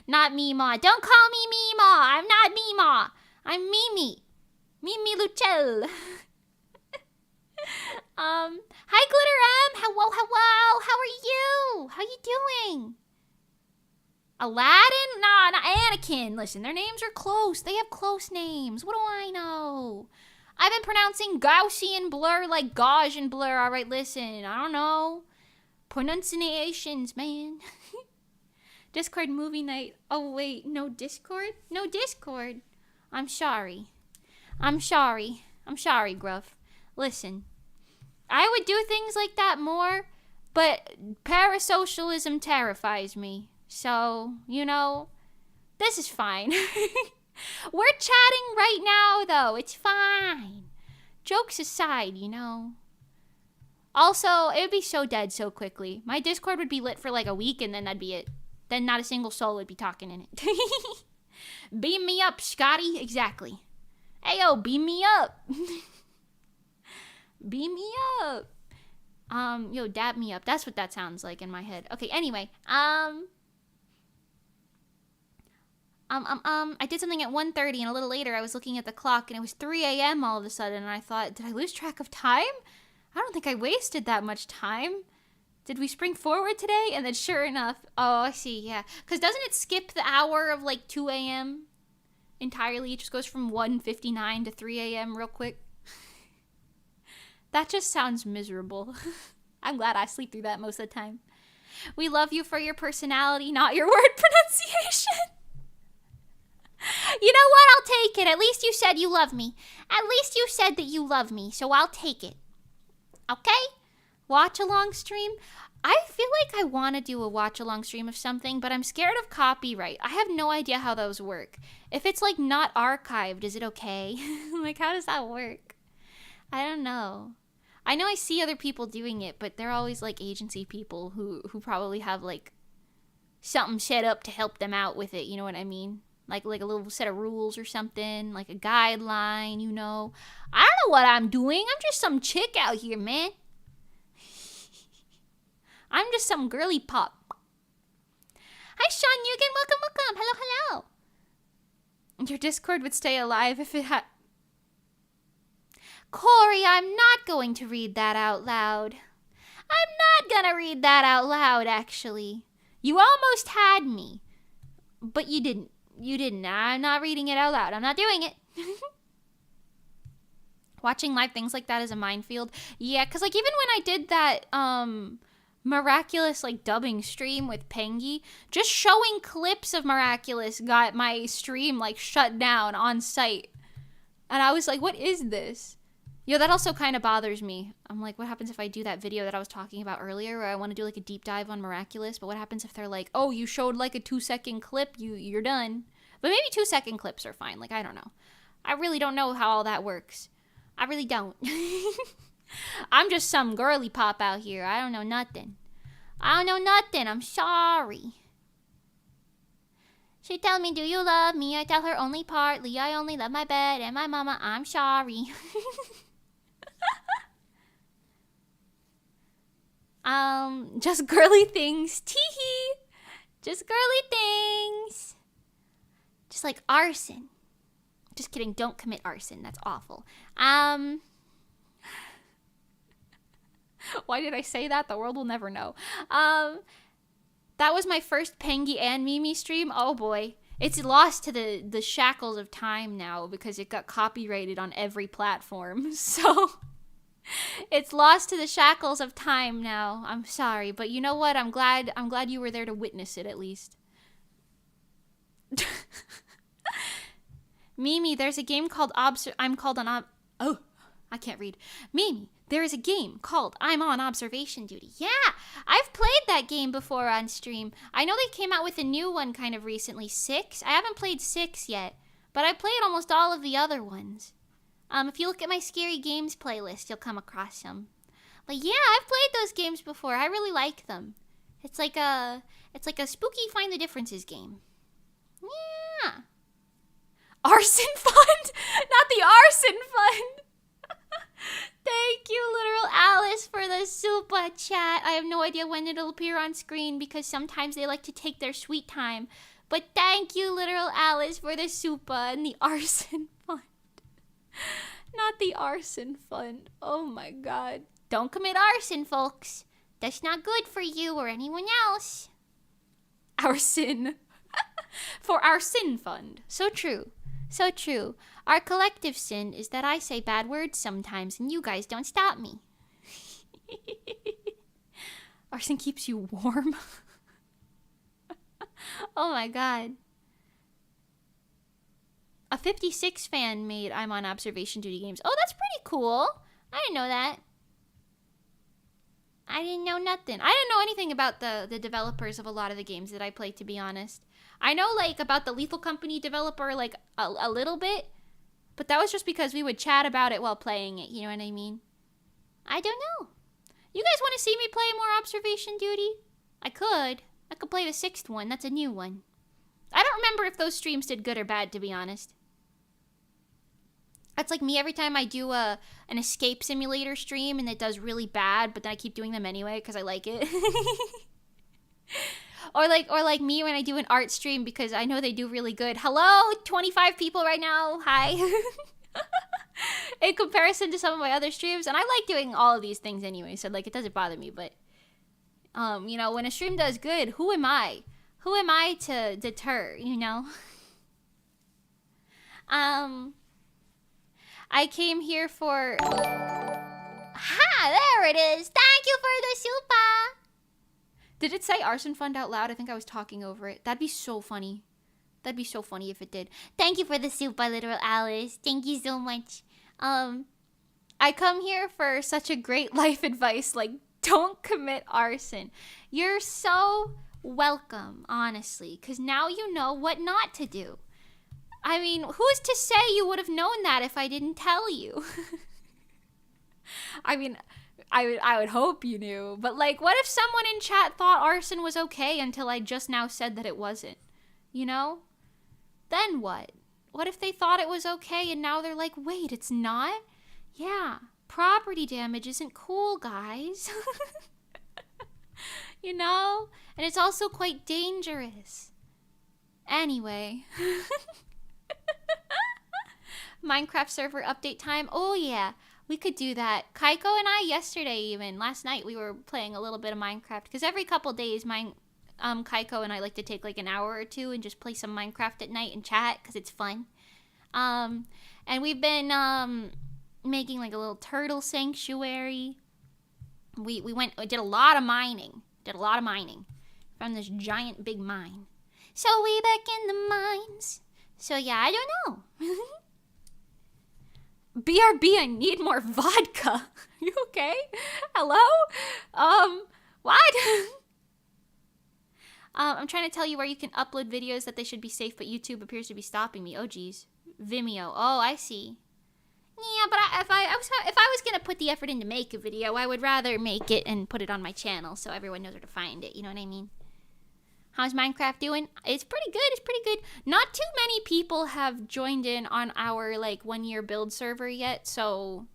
Not Meemaw. Don't call me Meemaw. I'm not Meemaw. I'm Mimi. Mimi Luchel. Hi, Glitter M. Hello. How are you? How you doing? Aladdin? Nah, not Anakin. Listen, their names are close. They have close names. What do I know? I've been pronouncing Gaussian blur like Gaussian blur. All right, listen. I don't know. Pronunciations, man. Discord movie night. Oh, wait. No Discord? No Discord. I'm sorry, Gruff. Listen. I would do things like that more, but parasocialism terrifies me. So, this is fine. We're chatting right now, though. It's fine. Jokes aside, Also, it would be so dead so quickly. My Discord would be lit for like a week, and then that'd be it. Then not a single soul would be talking in it. Beam me up, Scotty. Exactly. Hey, yo, beam me up. Beam me up. Yo, dab me up. That's what that sounds like in my head. Okay, anyway. I did something at 1:30, and a little later I was looking at the clock, and it was 3 a.m. all of a sudden, and I thought, did I lose track of time? I don't think I wasted that much time. Did we spring forward today? And then sure enough, oh, I see, yeah. Because doesn't it skip the hour of like 2 a.m. entirely? It just goes from 1:59 to 3 a.m. real quick. That just sounds miserable. I'm glad I sleep through that most of the time. We love you for your personality, not your word pronunciation. You know what? I'll take it. At least you said you love me. At least you said that you love me, so I'll take it. Okay? Watch along stream. I feel like I want to do a watch along stream of something, but I'm scared of copyright. I have no idea how those work. If it's like not archived, is it okay? Like, how does that work? I don't know. I know I see other people doing it, but they're always like agency people who probably have like something set up to help them out with it. You know what I mean? Like a little set of rules or something, like a guideline, I don't know what I'm doing. I'm just some chick out here, man. I'm just some girly pop. Hi, Sean Eugen. Welcome. Hello. Your Discord would stay alive if it had... Corey, I'm not going to read that out loud. I'm not gonna read that out loud, actually. You almost had me, but you didn't. I'm not reading it out loud. I'm not doing it. Watching live things like that is a minefield. Yeah, because like even when I did that Miraculous like dubbing stream with Pengy, just showing clips of Miraculous got my stream like shut down on site. And I was like, what is this? Yo, that also kind of bothers me. I'm like, what happens if I do that video that I was talking about earlier where I want to do like a deep dive on Miraculous, but what happens if they're like, oh, you showed like a 2-second clip, you're done. But maybe 2-second clips are fine. Like, I don't know. I really don't know how all that works. I really don't. I'm just some girly pop out here. I don't know nothing. I'm sorry. She tell me, do you love me? I tell her only partly. I only love my bed and my mama. I'm sorry. Just girly things. Teehee. Just girly things. Just like arson. Just kidding. Don't commit arson. That's awful. Why did I say that? The world will never know. That was my first Pengy and Mimi stream. Oh boy. It's lost to the shackles of time now because it got copyrighted on every platform. So it's lost to the shackles of time now. I'm sorry, but you know what? I'm glad you were there to witness it at least. Mimi, there's a game called I can't read. Mimi, there is a game called I'm on observation duty. Yeah, I've played that game before on stream. I know they came out with a new one kind of recently, 6. I haven't played 6 yet, but I played almost all of the other ones. If you look at my scary games playlist, you'll come across them. But yeah, I've played those games before. I really like them. It's like a spooky find the differences game. Yeah. Arson fund? Not the arson fund. Thank you, Literal Alice, for the super chat. I have no idea when it'll appear on screen because sometimes they like to take their sweet time. But thank you, Literal Alice, for the super and the arson fund. Not the arson fund. Oh my god. Don't commit arson, folks. That's not good for you or anyone else. Our sin. For our sin fund. So true. So true. Our collective sin is that I say bad words sometimes and you guys don't stop me. Arson keeps you warm. Oh my god. A 56 fan made I'm on observation duty games. Oh, that's pretty cool. I didn't know that. I didn't know nothing. I didn't know anything about the developers of a lot of the games that I played, to be honest. I know, like, about the Lethal Company developer, like, a little bit. But that was just because we would chat about it while playing it, you know what I mean? I don't know. You guys want to see me play more Observation Duty? I could. I could play the 6th one. That's a new one. I don't remember if those streams did good or bad, to be honest. That's like me every time I do an escape simulator stream and it does really bad, but then I keep doing them anyway because I like it. Or like me when I do an art stream because I know they do really good. Hello, 25 people right now. Hi. In comparison to some of my other streams, and I like doing all of these things anyway, so like it doesn't bother me. But you know, when a stream does good, who am I? Who am I to deter? You know. I came here for. Ha! There it is. Thank you for the super. Did it say arson fund out loud? I think I was talking over it. That'd be so funny. That'd be so funny if it did. Thank you for the soup by Literal Alice. Thank you so much. I come here for such a great life advice, like, don't commit arson. You're so welcome, honestly, because now you know what not to do. I mean, who's to say you would have known that if I didn't tell you? I mean, I would hope you knew. But, like, what if someone in chat thought arson was okay until I just now said that it wasn't? You know? Then what? What if they thought it was okay and now they're like, wait, it's not? Yeah, property damage isn't cool, guys. You know? And it's also quite dangerous. Anyway. Minecraft server update time. Oh, yeah. We could do that. Kaiko and I yesterday, even last night, we were playing a little bit of Minecraft because every couple days, Kaiko and I like to take like an hour or two and just play some Minecraft at night and chat because it's fun. And we've been making like a little turtle sanctuary. We did a lot of mining. From this giant big mine. So we back in the mines. So yeah, I don't know. BRB, I need more vodka. You okay? Hello? What? I'm trying to tell you where you can upload videos that they should be safe, but YouTube appears to be stopping me. Oh, geez. Vimeo. Oh, I see. Yeah, but if I was gonna put the effort in to make a video, I would rather make it and put it on my channel so everyone knows where to find it. You know what I mean? How's Minecraft doing? It's pretty good. It's pretty good. Not too many people have joined in on our, like, 1-year build server yet, so...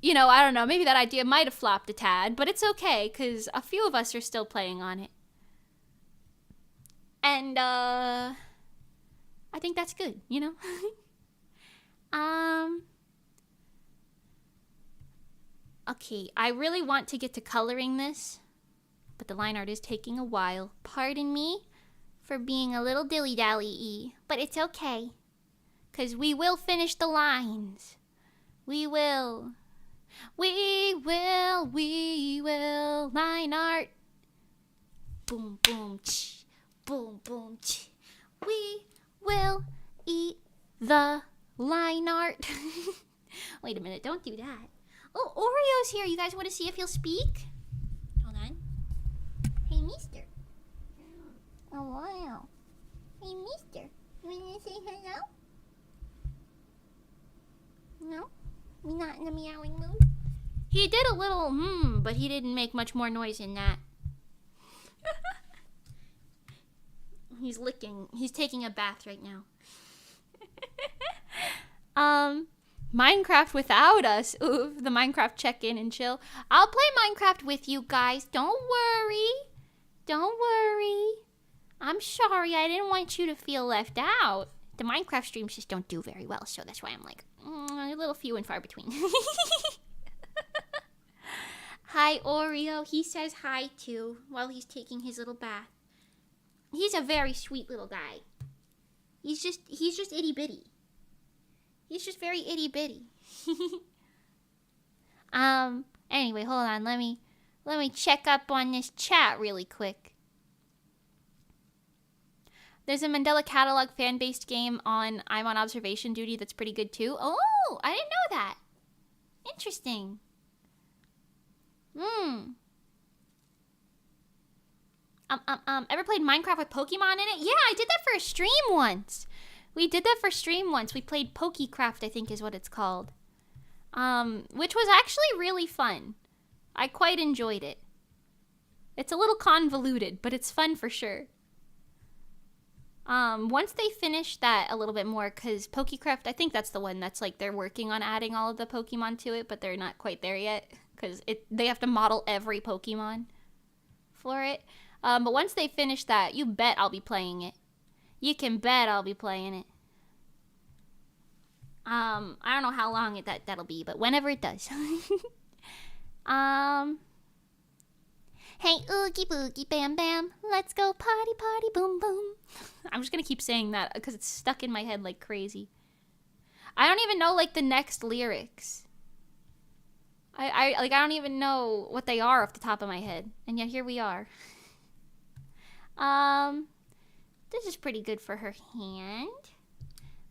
You know, I don't know. Maybe that idea might have flopped a tad, but it's okay, because a few of us are still playing on it. And, I think that's good, you know? Okay, I really want to get to coloring this, but the line art is taking a while. Pardon me for being a little dilly-dally-y, but it's okay, because we will finish the lines. We will. We will line art. Boom, boom, ch. Boom, boom, ch. We will eat the line art. Wait a minute, don't do that. Oh, Oreo's here. You guys want to see if he'll speak? Hold on. Hey, mister. Oh, wow. Hey, mister. You want to say hello? No? We not in the meowing mood? He did a little but he didn't make much more noise than that. He's licking. He's taking a bath right now. Minecraft without us. Ooh, the Minecraft check-in and chill. I'll play Minecraft with you guys. Don't worry. Don't worry. I'm sorry. I didn't want you to feel left out. The Minecraft streams just don't do very well, so that's why I'm like, a little few and far between. Hi, Oreo. He says hi, too, while he's taking his little bath. He's a very sweet little guy. He's just itty-bitty. He's just very itty-bitty. Anyway, hold on. Let me check up on this chat really quick. There's a Mandela Catalog fan-based game on I'm on observation duty that's pretty good too. Oh, I didn't know that. Interesting. Ever played Minecraft with Pokemon in it? Yeah, I did that for a stream once. We did that for stream once. We played Pokecraft, I think is what it's called. Which was actually really fun. I quite enjoyed it. It's a little convoluted, but it's fun for sure. Once they finish that a little bit more, because Pokecraft, I think that's the one that's like they're working on adding all of the Pokemon to it, but they're not quite there yet, because they have to model every Pokemon for it. But once they finish that, you bet I'll be playing it. You can bet I'll be playing it. I don't know how long that'll be, but whenever it does. Hey, oogie boogie bam bam, let's go party party boom boom. I'm just gonna keep saying that because it's stuck in my head like crazy. I don't even know like the next lyrics. I don't even know what they are off the top of my head, and yet here we are. This is pretty good for her hand.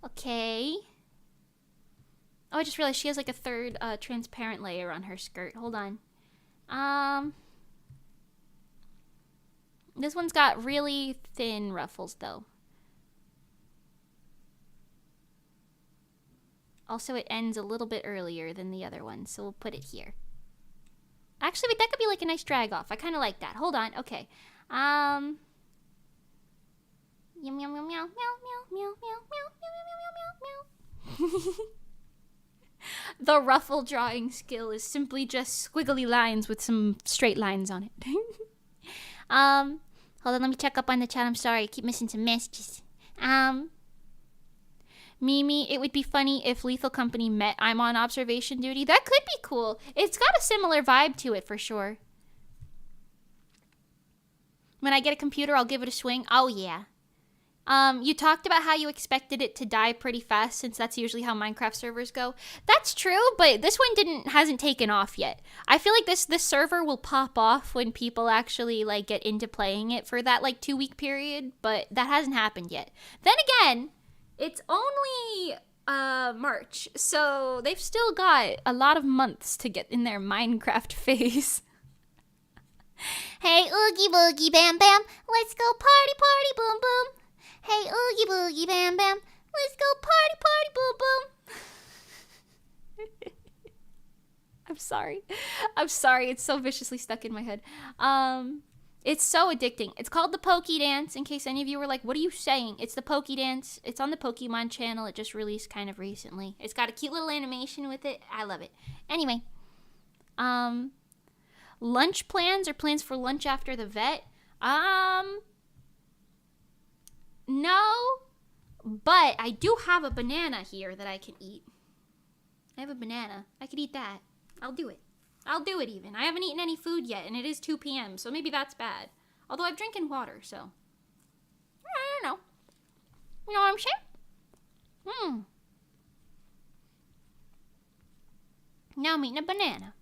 Okay. Oh, I just realized she has like a third transparent layer on her skirt. Hold on. This one's got really thin ruffles though. Also, it ends a little bit earlier than the other one, so we'll put it here. Actually, wait, that could be like a nice drag off. I kind of like that. Hold on. Okay. Meow meow meow meow meow meow meow meow meow meow meow meow. The ruffle drawing skill is simply just squiggly lines with some straight lines on it. Hold on, let me check up on the chat. I'm sorry, I keep missing some messages. Mimi, it would be funny if Lethal Company met I'm on observation duty. That could be cool. It's got a similar vibe to it for sure. When I get a computer, I'll give it a swing. Oh, yeah. You talked about how you expected it to die pretty fast since that's usually how Minecraft servers go. That's true, but this one hasn't taken off yet. I feel like this server will pop off when people actually like get into playing it for that like 2-week period, but that hasn't happened yet. Then again, it's only March. So they've still got a lot of months to get in their Minecraft phase. Hey, oogie boogie bam bam, let's go party party boom boom. Hey, oogie boogie bam bam, let's go party party boom boom. I'm sorry, it's so viciously stuck in my head. It's so addicting. It's called the Pokey Dance, in case any of you were like, what are you saying? It's the Pokey Dance. It's on the Pokemon channel. It just released kind of recently. It's got a cute little animation with it. I love it. Anyway, lunch plans or plans for lunch after the vet? No, but I do have a banana here that I can eat. I have a banana. I could eat that. I'll do it. I'll do it even. I haven't eaten any food yet, and it is 2 p.m., so maybe that's bad. Although I'm drinking water, so. I don't know. You know what I'm saying? Now I'm eating a banana.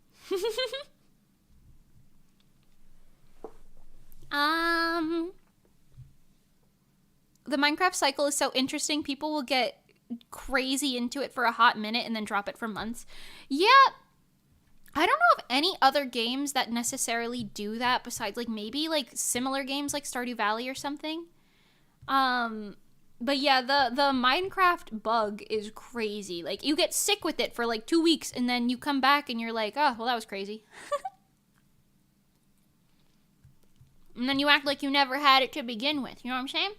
The Minecraft cycle is so interesting. People will get crazy into it for a hot minute and then drop it for months. Yeah. I don't know of any other games that necessarily do that besides like maybe like similar games like Stardew Valley or something. But yeah, the Minecraft bug is crazy. Like you get sick with it for like 2 weeks and then you come back and you're like, oh, well that was crazy. And then you act like you never had it to begin with. You know what I'm saying?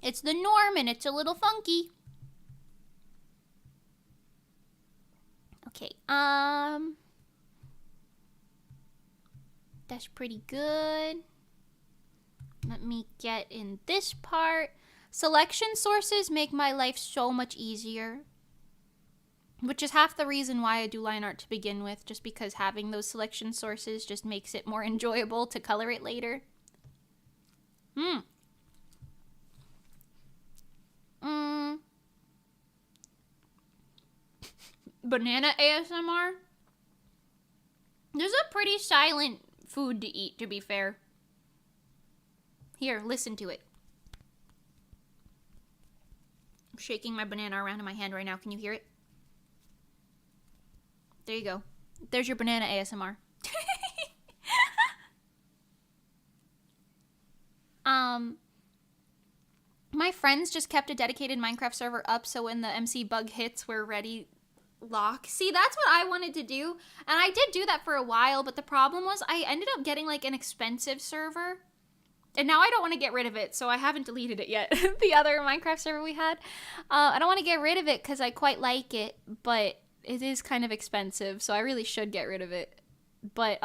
It's the norm and it's a little funky. Okay, that's pretty good. Let me get in this part. Selection sources make my life so much easier, which is half the reason why I do line art to begin with, just because having those selection sources just makes it more enjoyable to color it later. Banana ASMR? This is a pretty silent food to eat, to be fair. Here, listen to it. I'm shaking my banana around in my hand right now. Can you hear it? There you go. There's your banana ASMR. My friends just kept a dedicated Minecraft server up so when the MC bug hits, we're ready. Lock. See, that's what I wanted to do. And I did do that for a while, but the problem was I ended up getting like an expensive server. And now I don't want to get rid of it, so I haven't deleted it yet. The other Minecraft server we had. I don't want to get rid of it because I quite like it, but it is kind of expensive, so I really should get rid of it. But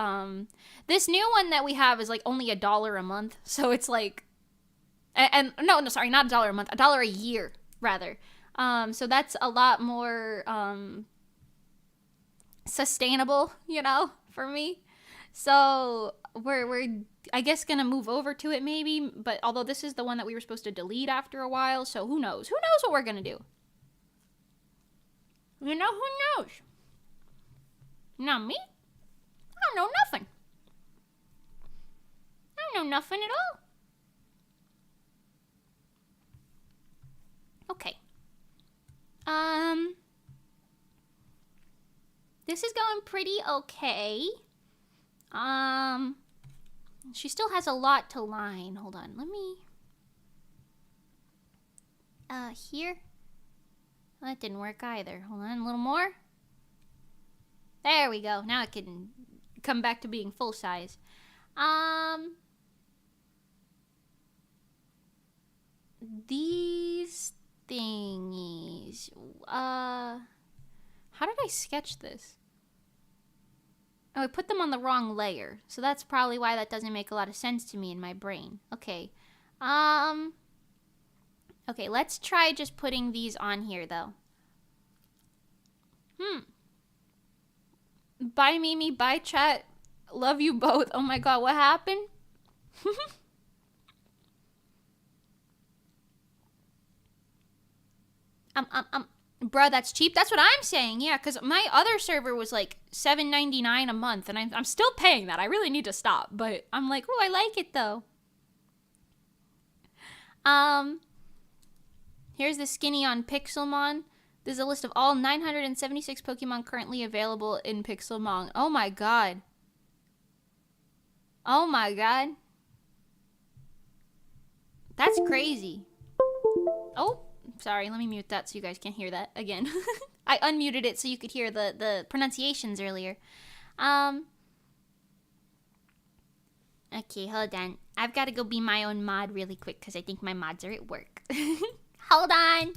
this new one that we have is like only $1 a month, so it's like, and no, sorry, not $1 a month, $1 a year rather. So that's a lot more sustainable, you know, for me. So we're I guess gonna move over to it maybe, but although this is the one that we were supposed to delete after a while, so who knows? Who knows what we're gonna do? You know, who knows? Not me. I don't know nothing. I don't know nothing at all. Okay. This is going pretty okay. She still has a lot to line. Hold on, let me... here? Well, that didn't work either. Hold on, a little more. There we go. Now it can come back to being full size. These thingies. How did I sketch this? Oh, I put them on the wrong layer. So that's probably why that doesn't make a lot of sense to me in my brain. Okay. Okay, let's try just putting these on here, though. Bye, Mimi. Bye, chat. Love you both. Oh my god, what happened? Bruh, that's cheap. That's what I'm saying. Yeah, because my other server was like $7.99 a month, and I'm still paying that. I really need to stop, but I'm like, oh, I like it though. Here's the skinny on Pixelmon. There's a list of all 976 Pokemon currently available in Pixelmon. Oh my god. Oh my god. That's crazy. Oh, sorry. Let me mute that so you guys can't hear that again. I unmuted it so you could hear the pronunciations earlier. Okay, hold on. I've got to go be my own mod really quick because I think my mods are at work. Hold on.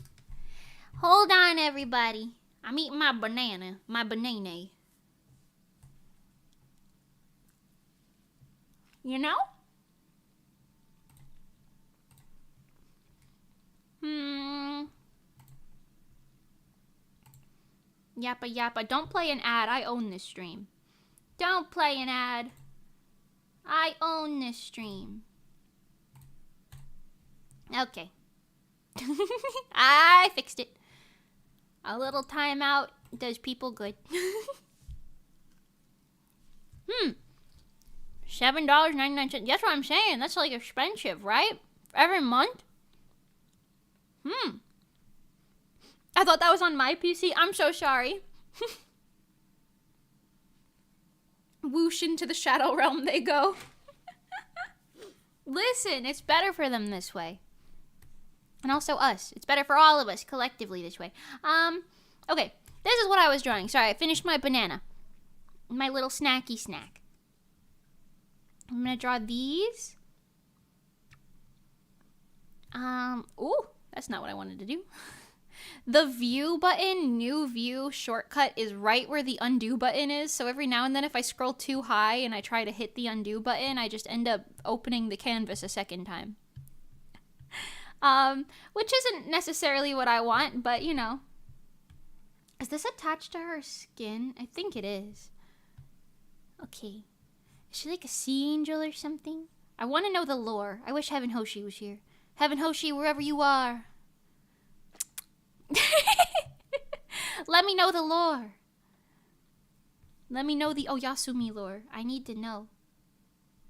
Hold on, everybody. I'm eating my banana. My banana. You know? Yappa yappa. Don't play an ad. I own this stream. Don't play an ad. I own this stream. Okay. I fixed it. A little timeout does people good. $7.99. That's what I'm saying. That's like expensive, right? Every month? I thought that was on my PC. I'm so sorry. Whoosh into the shadow realm they go. Listen, it's better for them this way. And also us. It's better for all of us collectively this way. Okay. This is what I was drawing. Sorry, I finished my banana. My little snacky snack. I'm gonna draw these. Ooh, that's not what I wanted to do. The view button, new view shortcut is right where the undo button is. So every now and then if I scroll too high and I try to hit the undo button, I just end up opening the canvas a second time. Which isn't necessarily what I want, but you know. Is this attached to her skin? I think it is. Okay. Is she like a sea angel or something? I want to know the lore. I wish Heaven Hoshi was here. Heaven Hoshi, wherever you are. Let me know the lore. Let me know the Oyasumi lore. I need to know.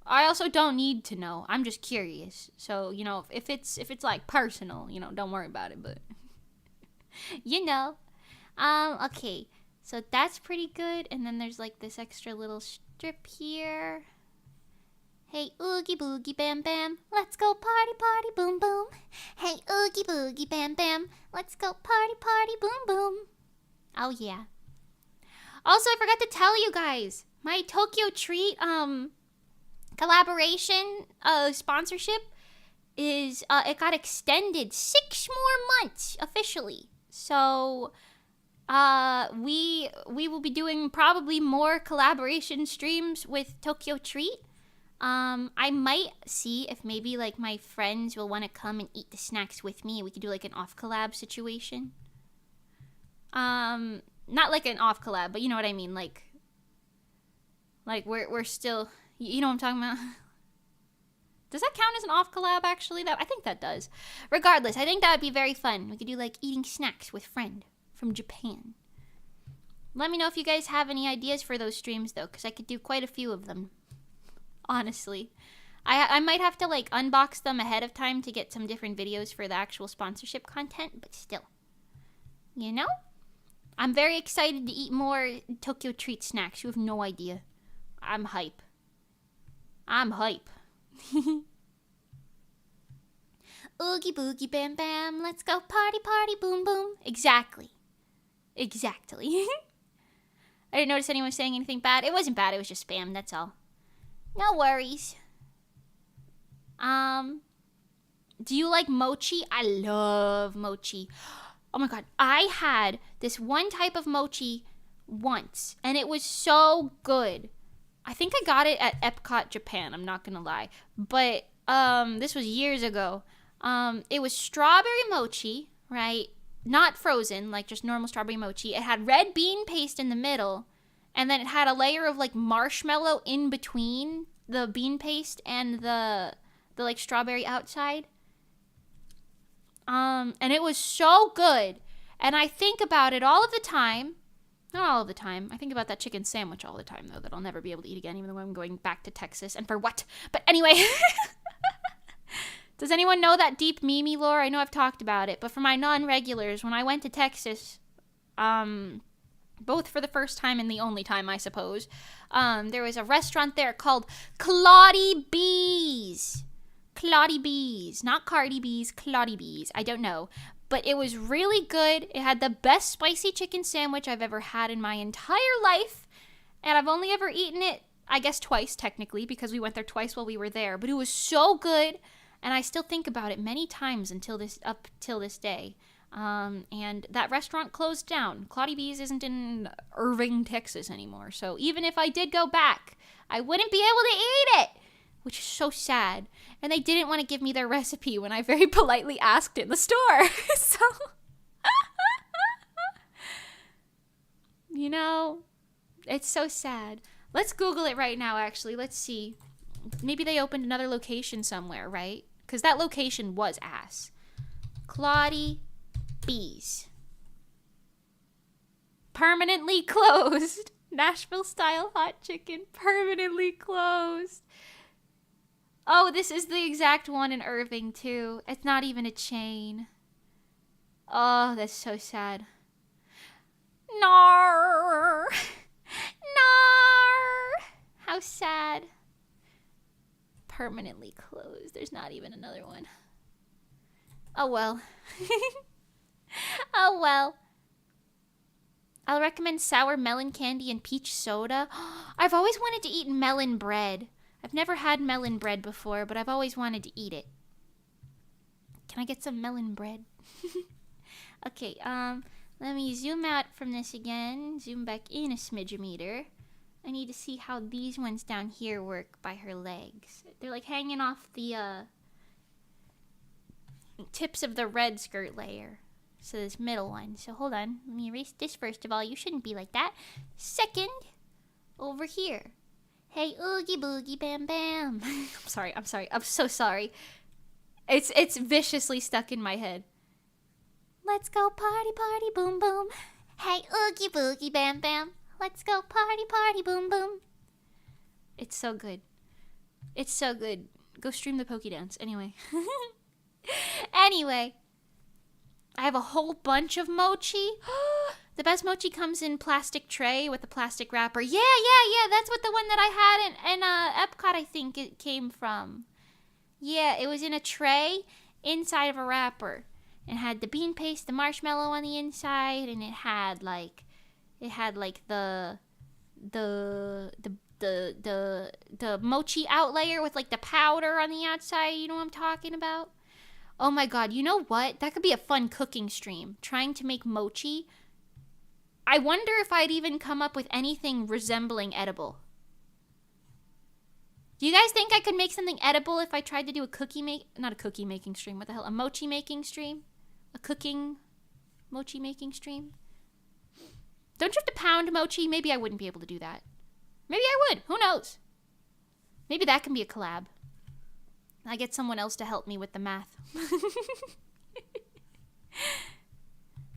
I also don't need to know. I'm just curious. So, you know, if it's like personal, you know, don't worry about it, but you know. Okay. So that's pretty good. And then there's like this extra little strip here. Hey, oogie boogie bam bam, let's go party party boom boom. Hey, oogie boogie bam bam, let's go party party boom boom. Oh yeah. Also, I forgot to tell you guys, my Tokyo Treat collaboration sponsorship is it got extended 6 more months officially. So we will be doing probably more collaboration streams with Tokyo Treat. I might see if maybe like my friends will want to come and eat the snacks with me. We could do like an off collab situation. Not like an off collab, but you know what I mean. Like we're still, you know what I'm talking about. Does that count as an off collab? Actually, I think that does. Regardless, I think that would be very fun. We could do like eating snacks with friend from Japan. Let me know if you guys have any ideas for those streams though, because I could do quite a few of them. Honestly, I might have to like unbox them ahead of time to get some different videos for the actual sponsorship content, but still, you know, I'm very excited to eat more Tokyo Treat snacks. You have no idea. I'm hype. Oogie boogie bam bam, let's go party party boom boom. Exactly. I didn't notice anyone saying anything bad. It wasn't bad, it was just spam, that's all. No worries. Do you like mochi? I love mochi. Oh my god, I had this one type of mochi once, and it was so good. I think I got it at Epcot, Japan, I'm not gonna lie. But, this was years ago. It was strawberry mochi, right? Not frozen, like just normal strawberry mochi. It had red bean paste in the middle. And then it had a layer of like marshmallow in between the bean paste and the like strawberry outside. And it was so good. And I think about it all of the time. Not all of the time. I think about that chicken sandwich all the time though that I'll never be able to eat again even though I'm going back to Texas. And for what? But anyway. Does anyone know that deep Mimi lore? I know I've talked about it, but for my non-regulars, when I went to Texas, both for the first time and the only time, I suppose, there was a restaurant there called Claudie B's. Claudie B's. Not Cardi B's, Claudie B's. I don't know. But it was really good. It had the best spicy chicken sandwich I've ever had in my entire life. And I've only ever eaten it, I guess, twice, technically, because we went there twice while we were there. But it was so good. And I still think about it many times up till this day. And that restaurant closed down. Claudie B's isn't in Irving, Texas anymore. So even if I did go back, I wouldn't be able to eat it, which is so sad. And they didn't want to give me their recipe when I very politely asked in the store. So, you know, it's so sad. Let's Google it right now, actually. Let's see. Maybe they opened another location somewhere, right? Because that location was ass. Claudie B's. Permanently closed. Nashville style hot chicken. Permanently closed. Oh, this is the exact one in Irving, too. It's not even a chain. Oh, that's so sad. Nar. Nar. How sad. Permanently closed. There's not even another one. Oh, well. Oh, well. I'll recommend sour melon candy and peach soda. I've always wanted to eat melon bread. I've never had melon bread before, but I've always wanted to eat it. Can I get some melon bread? Okay, let me zoom out from this again. Zoom back in a smidge-meter. I need to see how these ones down here work by her legs. They're like hanging off the tips of the red skirt layer. So this middle one. So hold on. Let me erase this first of all. You shouldn't be like that. Second, over here. Hey, oogie boogie bam bam. I'm sorry. I'm so sorry. It's viciously stuck in my head. Let's go party party boom boom. Hey, oogie boogie bam bam. Let's go party party boom boom. It's so good. It's so good. Go stream the Poké Dance. Anyway. Anyway. I have a whole bunch of mochi. The best mochi comes in plastic tray with a plastic wrapper. Yeah. That's what the one that I had in Epcot, I think it came from. Yeah, it was in a tray inside of a wrapper. It had the bean paste, the marshmallow on the inside, and it had like the mochi out layer with like the powder on the outside. You know what I'm talking about? Oh my god, you know what? That could be a fun cooking stream. Trying to make mochi. I wonder if I'd even come up with anything resembling edible. Do you guys think I could make something edible if I tried to do not a cookie making stream, what the hell? A mochi making stream? A cooking mochi making stream? Don't you have to pound mochi? Maybe I wouldn't be able to do that. Maybe I would. Who knows? Maybe that can be a collab. I get someone else to help me with the math.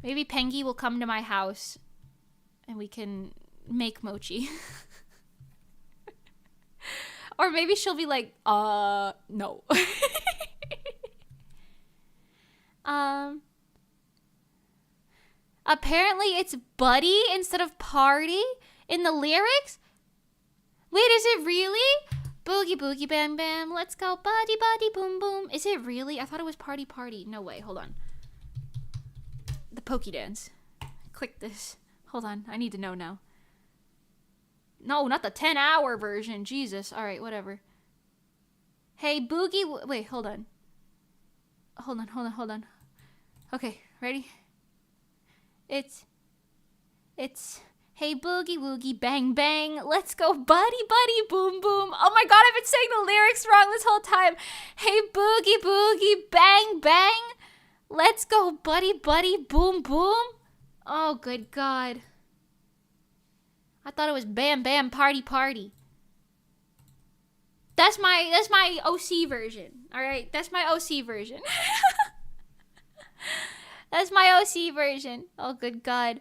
Maybe Pengy will come to my house and we can make mochi. Or maybe she'll be like, no. Apparently it's buddy instead of party in the lyrics? Wait, is it really? Boogie boogie bam bam, let's go buddy buddy boom boom. Is it really? I thought it was party party. No way, hold on. The Poké Dance. Click this. Hold on, I need to know now. No, not the 10-hour version. Jesus. All right, whatever. Hey, Boogie... Wait, hold on. Hold on. Okay, ready? It's... Hey, Boogie Woogie Bang Bang. Let's go buddy buddy boom boom. Oh my god, I've been saying the lyrics wrong this whole time. Hey, Boogie Boogie Bang Bang. Let's go buddy buddy boom boom. Oh, good god. I thought it was bam bam party party. That's my OC version. All right, that's my OC version. That's my OC version. Oh good god.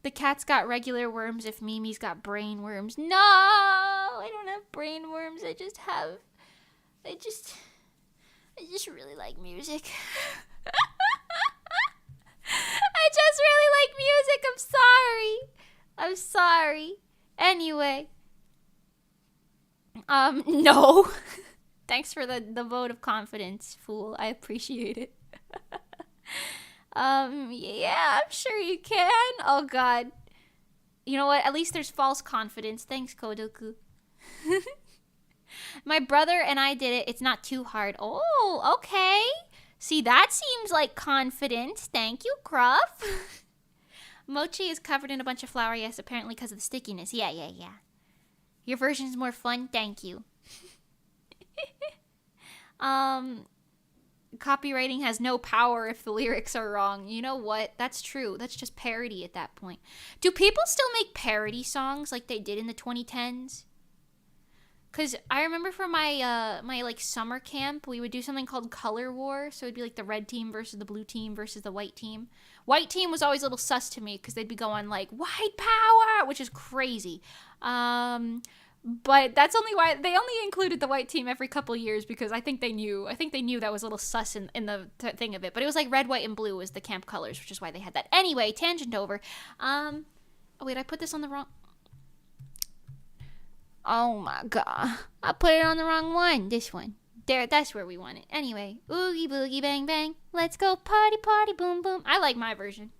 The cat's got regular worms if Mimi's got brain worms. No, I don't have brain worms. I just I just really like music. I just really like music. I'm sorry. Anyway. No. Thanks for the vote of confidence, fool. I appreciate it. Yeah, I'm sure you can. Oh, God. You know what? At least there's false confidence. Thanks, Kodoku. My brother and I did it. It's not too hard. Oh, okay. See, that seems like confidence. Thank you, Gruff. Mochi is covered in a bunch of flour, yes, apparently because of the stickiness. Yeah. Your version's more fun. Thank you. Copywriting has no power if the lyrics are wrong. You know what? That's true. That's just parody at that point. Do people still make parody songs like they did in the 2010s? Because I remember for my my like summer camp, we would do something called Color War. So it'd be like the red team versus the blue team versus the white team. White team was always a little sus to me because they'd be going like white power, which is crazy. But that's only why they only included the white team every couple years because I think they knew that was a little sus in the thing of it. But it was like red, white, and blue was the camp colors, which is why they had that. Anyway, tangent over. Oh wait, I put this on the wrong. Oh my god, I put it on the wrong one. This one. There, that's where we want it. Anyway, oogie boogie bang bang. Let's go party party boom boom. I like my version.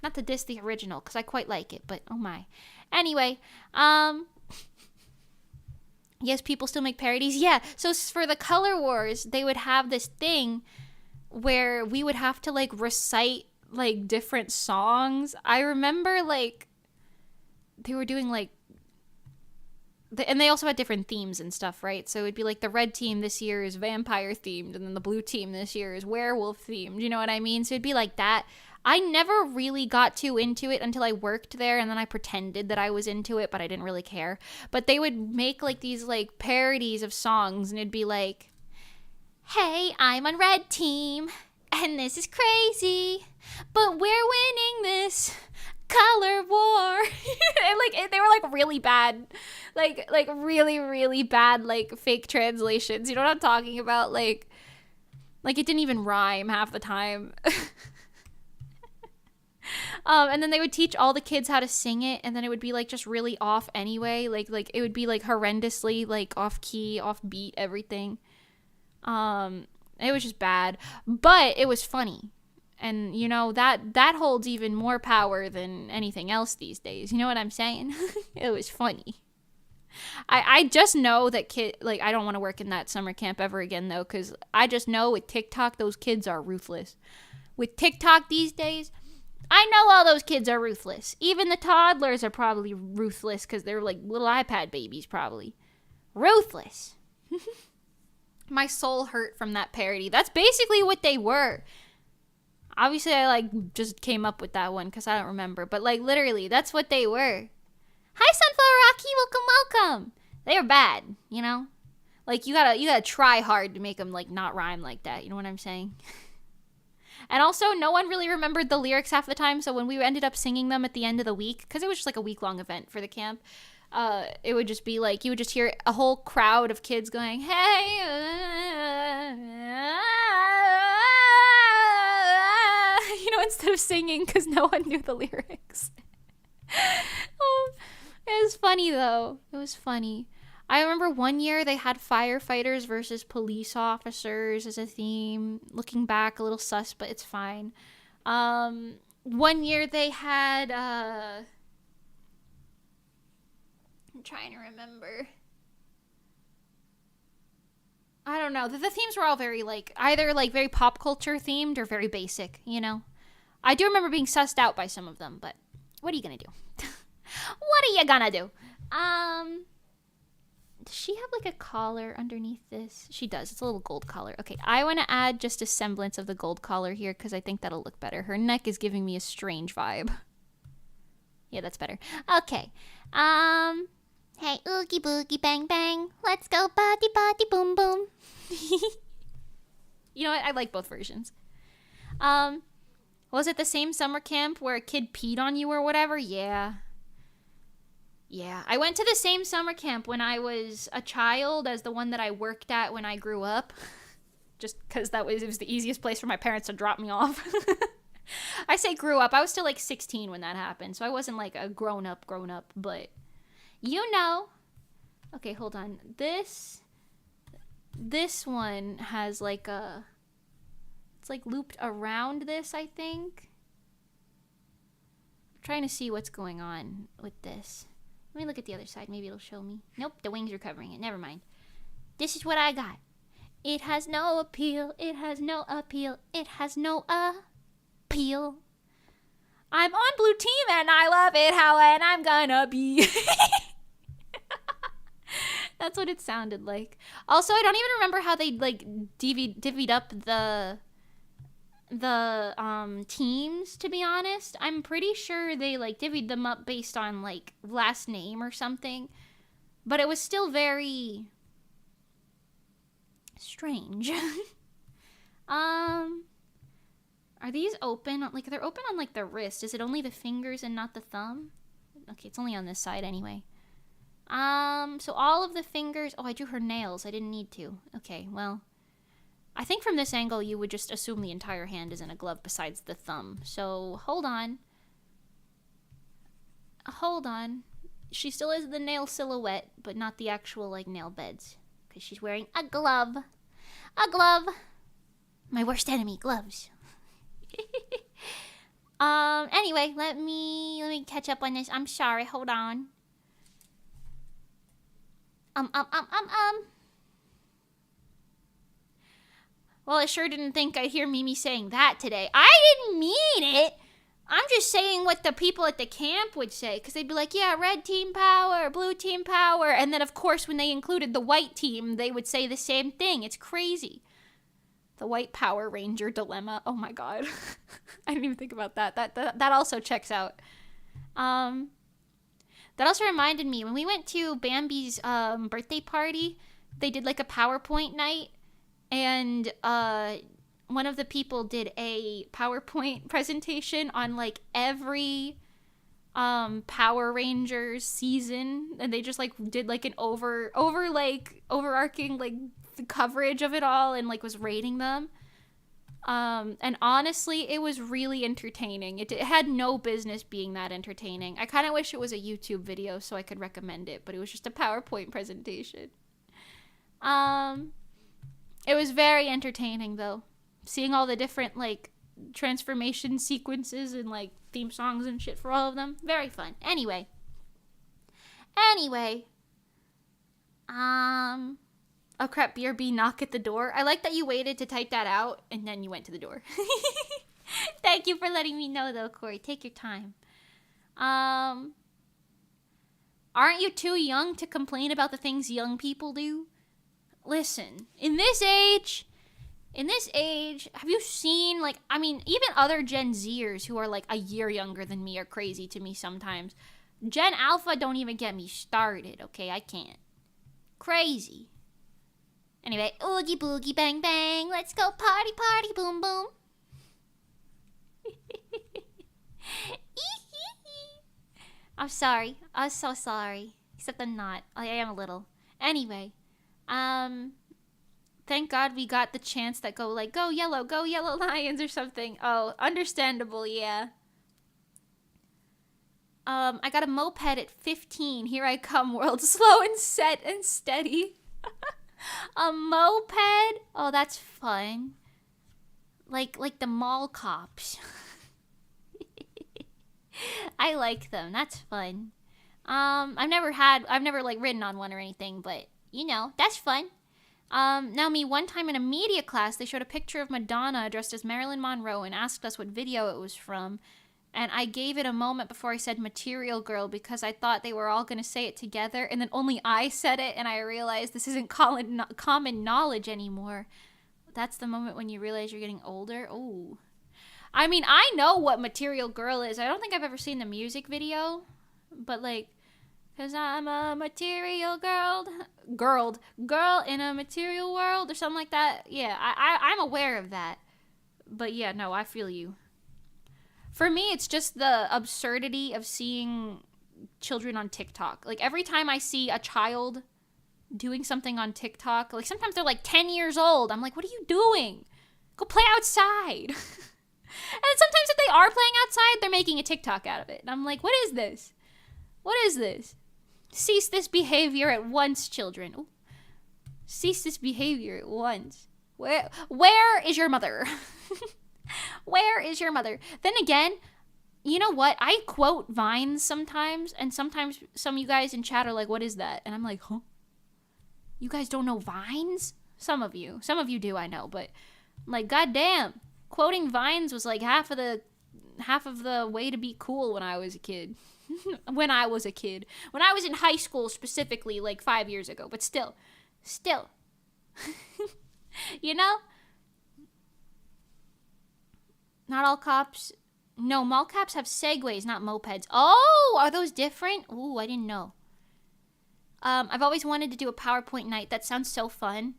Not to diss the original because I quite like it, but oh my. Anyway, yes, people still make parodies. Yeah, so for the Color Wars, they would have this thing where we would have to like recite like different songs. I remember like they were doing like and they also had different themes and stuff, right? So it'd be like the red team this year is vampire themed, and then the blue team this year is werewolf themed. You know what I mean? So it'd be like that. I never really got too into it until I worked there, and then I pretended that I was into it, but I didn't really care. But they would make like these like parodies of songs, and it'd be like, hey, I'm on red team, and this is crazy, but we're winning this Color War. And like they were like really bad, like really really bad like fake translations. You know what I'm talking about? Like it didn't even rhyme half the time. And then they would teach all the kids how to sing it, and then it would be like just really off anyway. Like it would be like horrendously like off key, off beat, everything. It was just bad, but it was funny. And, you know, that holds even more power than anything else these days. You know what I'm saying? It was funny. I just know that I don't want to work in that summer camp ever again, though, because I just know with TikTok, those kids are ruthless. With TikTok these days, I know all those kids are ruthless. Even the toddlers are probably ruthless because they're like little iPad babies, probably. Ruthless. My soul hurt from that parody. That's basically what they were. Obviously, I, like, just came up with that one because I don't remember. But, like, literally, that's what they were. Hi, Sunflower Rocky. Welcome. They were bad, you know? Like, you gotta try hard to make them, like, not rhyme like that. You know what I'm saying? And also, no one really remembered the lyrics half the time. So when we ended up singing them at the end of the week, because it was just, like, a week-long event for the camp, it would just be, like, you would just hear a whole crowd of kids going, hey, you know, instead of singing because no one knew the lyrics. It was funny, though. It was funny. I remember one year they had firefighters versus police officers as a theme. Looking back, a little sus, but it's fine. One year they had, I'm trying to remember. I don't know. The themes were all very, like, either, like, very pop culture themed or very basic, you know? I do remember being sussed out by some of them, but what are you gonna do? What are you gonna do? Does she have, like, a collar underneath this? She does. It's a little gold collar. Okay, I want to add just a semblance of the gold collar here because I think that'll look better. Her neck is giving me a strange vibe. Yeah, that's better. Okay. Hey, oogie boogie bang bang. Let's go body body boom boom. You know what? I like both versions. Was it the same summer camp where a kid peed on you or whatever? Yeah. Yeah. I went to the same summer camp when I was a child as the one that I worked at when I grew up. just because it was the easiest place for my parents to drop me off. I say grew up. I was still like 16 when that happened, so I wasn't like a grown up, but you know. Okay, hold on. This one has like it's like looped around this, I think. I'm trying to see what's going on with this. Let me look at the other side. Maybe it'll show me. Nope, the wings are covering it. Never mind. This is what I got. It has no appeal. It has no appeal. It has no appeal. I'm on blue team and I love it how and I'm gonna be. That's what it sounded like. Also, I don't even remember how they like divvied up the teams, to be honest. I'm pretty sure they like divvied them up based on like last name or something, but it was still very strange. Are these open? Like, they're open on like the wrist. Is it only the fingers and not the thumb? Okay, it's only on this side anyway. So all of the fingers. Oh, I drew her nails. I didn't need to. Okay, well, I think from this angle you would just assume the entire hand is in a glove besides the thumb. So hold on. She still has the nail silhouette, but not the actual like nail beds, because she's wearing a glove. My worst enemy, gloves. Anyway, let me catch up on this. I'm sorry. Hold on. Well, I sure didn't think I'd hear Mimi saying that today. I didn't mean it. I'm just saying what the people at the camp would say, because they'd be like, yeah, red team power, blue team power. And then, of course, when they included the white team, they would say the same thing. It's crazy. The white Power Ranger dilemma. Oh, my God. I didn't even think about that. That also checks out. That also reminded me, when we went to Bambi's birthday party, they did like a PowerPoint night. And one of the people did a PowerPoint presentation on like every Power Rangers season, and they just like did like an overarching like the coverage of it all, and like was rating them. And honestly, it was really entertaining. It had no business being that entertaining. I kind of wish it was a YouTube video so I could recommend it, but it was just a PowerPoint presentation. It was very entertaining, though. Seeing all the different, like, transformation sequences and, like, theme songs and shit for all of them. Very fun. Anyway. Oh, crap, BRB, knock at the door. I like that you waited to type that out, and then you went to the door. Thank you for letting me know, though, Corey. Take your time. Aren't you too young to complain about the things young people do? Listen, in this age, have you seen, like, I mean, even other Gen Zers who are, like, a year younger than me are crazy to me sometimes. Gen Alpha don't even get me started, okay? I can't. Crazy. Anyway, oogie boogie bang bang, let's go party party boom boom. I'm sorry. I'm so sorry. Except I'm not. I am a little. Anyway. Thank God we got the chants that go like, go yellow lions or something. Oh, understandable, yeah. I got a moped at 15. Here I come, world slow and set and steady. A moped? Oh, that's fun. Like the mall cops. I like them. That's fun. I've never like ridden on one or anything, but you know, that's fun. Now one time in a media class, they showed a picture of Madonna dressed as Marilyn Monroe and asked us what video it was from. And I gave it a moment before I said Material Girl because I thought they were all going to say it together. And then only I said it, and I realized this isn't common knowledge anymore. That's the moment when you realize you're getting older. Oh. I mean, I know what Material Girl is. I don't think I've ever seen the music video. But, like, 'cause I'm a material girl in a material world or something like that. Yeah, I'm aware of that. But, yeah, no, I feel you. For me, it's just the absurdity of seeing children on TikTok. Like, every time I see a child doing something on TikTok. Like sometimes they're like 10 years old. I'm like, what are you doing? Go play outside. And sometimes if they are playing outside, they're making a TikTok out of it. And I'm like, what is this? What is this? Cease this behavior at once, children. Ooh. Cease this behavior at once. Where is your mother? Where is your mother? Then again, you know what? I quote Vines sometimes, and sometimes some of you guys in chat are like, what is that? And I'm like, huh? You guys don't know Vines? Some of you do, I know, but I'm like, goddamn. Quoting Vines was like half of the way to be cool when I was a kid. When I was in high school specifically, like 5 years ago, but still. You know? Not all cops. No, mall cops have Segways, not mopeds. Oh, are those different? Ooh, I didn't know. I've always wanted to do a PowerPoint night. That sounds so fun.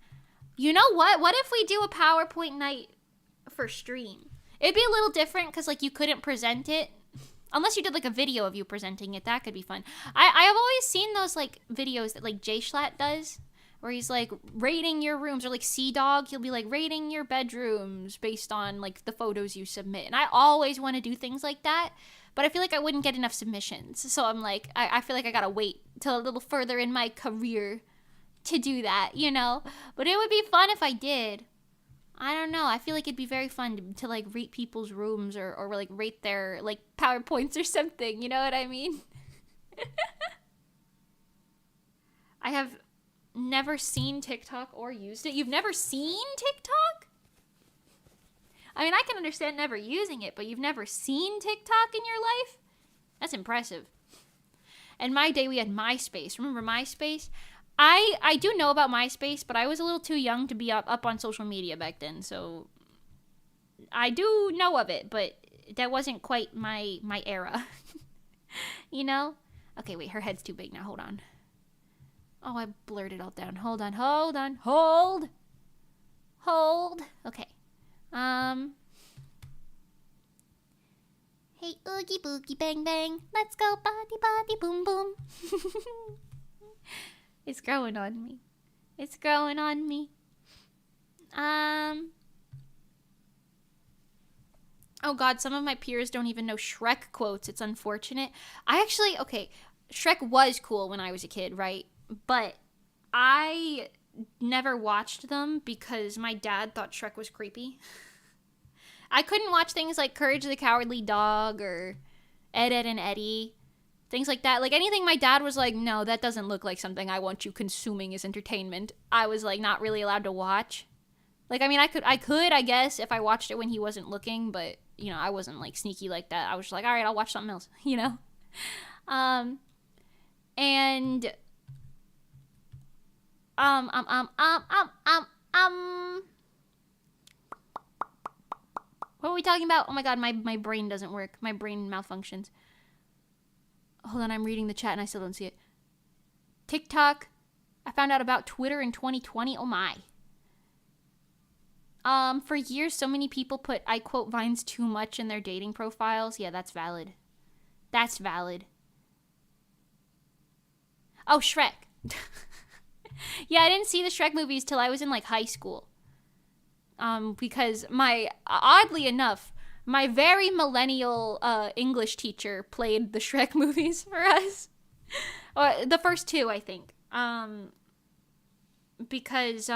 You know what? What if we do a PowerPoint night for stream? It'd be a little different because like you couldn't present it unless you did like a video of you presenting it. That could be fun. I have always seen those like videos that like Jay Schlatt does where he's like rating your rooms, or like Dog, he'll be like rating your bedrooms based on like the photos you submit. And I always want to do things like that, but I feel like I wouldn't get enough submissions. So I'm like, I feel like I gotta wait till a little further in my career to do that, you know? But it would be fun if I did. I don't know. I feel like it'd be very fun to like rate people's rooms or like rate their like PowerPoints or something. You know what I mean? I have never seen TikTok or used it. You've never seen TikTok? I mean, I can understand never using it, but you've never seen TikTok in your life? That's impressive. In my day, we had MySpace. Remember MySpace? I do know about MySpace, but I was a little too young to be up on social media back then, so I do know of it, but that wasn't quite my era. You know? Okay, wait, her head's too big now. Hold on. Oh, I blurred it all down. Hold on. Okay. Hey, oogie boogie bang bang. Let's go body body boom boom. It's growing on me. Oh god, some of my peers don't even know Shrek quotes. It's unfortunate. Okay, Shrek was cool when I was a kid, right? But I never watched them because my dad thought Shrek was creepy. I couldn't watch things like Courage the Cowardly Dog or Ed, Ed and Eddie. Things like that. Like anything my dad was like, no, that doesn't look like something I want you consuming as entertainment. I was like not really allowed to watch. Like, I mean, I could, I guess, if I watched it when he wasn't looking, but, you know, I wasn't like sneaky like that. I was just like, all right, I'll watch something else, you know? And, what were we talking about? Oh my god, my brain doesn't work. My brain malfunctions. Hold on, I'm reading the chat and I still don't see it. TikTok. I found out about Twitter in 2020. Oh my. For years, so many people put, I quote, Vines too much in their dating profiles. Yeah, that's valid. That's valid. Oh, Shrek. Yeah, I didn't see the Shrek movies till I was in, like, high school. Because oddly enough, my very millennial English teacher played the Shrek movies for us. The first two, I think. Because,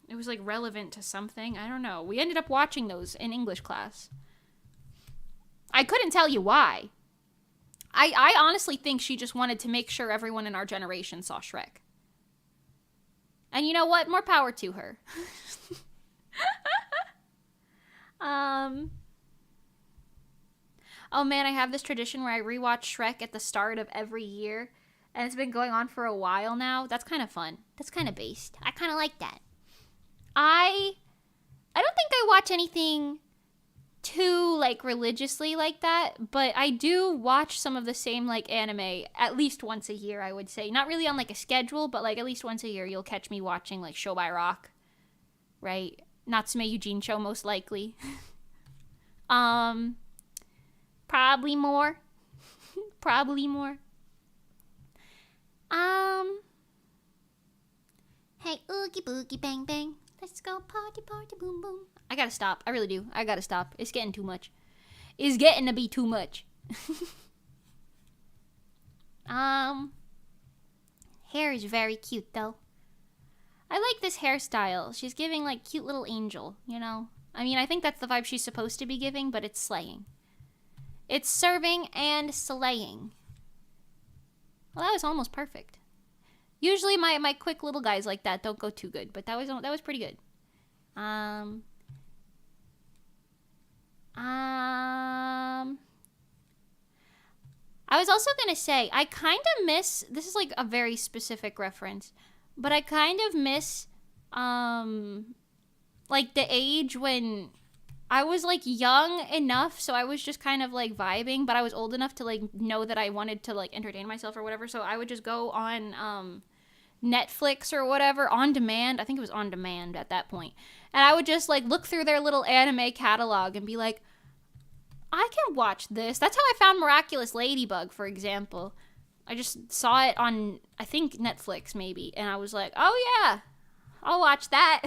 it was, like, relevant to something. I don't know. We ended up watching those in English class. I couldn't tell you why. I honestly think she just wanted to make sure everyone in our generation saw Shrek. And you know what? More power to her. Oh man, I have this tradition where I rewatch Shrek at the start of every year. And it's been going on for a while now. That's kind of fun. That's kind of based. I kind of like that. I don't think I watch anything too, like, religiously like that, but I do watch some of the same, like, anime at least once a year, I would say. Not really on, like, a schedule, but, like, at least once a year you'll catch me watching, like, Show by Rock, right? Natsume Eugene Show, most likely. Probably more. Probably more. Hey, oogie boogie bang bang. Let's go party party boom boom. I gotta stop. I really do. I gotta stop. It's getting too much. It's getting to be too much. Hair is very cute though. I like this hairstyle. She's giving like cute little angel, you know? I mean, I think that's the vibe she's supposed to be giving, but it's slaying. It's serving and slaying. Well, that was almost perfect. Usually my quick little guys like that don't go too good, but that was pretty good. I was also gonna say, I kind of miss, this is like a very specific reference, but I kind of miss, like the age when I was like young enough, so I was just kind of like vibing, but I was old enough to like know that I wanted to like entertain myself or whatever, so I would just go on, Netflix or whatever, on demand. I think it was on demand at that point. And I would just like look through their little anime catalog and be like, I can watch this. That's how I found Miraculous Ladybug, for example. I just saw it on, I think, Netflix maybe. And I was like, oh yeah, I'll watch that.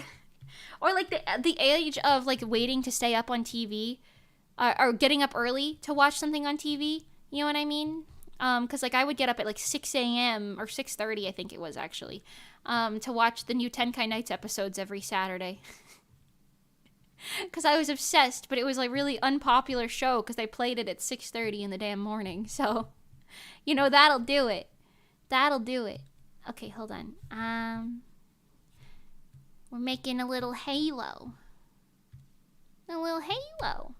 Or like the age of like waiting to stay up on TV or getting up early to watch something on TV. You know what I mean? Because like I would get up at like 6 a.m. or 6:30, I think it was actually, to watch the new Tenkai Nights episodes every Saturday. Because I was obsessed, but it was like really unpopular show because they played it at 6:30 in the damn morning. So, you know, that'll do it. That'll do it. Okay, hold on. We're making a little halo. A little halo.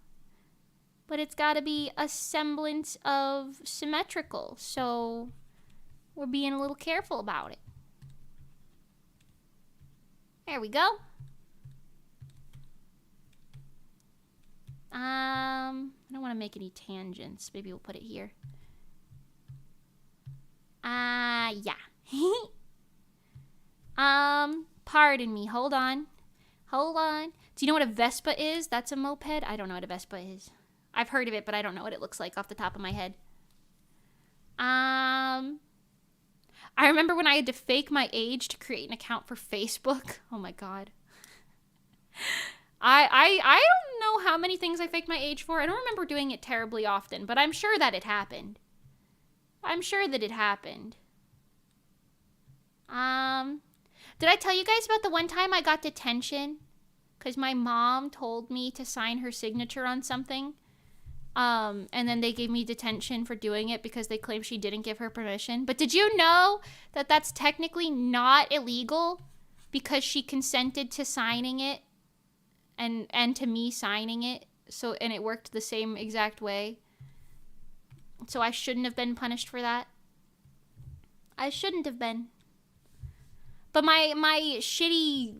But it's got to be a semblance of symmetrical, so we're being a little careful about it. There we go. I don't want to make any tangents. Maybe we'll put it here. Yeah. Pardon me. Hold on. Hold on. Do you know what a Vespa is? That's a moped? I don't know what a Vespa is. I've heard of it, but I don't know what it looks like off the top of my head. I remember when I had to fake my age to create an account for Facebook. Oh my god. I don't know how many things I faked my age for. I don't remember doing it terribly often, but I'm sure that it happened. I'm sure that it happened. Did I tell you guys about the one time I got detention? Because my mom told me to sign her signature on something. And then they gave me detention for doing it because they claimed she didn't give her permission. But did you know that that's technically not illegal? Because she consented to signing it and to me signing it. So, and it worked the same exact way. So I shouldn't have been punished for that. I shouldn't have been. But my shitty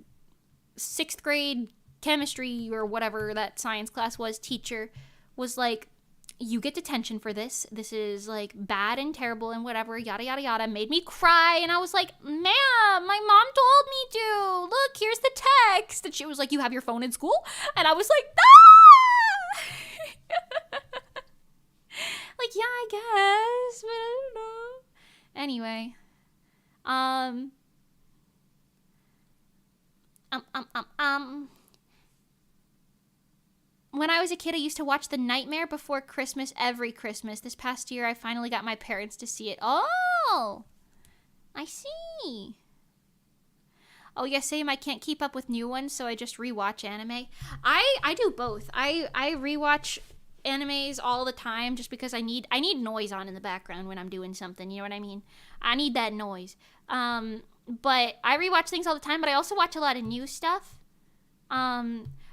6th grade chemistry or whatever that science class was teacher was like, you get detention for this. This is like bad and terrible and whatever, yada yada yada. Made me cry, and I was like, ma'am, my mom told me to. Look, here's the text. And she was like, you have your phone in school? And I was like, ah! Like, yeah, I guess, but I don't know. Anyway, when I was a kid, I used to watch The Nightmare Before Christmas every Christmas. This past year, I finally got my parents to see it. Oh, I see. Oh, yeah, same. I can't keep up with new ones, so I just rewatch anime. I do both. I rewatch animes all the time just because I need noise on in the background when I'm doing something. You know what I mean? I need that noise. But I rewatch things all the time, but I also watch a lot of new stuff.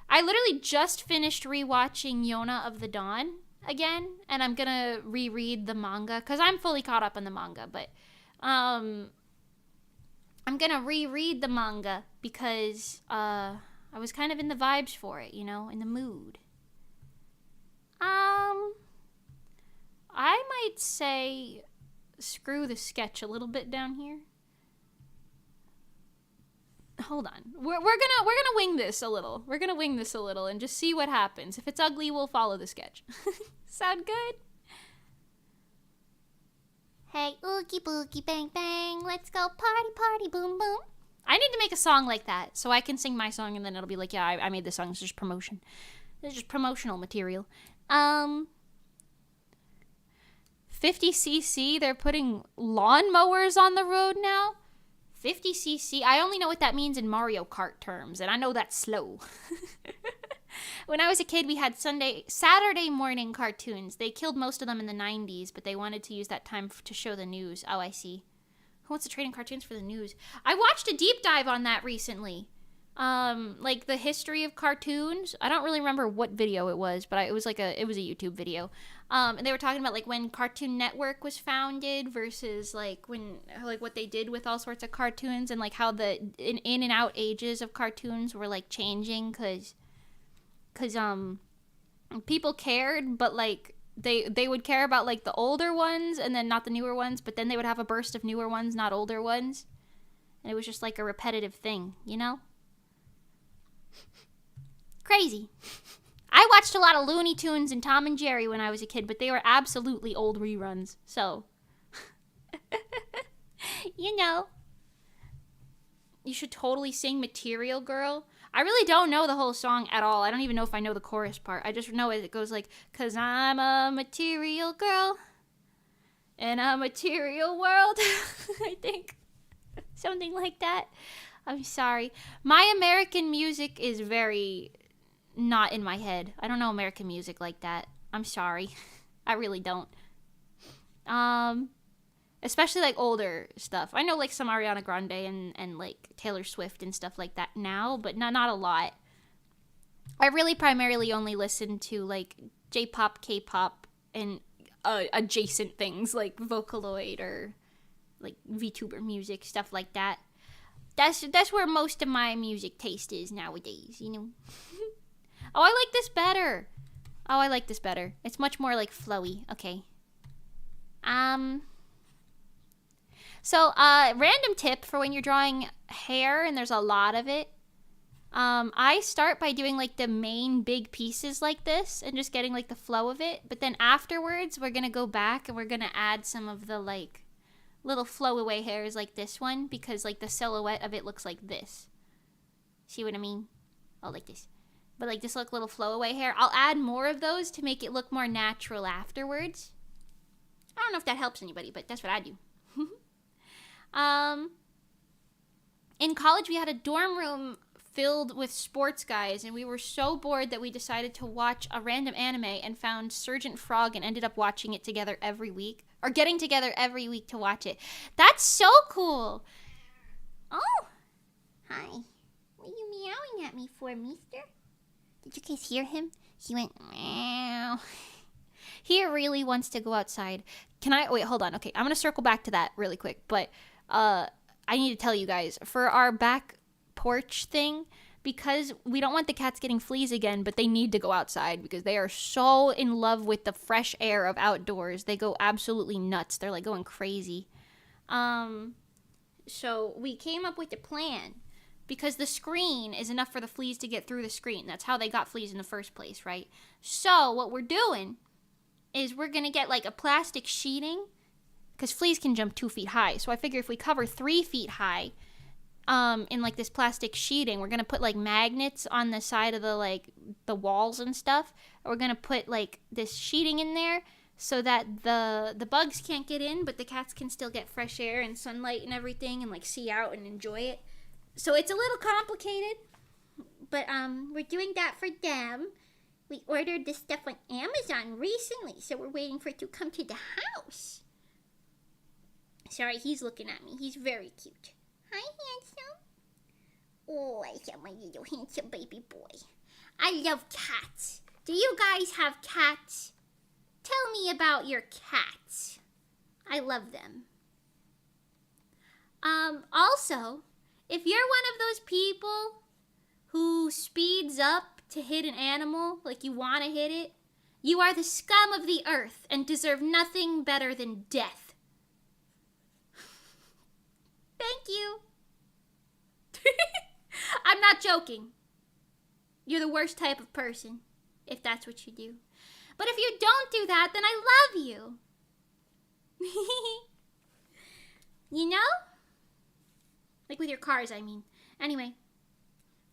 I literally just finished rewatching Yona of the Dawn again, and I'm gonna reread the manga because I'm fully caught up on the manga, but I'm gonna reread the manga because I was kind of in the vibes for it, you know, in the mood. I might say screw the sketch a little bit down here. Hold on. We're gonna wing this a little. We're gonna wing this a little and just see what happens. If it's ugly, we'll follow the sketch. Sound good? Hey, oogie boogie bang bang, let's go party party boom boom. I need to make a song like that so I can sing my song and then it'll be like, yeah, I made this song. It's just promotion. It's just promotional material. 50cc, they're putting lawnmowers on the road now. 50cc, I only know what that means in Mario Kart terms, and I know that's slow. When I was a kid, we had Saturday morning cartoons. They killed most of them in the 90s, but they wanted to use that time to show the news. Oh, I see. Who wants to trade in cartoons for the news? I watched a deep dive on that recently. Like the history of cartoons. I don't really remember what video it was, but it was a YouTube video. And they were talking about like when Cartoon Network was founded versus like what they did with all sorts of cartoons and like how the in and out ages of cartoons were like changing because people cared, but like they would care about like the older ones and then not the newer ones, but then they would have a burst of newer ones, not older ones. And it was just like a repetitive thing, you know? Crazy. I watched a lot of Looney Tunes and Tom and Jerry when I was a kid, but they were absolutely old reruns. So, you know. You should totally sing Material Girl. I really don't know the whole song at all. I don't even know if I know the chorus part. I just know it goes like, 'cause I'm a material girl in a material world. I think. Something like that. I'm sorry. My American music is very not in my head. I don't know American music like that. I'm sorry. I really don't. Especially like older stuff. I know like some Ariana Grande and like Taylor Swift and stuff like that now, but not a lot. I really primarily only listen to like J-pop, K-pop, and adjacent things like Vocaloid or like VTuber music, stuff like that. That's where most of my music taste is nowadays, you know. Oh, I like this better. Oh, I like this better. It's much more like flowy. Okay. So, random tip for when you're drawing hair and there's a lot of it. I start by doing like the main big pieces like this and just getting like the flow of it. But then afterwards, we're going to go back and we're going to add some of the like little flow away hairs like this one because like the silhouette of it looks like this. See what I mean? Oh, like this. But like this little flow away hair. I'll add more of those to make it look more natural afterwards. I don't know if that helps anybody, but that's what I do. In college, we had a dorm room filled with sports guys, and we were so bored that we decided to watch a random anime and found Sergeant Frog and ended up watching it together every week, or getting together every week to watch it. That's so cool. Oh, hi. What are you meowing at me for, mister? Did you guys hear him? He went meow. He really wants to go outside. Wait, hold on. Okay, I'm going to circle back to that really quick, but I need to tell you guys, for our back porch thing, because we don't want the cats getting fleas again, but they need to go outside because they are so in love with the fresh air of outdoors. They go absolutely nuts. They're like going crazy. So we came up with a plan because the screen is enough for the fleas to get through the screen. That's how they got fleas in the first place, right? So what we're doing is we're going to get like a plastic sheeting because fleas can jump 2 feet high. So I figure if we cover 3 feet high in like this plastic sheeting, we're going to put like magnets on the side of the like the walls and stuff. We're going to put like this sheeting in there so that the bugs can't get in, but the cats can still get fresh air and sunlight and everything and like see out and enjoy it. So it's a little complicated, but we're doing that for them. We ordered this stuff on Amazon recently, so we're waiting for it to come to the house. Sorry, he's looking at me. He's very cute. Hi, handsome. Oh, I got my little handsome baby boy. I love cats. Do you guys have cats? Tell me about your cats. I love them. Also, if you're one of those people who speeds up to hit an animal, like you want to hit it, you are the scum of the earth and deserve nothing better than death. Thank you. I'm not joking. You're the worst type of person, if that's what you do. But if you don't do that, then I love you. You know? Like with your cars, I mean. Anyway,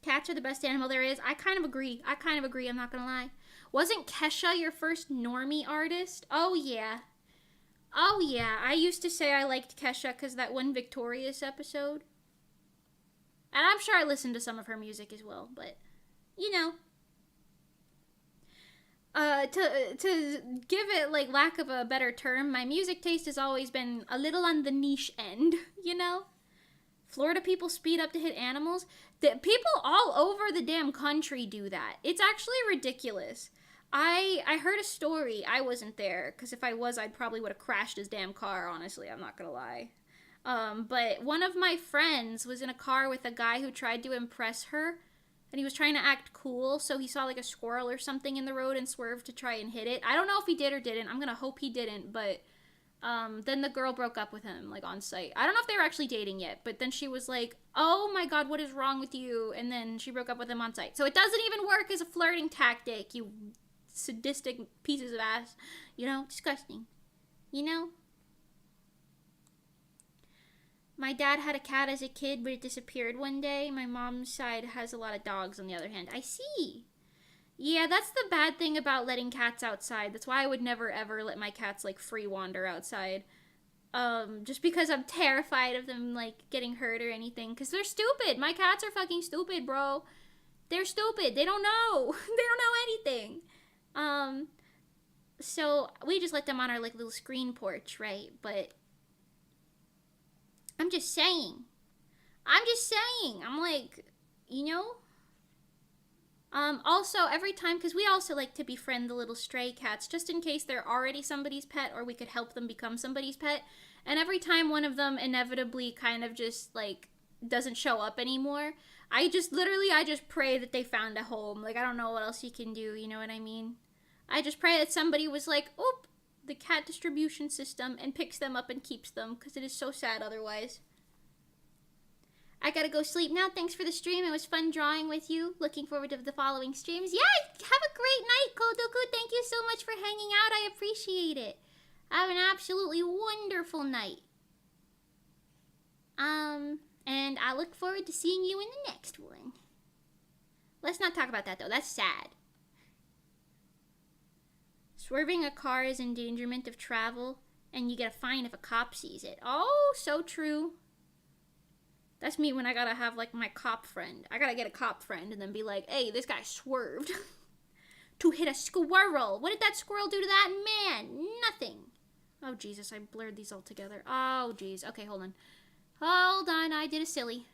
cats are the best animal there is. I kind of agree. I'm not gonna lie. Wasn't Kesha your first normie artist? Oh, yeah. Oh, yeah. I used to say I liked Kesha because that one Victorious episode. And I'm sure I listened to some of her music as well, but, you know. To give it, like, lack of a better term, my music taste has always been a little on the niche end, you know? Florida people speed up to hit animals. People all over the damn country do that. It's actually ridiculous. I heard a story. I wasn't there, because if I was, I'd probably would have crashed his damn car, honestly. I'm not gonna lie. But one of my friends was in a car with a guy who tried to impress her, and he was trying to act cool, so he saw like a squirrel or something in the road and swerved to try and hit it. I don't know if he did or didn't. I'm gonna hope he didn't, but then the girl broke up with him, like, on site. I don't know if they were actually dating yet, but then she was like, oh my god, what is wrong with you? And then she broke up with him on site. So it doesn't even work as a flirting tactic, you sadistic pieces of ass. You know, disgusting. You know? My dad had a cat as a kid, but it disappeared one day. My mom's side has a lot of dogs, on the other hand. I see. Yeah, that's the bad thing about letting cats outside. That's why I would never, ever let my cats, like, free wander outside. Just because I'm terrified of them, like, getting hurt or anything. Because they're stupid. My cats are fucking stupid, bro. They're stupid. They don't know. They don't know anything. So we just let them on our, like, little screen porch, right? But I'm just saying. I'm like, you know? Also, every time, because we also like to befriend the little stray cats, just in case they're already somebody's pet, or we could help them become somebody's pet. And every time one of them inevitably kind of just, like, doesn't show up anymore, I just pray that they found a home. Like, I don't know what else you can do, you know what I mean? I just pray that somebody was like, oop, the cat distribution system, and picks them up and keeps them, because it is so sad otherwise. I gotta go sleep now. Thanks for the stream. It was fun drawing with you. Looking forward to the following streams. Yeah, have a great night, Kodoku. Thank you so much for hanging out. I appreciate it. Have an absolutely wonderful night. And I look forward to seeing you in the next one. Let's not talk about that, though. That's sad. Swerving a car is endangerment of travel, and you get a fine if a cop sees it. Oh, so true. That's me when I gotta have, like, my cop friend. I gotta get a cop friend and then be like, hey, this guy swerved to hit a squirrel. What did that squirrel do to that man? Nothing. Oh, Jesus, I blurred these all together. Oh, jeez. Okay, hold on. Hold on, I did a silly.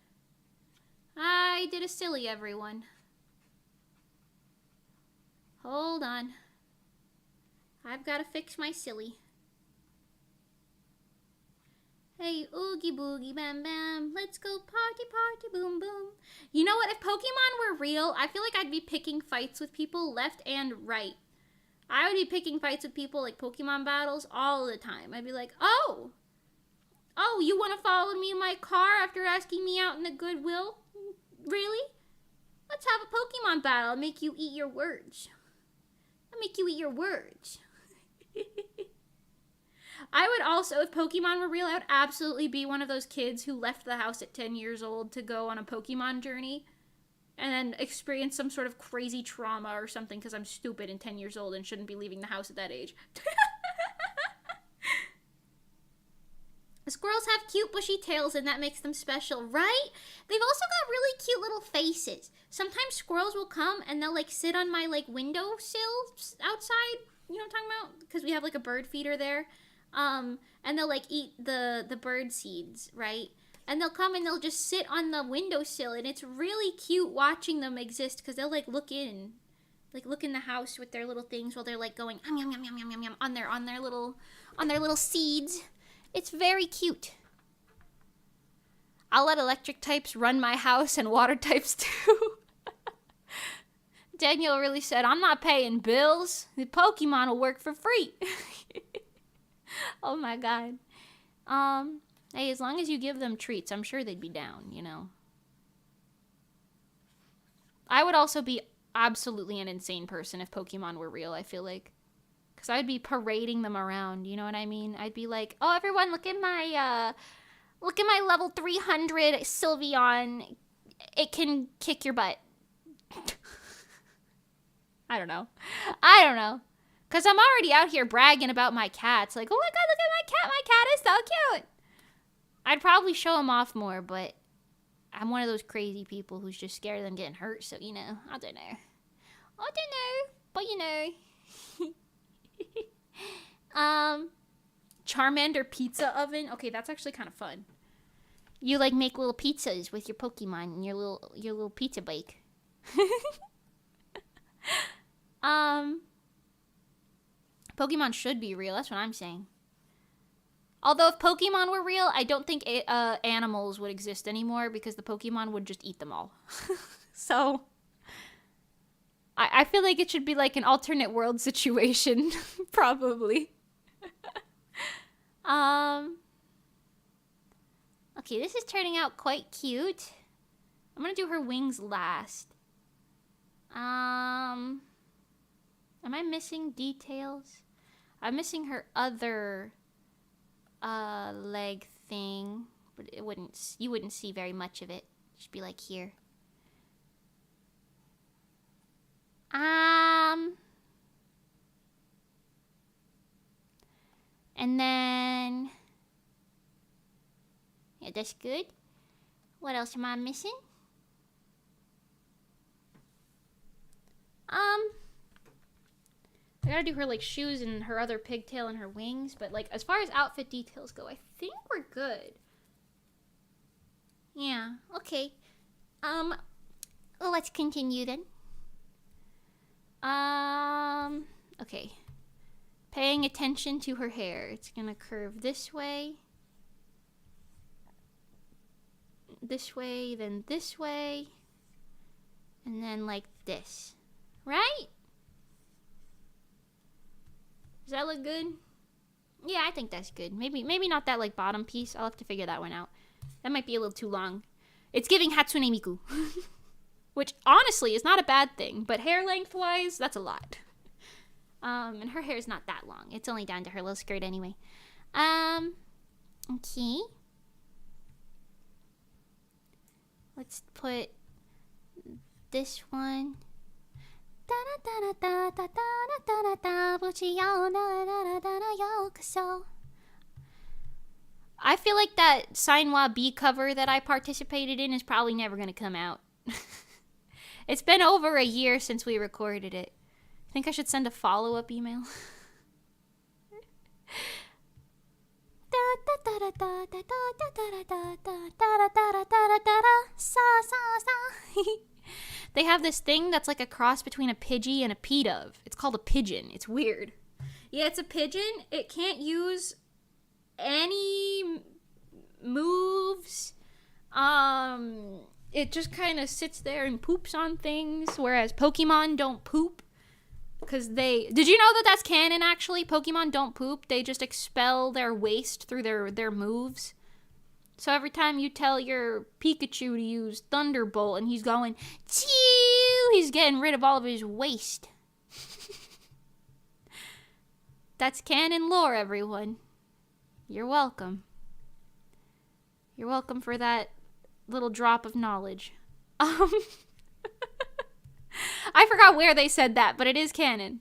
Everyone. Hold on. I've gotta fix my silly. Hey, oogie boogie bam bam, let's go party party boom boom. You know what, if Pokemon were real, I feel like I'd be picking fights with people left and right. I would be picking fights with people, like Pokemon battles, all the time. I'd be like, oh, you want to follow me in my car after asking me out in the Goodwill? Really? Let's have a Pokemon battle. I'll make you eat your words. I would also, if Pokemon were real, I would absolutely be one of those kids who left the house at 10 years old to go on a Pokemon journey and then experience some sort of crazy trauma or something because I'm stupid and 10 years old and shouldn't be leaving the house at that age. Squirrels have cute bushy tails and that makes them special, right? They've also got really cute little faces. Sometimes squirrels will come and they'll, like, sit on my, like, windowsill outside. You know what I'm talking about? Because we have, like, a bird feeder there. And they'll, like, eat the bird seeds, right? And they'll come and they'll just sit on the windowsill, and it's really cute watching them exist because they'll, like, look in the house with their little things while they're, like, going yum yum yum yum yum yum yum on their little seeds. It's very cute. I'll let electric types run my house and water types too. Daniel really said, I'm not paying bills. The Pokemon will work for free. Oh my god. Hey, as long as you give them treats, I'm sure they'd be down, you know. I would also be absolutely an insane person if Pokemon were real, I feel like. Because I'd be parading them around, you know what I mean? I'd be like, oh, everyone, look at my Look at my level 300 Sylveon. It can kick your butt. I don't know. Because I'm already out here bragging about my cats. Like, oh my god, look at my cat. My cat is so cute. I'd probably show him off more, but I'm one of those crazy people who's just scared of them getting hurt. So, you know, I don't know. But you know. Charmander pizza oven. Okay, that's actually kind of fun. You like make little pizzas with your Pokemon and your little pizza bake. Pokemon should be real. That's what I'm saying. Although if Pokemon were real, I don't think animals would exist anymore because the Pokemon would just eat them all. So I feel like it should be like an alternate world situation, probably. Okay, this is turning out quite cute. I'm gonna do her wings last. Am I missing details? I'm missing her other leg thing, but you wouldn't see very much of it. It should be like here. And then yeah, that's good. What else am I missing? I gotta do her like shoes and her other pigtail and her wings, but like as far as outfit details go, I think we're good. Yeah, okay. Well, let's continue then. Okay. Paying attention to her hair. It's gonna curve this way, then this way, and then like this. Right? Does that look good? Yeah, I think that's good. Maybe not that like bottom piece. I'll have to figure that one out. That might be a little too long. It's giving Hatsune Miku. Which honestly is not a bad thing, but hair length wise, that's a lot. And her hair is not that long. It's only down to her little skirt anyway. Okay. Let's put this one. I feel like that Sainwa B cover that I participated in is probably never going to come out. It's been over a year since we recorded it. I think I should send a follow-up email. They have this thing that's like a cross between a Pidgey and a P-Dove. It's called a pigeon. It's weird. Yeah, it's a pigeon. It can't use any moves. It just kind of sits there and poops on things, whereas Pokemon don't poop. Because did you know that that's canon, actually? Pokemon don't poop. They just expel their waste through their moves. So every time you tell your Pikachu to use Thunderbolt and he's going, Chew! He's getting rid of all of his waste. That's canon lore, everyone. You're welcome. You're welcome for that little drop of knowledge. I forgot where they said that, but it is canon.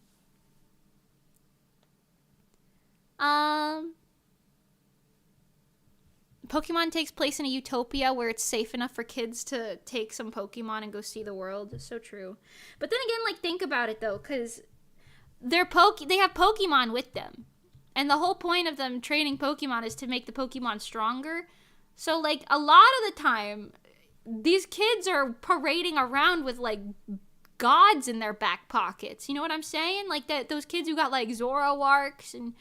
Pokemon takes place in a utopia where it's safe enough for kids to take some Pokemon and go see the world. It's so true. But then again, like, think about it though, because they have Pokemon with them. And the whole point of them training Pokemon is to make the Pokemon stronger. So, like, a lot of the time, these kids are parading around with, like, gods in their back pockets. You know what I'm saying? Like, those kids who got, like, Zoroarks and,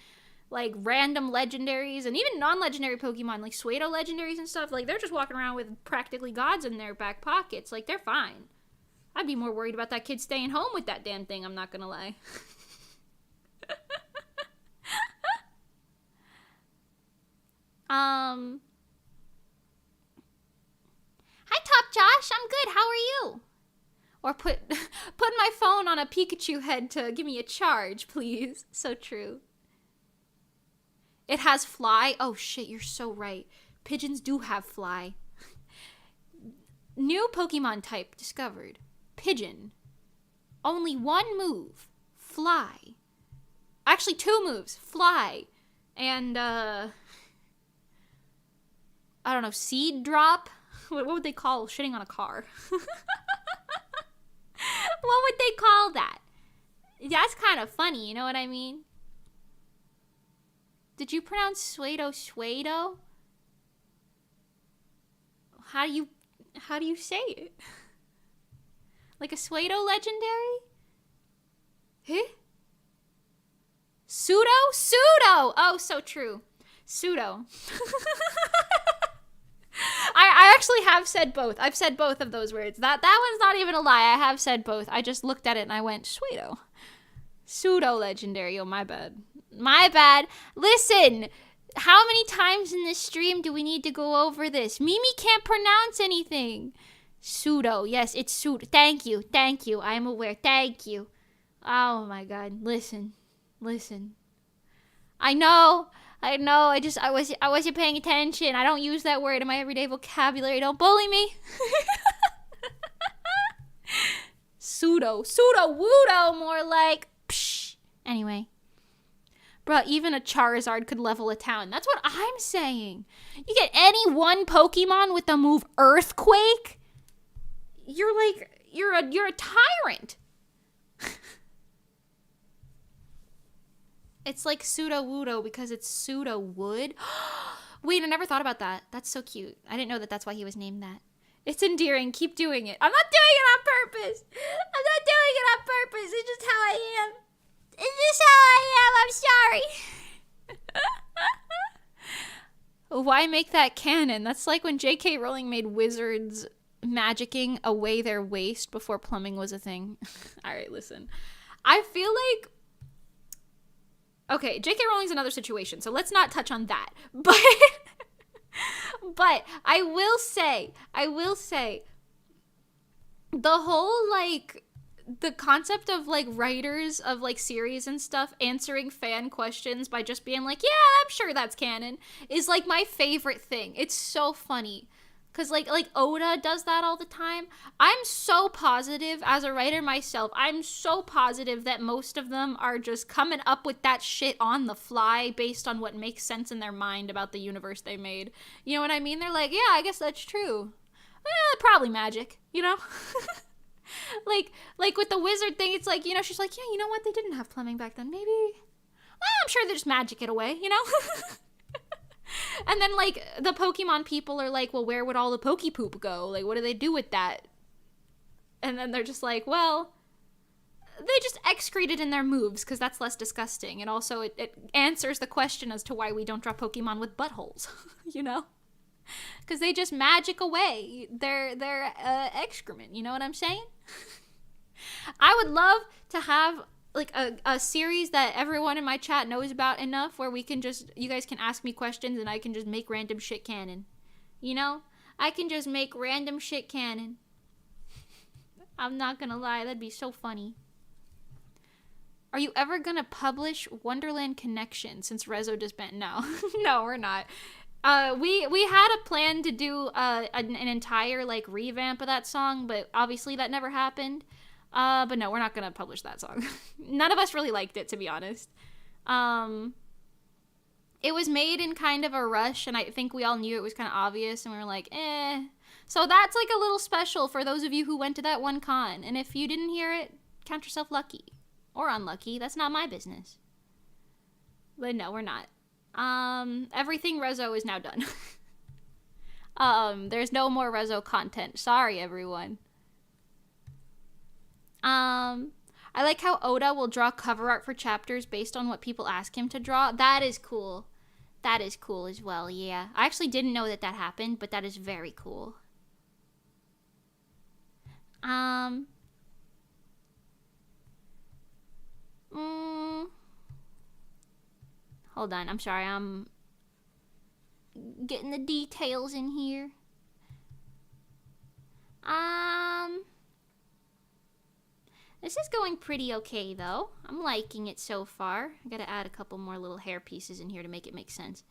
like, random legendaries and even non-legendary Pokemon, like Suedo legendaries and stuff. Like, they're just walking around with practically gods in their back pockets. Like, they're fine. I'd be more worried about that kid staying home with that damn thing, I'm not gonna lie. Hi, Top Josh. I'm good. How are you? Or put my phone on a Pikachu head to give me a charge, please. So true. It has fly. Oh, shit. You're so right. Pigeons do have fly. New Pokemon type discovered. Pigeon. Only one move. Fly. Actually, 2 moves. Fly. And, I don't know, seed drop? What would they call shitting on a car? What would they call that? That's kind of funny, you know what I mean? Did you pronounce Suedo? How do you say it? Like a Suedo legendary? Huh? Pseudo? Oh, so true. Pseudo. I actually have said both. I've said both of those words. That one's not even a lie. I have said both. I just looked at it and I went, Pseudo. Pseudo legendary. Oh, my bad. My bad. Listen, how many times in this stream do we need to go over this? Mimi can't pronounce anything. Pseudo. Yes, it's pseudo. Thank you. I'm aware. Thank you. Oh my god. Listen. I know. I wasn't paying attention. I don't use that word in my everyday vocabulary. Don't bully me. Pseudo wudo, more like psh. Anyway. Bruh, even a Charizard could level a town. That's what I'm saying. You get any one Pokemon with the move Earthquake, you're a tyrant. It's like pseudo wudo because it's pseudo wood. Wait, I never thought about that. That's so cute. I didn't know that that's why he was named that. It's endearing. Keep doing it. I'm not doing it on purpose. It's just how I am. I'm sorry. Why make that canon? That's like when J.K. Rowling made wizards magicking away their waste before plumbing was a thing. Alright, listen. I feel like... Okay, J.K. Rowling's another situation, so let's not touch on that. But I will say, the whole, like, the concept of, like, writers of, like, series and stuff answering fan questions by just being like, yeah, I'm sure that's canon, is, like, my favorite thing. It's so funny. Because, like Oda does that all the time. I'm so positive, as a writer myself, I'm so positive that most of them are just coming up with that shit on the fly based on what makes sense in their mind about the universe they made. You know what I mean? They're like, yeah, I guess that's true. Probably magic, you know? like with the wizard thing, it's like, you know, she's like, yeah, you know what? They didn't have plumbing back then. Maybe, I'm sure they just magic it away, you know? And then, like, the Pokemon people are like, well, where would all the Pokepoop go? Like, what do they do with that? And then they're just like, well, they just excrete it in their moves, because that's less disgusting. And also, it answers the question as to why we don't draw Pokemon with buttholes, you know? Because they just magic away their excrement, you know what I'm saying? I would love to have... like a series that everyone in my chat knows about enough where we can just, you guys can ask me questions and I can just make random shit canon. You know? I can just make random shit canon. I'm not gonna lie, that'd be so funny. Are you ever gonna publish Wonderland Connection since Rezo disbanded? No. No, we're not. We had a plan to do an entire, like, revamp of that song, but obviously that never happened. But no, we're not gonna publish that song. None of us really liked it, to be honest. It was made in kind of a rush, and I think we all knew it was kind of obvious, and we were like, eh. So that's like a little special for those of you who went to that one con, and if you didn't hear it, count yourself lucky. Or unlucky, that's not my business. But no, we're not. Everything Rezo is now done. There's no more Rezo content. Sorry, everyone. I like how Oda will draw cover art for chapters based on what people ask him to draw. That is cool. That is cool as well, yeah. I actually didn't know that happened, but that is very cool. Hold on, I'm sorry, I'm getting the details in here. This is going pretty okay, though. I'm liking it so far. I gotta add a couple more little hair pieces in here to make it make sense.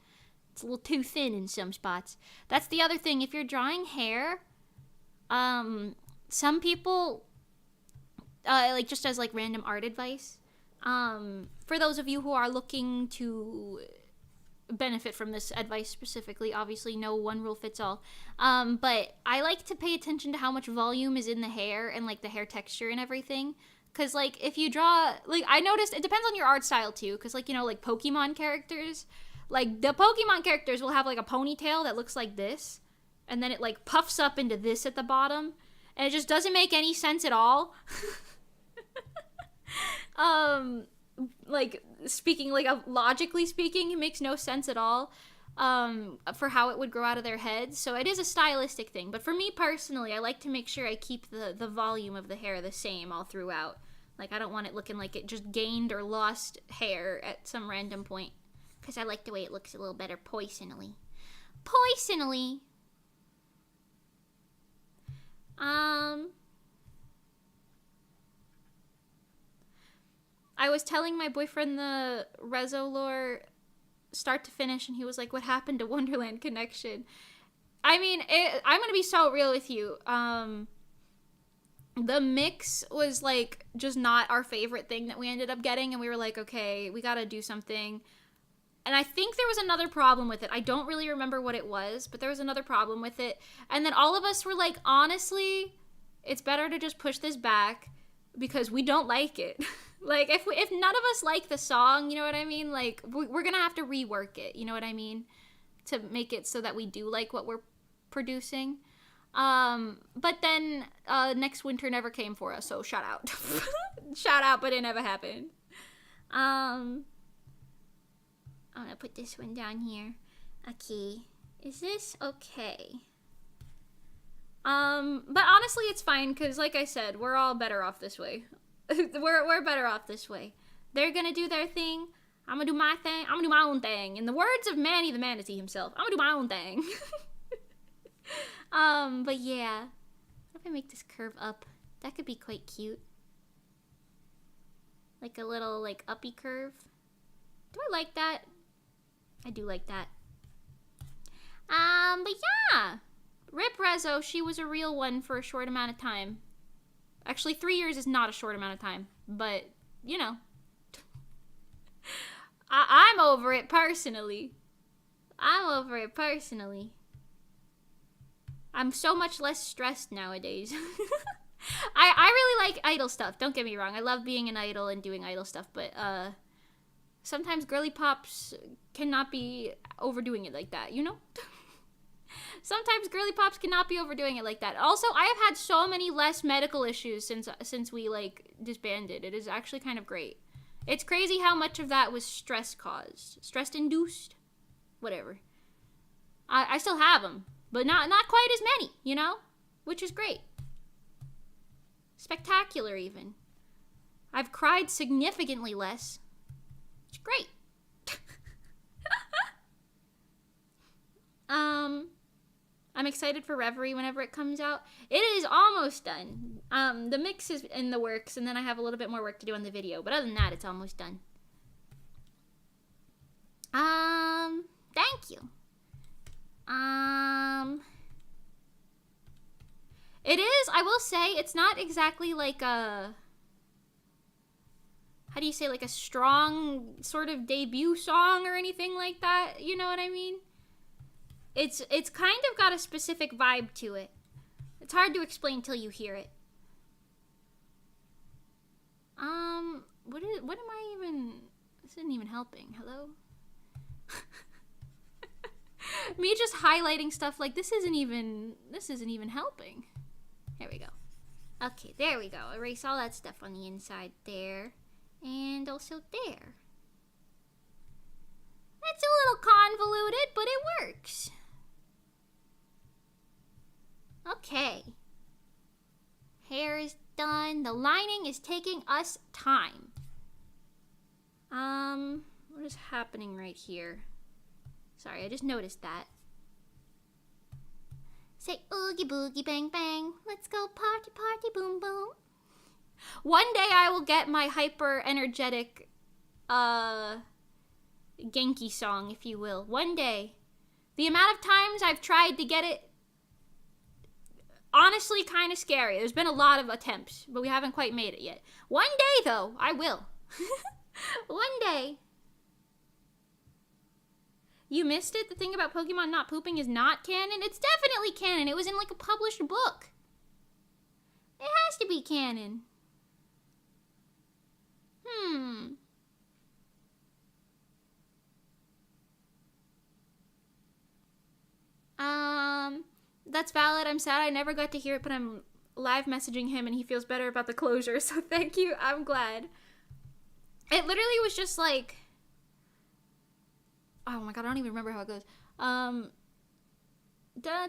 It's a little too thin in some spots. That's the other thing. If you're drawing hair, some people, like just as like random art advice, for those of you who are looking to benefit from this advice specifically, obviously no one rule fits all, but I like to pay attention to how much volume is in the hair and like the hair texture and everything, because like if you draw, like I noticed it depends on your art style too, because like, you know, like Pokemon characters, like the Pokemon characters will have like a ponytail that looks like this, and then it like puffs up into this at the bottom, and it just doesn't make any sense at all. Like speaking, like logically speaking, it makes no sense at all for how it would grow out of their heads. So it is a stylistic thing, but for me personally, I like to make sure I keep the volume of the hair the same all throughout. Like I don't want it looking like it just gained or lost hair at some random point, because I like the way it looks a little better poisonally. I was telling my boyfriend the Rezo lore start to finish, and he was like, what happened to Wonderland Connection? I mean, I'm going to be so real with you. The mix was like just not our favorite thing that we ended up getting, and we were like, okay, we got to do something. And I think there was another problem with it. I don't really remember what it was, but there was another problem with it. And then all of us were like, honestly, it's better to just push this back because we don't like it. Like, if none of us like the song, you know what I mean? Like, we're going to have to rework it, you know what I mean? To make it so that we do like what we're producing. But then next winter never came for us, so shout out. Shout out, but it never happened. I'm going to put this one down here. Okay. Is this okay? But honestly, it's fine, because like I said, we're all better off this way. we're better off this way. They're gonna do their thing. I'm gonna do my thing. I'm gonna do my own thing. In the words of Manny the Manatee himself, I'm gonna do my own thing. But yeah. What if I make this curve up? That could be quite cute. Like a little, like, uppy curve. Do I like that? I do like that. But yeah. Rip Rezo, she was a real one for a short amount of time. Actually, 3 years is not a short amount of time, but, you know. I'm over it personally. I'm so much less stressed nowadays. I really like idol stuff, don't get me wrong. I love being an idol and doing idol stuff, but sometimes girly pops cannot be overdoing it like that, you know? Sometimes girly pops cannot be overdoing it like that. Also, I have had so many less medical issues since we like disbanded. It is actually kind of great. It's crazy how much of that was stress caused, stress induced, whatever. I still have them, but not quite as many, you know, which is great. Spectacular even. I've cried significantly less. It's great. I'm excited for Reverie whenever it comes out. It is almost done. The mix is in the works, and then I have a little bit more work to do on the video. But other than that, it's almost done. Thank you. It is, I will say, it's not exactly like a, how do you say, like a strong sort of debut song or anything like that. You know what I mean? It's kind of got a specific vibe to it. It's hard to explain till you hear it. What am I even, this isn't even helping. Hello? Me just highlighting stuff like this isn't even helping. There we go. Okay, there we go. Erase all that stuff on the inside there. And also there. That's a little convoluted, but it works. Okay. Hair is done. The lining is taking us time. What is happening right here? Sorry, I just noticed that. Say oogie boogie bang bang. Let's go party party boom boom. One day I will get my hyper energetic Genki song, if you will. One day. The amount of times I've tried to get it, honestly, kind of scary. There's been a lot of attempts, but we haven't quite made it yet. One day, though, I will. One day. You missed it? The thing about Pokemon not pooping is not canon? It's definitely canon. It was in, like, a published book. It has to be canon. That's valid. I'm sad I never got to hear it, but I'm live messaging him and he feels better about the closure, so thank you. I'm glad. It literally was just like, oh my god, I don't even remember how it goes. Da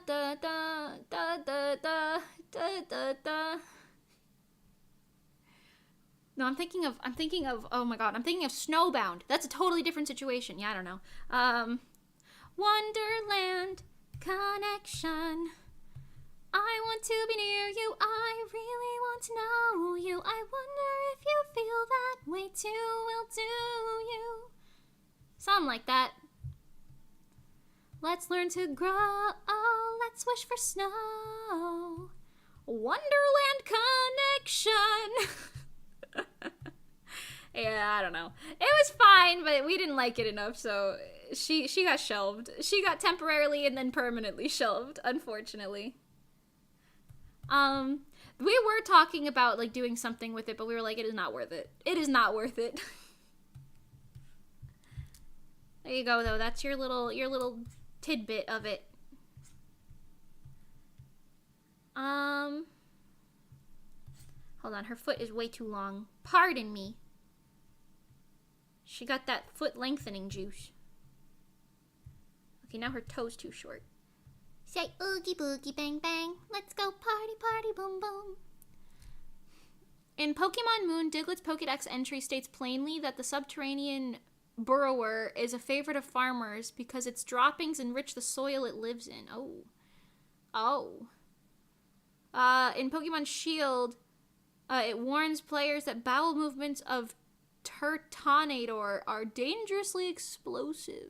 da da da da da da da da. No, I'm thinking of, oh my god, I'm thinking of Snowbound. That's a totally different situation. Yeah, I don't know. Wonderland connection. I want to be near you. I really want to know you. I wonder if you feel that way too. Will do you? Something like that. Let's learn to grow. Oh, let's wish for snow. Wonderland connection. Yeah, I don't know. It was fine, but we didn't like it enough, so she got shelved. She got temporarily and then permanently shelved, unfortunately. We were talking about, like, doing something with it, but we were like, it is not worth it. It is not worth it. There you go, though. That's your little tidbit of it. Hold on, her foot is way too long. Pardon me. She got that foot lengthening juice. Okay, now her toe's too short. Say oogie boogie bang bang. Let's go party party boom boom. In Pokemon Moon, Diglett's Pokédex entry states plainly that the subterranean burrower is a favorite of farmers because its droppings enrich the soil it lives in. Oh. In Pokemon Shield, it warns players that bowel movements of Turtonator are dangerously explosive.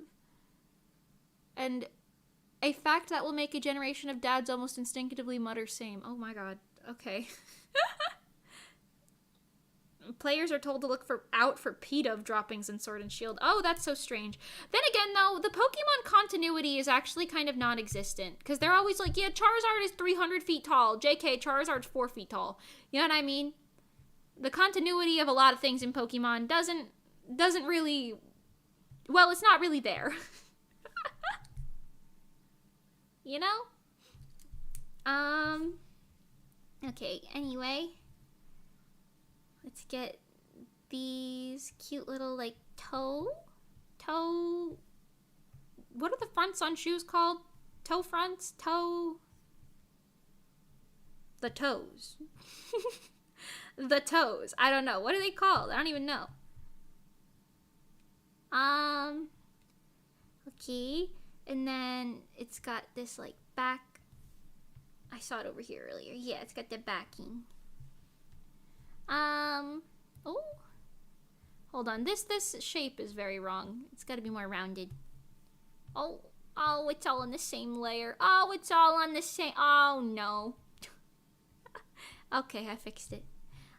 And a fact that will make a generation of dads almost instinctively mutter same. Oh my god. Okay. Players are told to look out for Pidove droppings in Sword and Shield. Oh, that's so strange. Then again, though, the Pokemon continuity is actually kind of non-existent. Because they're always like, yeah, Charizard is 300 feet tall. JK, Charizard's 4 feet tall. You know what I mean? The continuity of a lot of things in Pokemon doesn't really... Well, it's not really there. You know? Okay, anyway. Let's get these cute little, like, toe... What are the fronts on shoes called? Toe fronts? The toes. The toes. I don't know. What are they called? I don't even know. Okay. And then it's got this, like, back. I saw it over here earlier. Yeah, it's got the backing. Oh. Hold on. This shape is very wrong. It's got to be more rounded. Oh, it's all on the same layer. Oh, it's all on the same. Oh, no. Okay, I fixed it.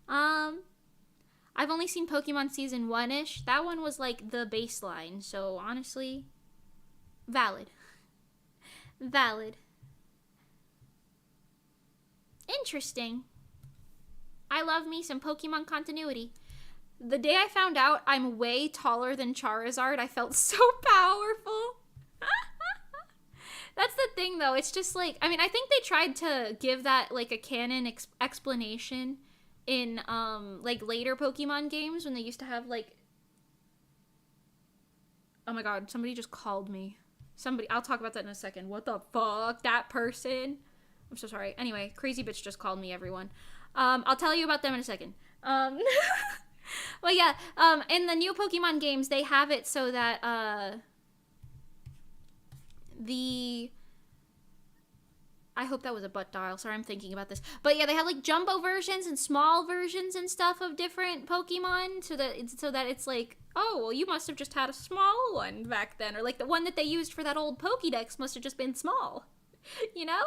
I've only seen Pokemon Season 1-ish. That one was, like, the baseline. So, honestly, valid. Valid. Interesting. I love me some Pokemon continuity. The day I found out I'm way taller than Charizard, I felt so powerful. That's the thing, though. It's just like, I mean, I think they tried to give that, like, a canon explanation in, like, later Pokemon games when they used to have, like... Oh my god, somebody just called me. I'll talk about that in a second. What the fuck? That person? I'm so sorry. Anyway, crazy bitch just called me, everyone. I'll tell you about them in a second. Well, yeah, in the new Pokemon games, they have it so that, I hope that was a butt dial. Sorry, I'm thinking about this. But yeah, they had like jumbo versions and small versions and stuff of different Pokemon, so that it's like, oh, well, you must have just had a small one back then, or like the one that they used for that old Pokédex must have just been small, you know?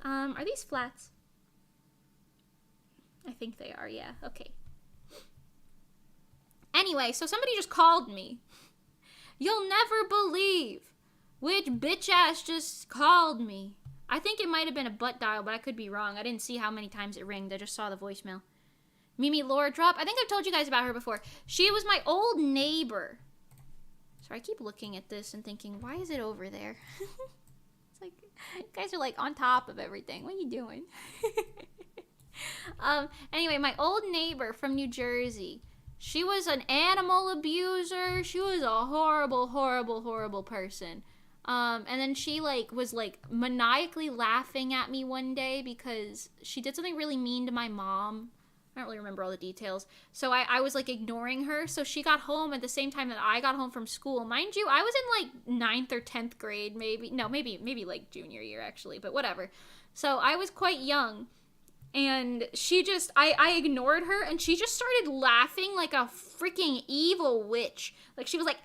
Are these flats? I think they are. Yeah. Okay. Anyway, so somebody just called me. You'll never believe which bitch ass just called me. I think it might have been a butt dial, but I could be wrong. I didn't see how many times it rang. I just saw the voicemail. Mimi Laura Drop. I think I've told you guys about her before. She was my old neighbor. So I keep looking at this and thinking, why is it over there? It's like, you guys are like on top of everything. What are you doing? Anyway, my old neighbor from New Jersey. She was an animal abuser. She was a horrible, horrible, horrible person. And then she was maniacally laughing at me one day because she did something really mean to my mom. I don't really remember all the details. So I was ignoring her. So she got home at the same time that I got home from school. Mind you, I was in 9th or 10th grade, maybe. No, maybe junior year actually, but whatever. So I was quite young. And she just, I ignored her, and she just started laughing like a freaking evil witch. Like, she was like,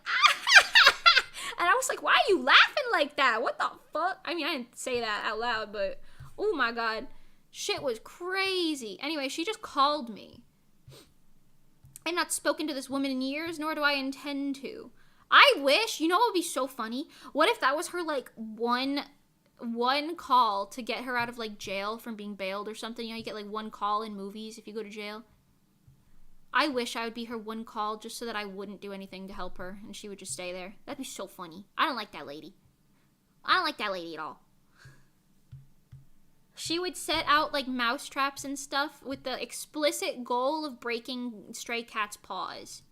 and I was like, why are you laughing like that? What the fuck? I mean, I didn't say that out loud, but, oh my god. Shit was crazy. Anyway, she just called me. I've not spoken to this woman in years, nor do I intend to. I wish, you know what would be so funny? What if that was her, one call to get her out of jail from being bailed or something? You know, you get one call in movies if you go to jail. I wish I would be her one call just so that I wouldn't do anything to help her and she would just stay there. That'd be so funny. I don't like that lady. I don't like that lady at all. She would set out mouse traps and stuff with the explicit goal of breaking stray cats' paws.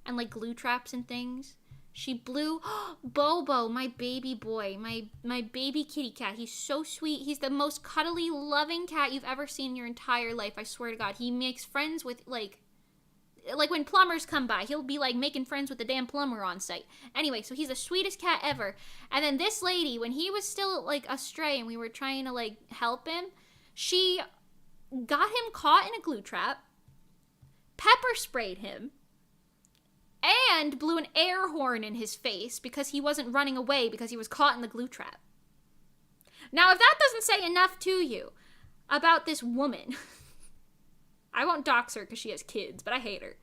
And glue traps and things. She blew Bobo, my baby boy, my baby kitty cat. He's so sweet. He's the most cuddly, loving cat you've ever seen in your entire life. I swear to God. He makes friends with, like when plumbers come by, he'll be, making friends with the damn plumber on site. Anyway, so he's the sweetest cat ever. And then this lady, when he was still, a stray and we were trying to, help him, she got him caught in a glue trap, pepper sprayed him, and blew an air horn in his face because he wasn't running away because he was caught in the glue trap. Now, if that doesn't say enough to you about this woman, I won't dox her because she has kids, but I hate her.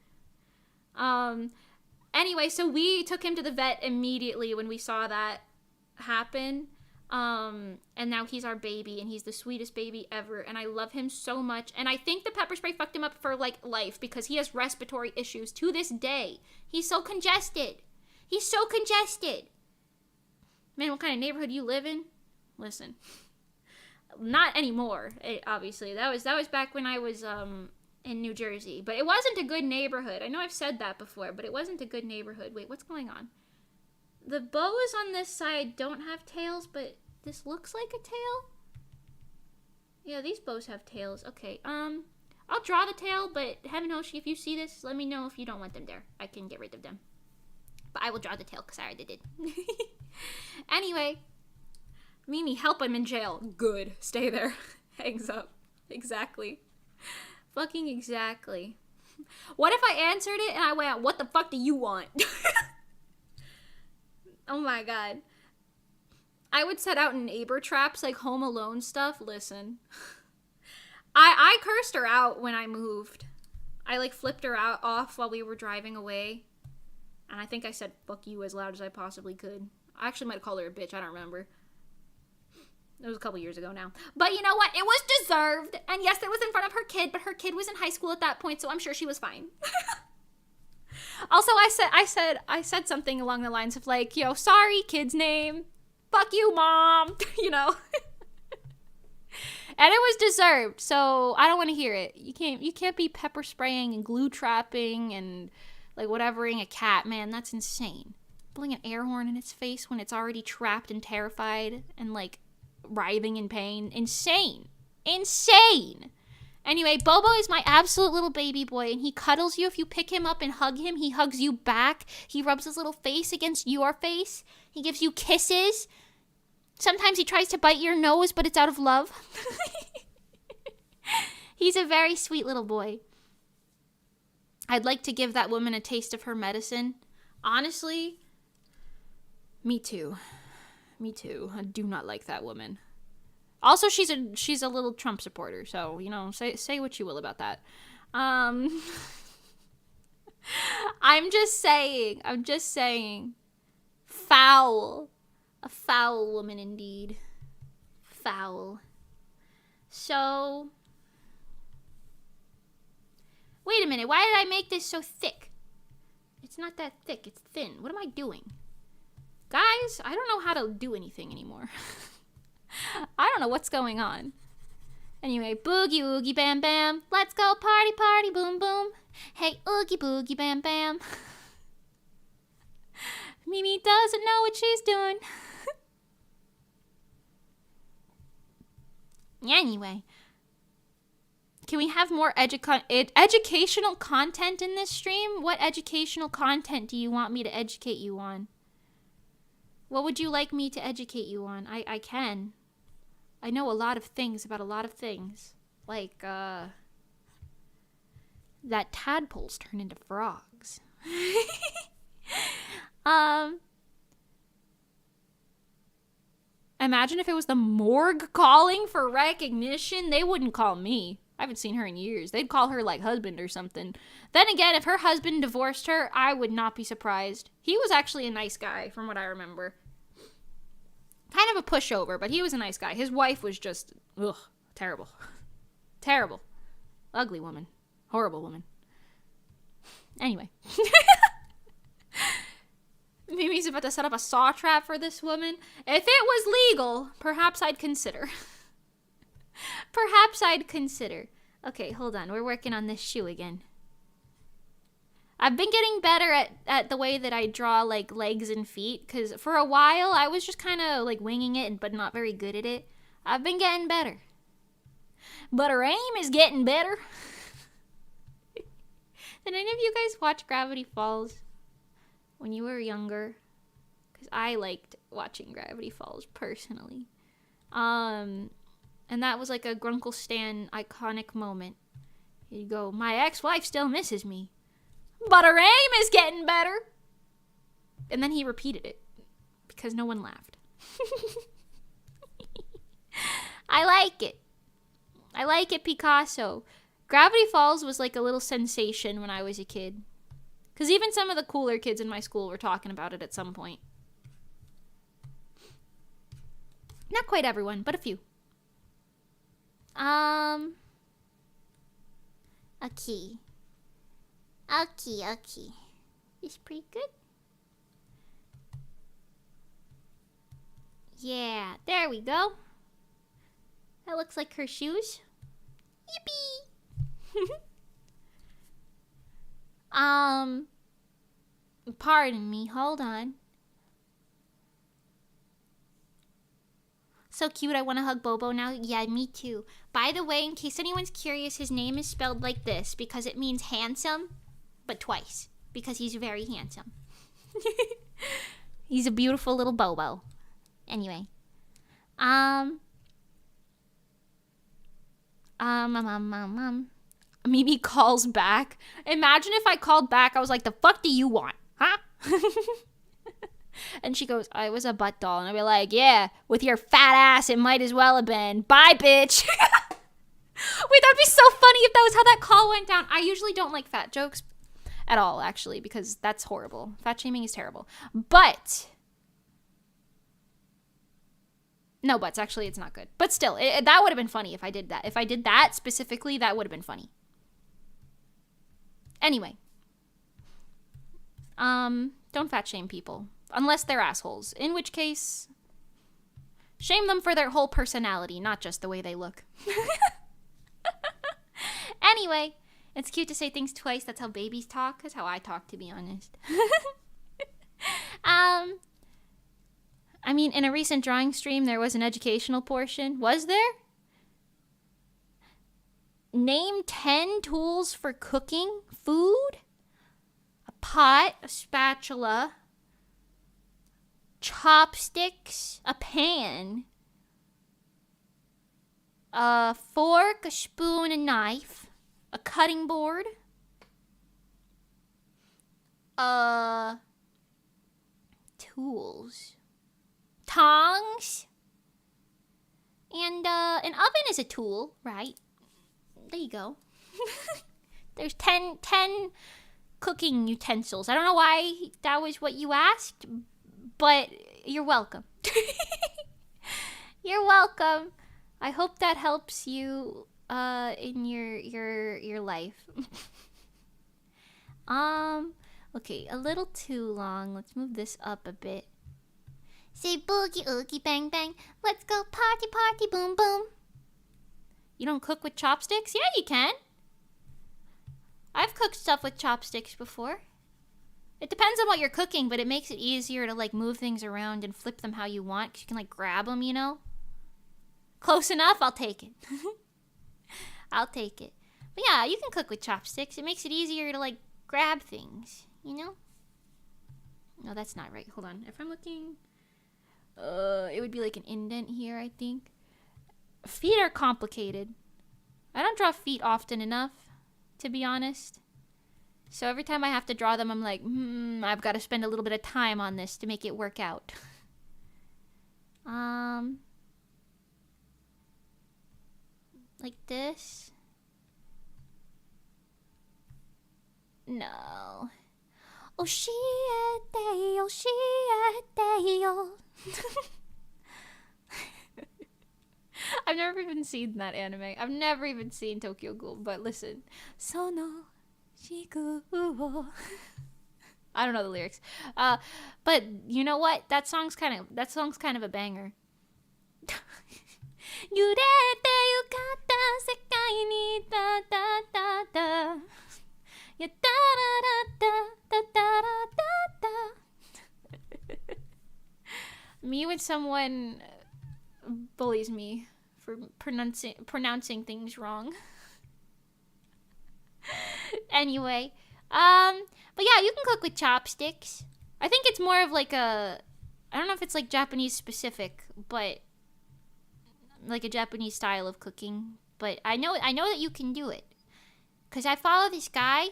Anyway, so we took him to the vet immediately when we saw that happen. And now he's our baby, and he's the sweetest baby ever, and I love him so much. And I think the pepper spray fucked him up for life because he has respiratory issues to this day. He's so congested. Man, what kind of neighborhood you live in? Listen, not anymore. Obviously, that was back when I was in New Jersey, but it wasn't a good neighborhood. I know I've said that before, but it wasn't a good neighborhood. Wait, what's going on? The boas on this side don't have tails, but this looks like a tail. Yeah, these bows have tails. Okay, I'll draw the tail, but heaven knows if you see this, let me know if you don't want them there. I can get rid of them. But I will draw the tail because I already did. Anyway, Mimi, help, I'm in jail. Good, stay there. Hangs up. Exactly. Fucking exactly. What if I answered it and I went, what the fuck do you want? Oh my god. I would set out neighbor traps, Home Alone stuff. Listen. I cursed her out when I moved. I flipped her off while we were driving away. And I think I said fuck you as loud as I possibly could. I actually might have called her a bitch, I don't remember. It was a couple years ago now. But you know what? It was deserved. And yes, it was in front of her kid, but her kid was in high school at that point, so I'm sure she was fine. Also, I said something along the lines of sorry, kid's name. Fuck you, mom. And it was deserved, so I don't want to hear it. You can't be pepper spraying and glue trapping and whatevering a cat, man. That's insane. Blowing an air horn in its face when it's already trapped and terrified and writhing in pain. Insane. Anyway, Bobo is my absolute little baby boy, and he cuddles you if you pick him up and hug him. He hugs you back. He rubs his little face against your face. He gives you kisses. Sometimes he tries to bite your nose, but it's out of love. He's a very sweet little boy. I'd like to give that woman a taste of her medicine. Honestly, me too. Me too. I do not like that woman. Also, she's a little Trump supporter, so, you know, say what you will about that. I'm just saying. Foul. A foul woman indeed. Foul. So, wait a minute, why did I make this so thick? It's not that thick, it's thin. What am I doing? Guys, I don't know how to do anything anymore. I don't know what's going on. Anyway, boogie oogie bam bam. Let's go party party boom boom. Hey oogie boogie bam bam. Mimi doesn't know what she's doing. Anyway, can we have more educational content in this stream? What educational content do you want me to educate you on? What would you like me to educate you on? I can. I know a lot of things about a lot of things. Like, that tadpoles turn into frogs. Imagine if it was the morgue calling for recognition. They wouldn't call me. I haven't seen her in years. They'd call her, like, husband or something. Then again, if her husband divorced her, I would not be surprised. He was actually a nice guy, from what I remember. Kind of a pushover, but he was a nice guy. His wife was just, ugh, terrible. Terrible. Ugly woman. Horrible woman. Anyway. Mimi's about to set up a saw trap for this woman. If it was legal, perhaps I'd consider. Perhaps I'd consider. Okay, hold on. We're working on this shoe again. I've been getting better at the way that I draw, like, legs and feet, because for a while I was just kind of, like, winging it, but not very good at it. I've been getting better. But her aim is getting better. Did any of you guys watch Gravity Falls when you were younger? Because I liked watching Gravity Falls, personally. And that was, like, a Grunkle Stan iconic moment. You go, my ex-wife still misses me. But her aim is getting better. And then he repeated it. Because no one laughed. I like it. I like it, Picasso. Gravity Falls was like a little sensation when I was a kid. Because even some of the cooler kids in my school were talking about it at some point. Not quite everyone, but a few. Okay. Okay. It's pretty good. Yeah, there we go. That looks like her shoes. Yippee! Pardon me, hold on. So cute, I want to hug Bobo now. Yeah, me too. By the way, in case anyone's curious, his name is spelled like this because it means handsome, but twice. Because he's very handsome. He's a beautiful little Bobo. Anyway. Mimi calls back. Imagine if I called back, I was like, the fuck do you want? Huh? And she goes, I was a butt doll. And I'd be like, yeah, with your fat ass, it might as well have been. Bye, bitch. Wait, that'd be so funny if that was how that call went down. I usually don't like fat jokes at all, actually, because that's horrible. Fat shaming is terrible. But no buts, actually, it's not good. But still, that would have been funny if I did that. If I did that specifically, that would have been funny. Anyway. Don't fat shame people. Unless they're assholes. In which case, shame them for their whole personality, not just the way they look. Anyway, it's cute to say things twice. That's how babies talk. That's how I talk, to be honest. I mean, in a recent drawing stream, there was an educational portion. Was there? Name 10 tools for cooking food. A pot, a spatula, chopsticks, a pan, a fork, a spoon, a knife, a cutting board, tools, tongs, and an oven is a tool, right? There you go. There's 10 cooking utensils. I don't know why that was what you asked, but you're welcome. You're welcome. I hope that helps you in your life. Okay, a little too long. Let's move this up a bit. Say boogie oogie bang bang. Let's go party party boom boom. You don't cook with chopsticks? Yeah, you can. I've cooked stuff with chopsticks before. It depends on what you're cooking, but it makes it easier to like move things around and flip them how you want, 'cause you can like grab them, you know? Close enough, I'll take it. I'll take it. But yeah, you can cook with chopsticks. It makes it easier to like grab things, you know? No, that's not right. Hold on. If I'm looking, it would be like an indent here, I think. Feet are complicated. I don't draw feet often enough, to be honest. So every time I have to draw them, I'm like, I've got to spend a little bit of time on this to make it work out. Like this. No. Oh, I've never even seen that anime. I've never even seen Tokyo Ghoul, but listen. Sono shiku wo. I don't know the lyrics. But you know what? That song's kind of a banger. 揺れてゆかった世界にタタタタやタララタタタラタタ Me when someone bullies me for pronouncing things wrong. Anyway, but yeah, you can cook with chopsticks. I think it's more of like I don't know if it's like Japanese specific, but like a Japanese style of cooking. But I know that you can do it, cause I follow this guy.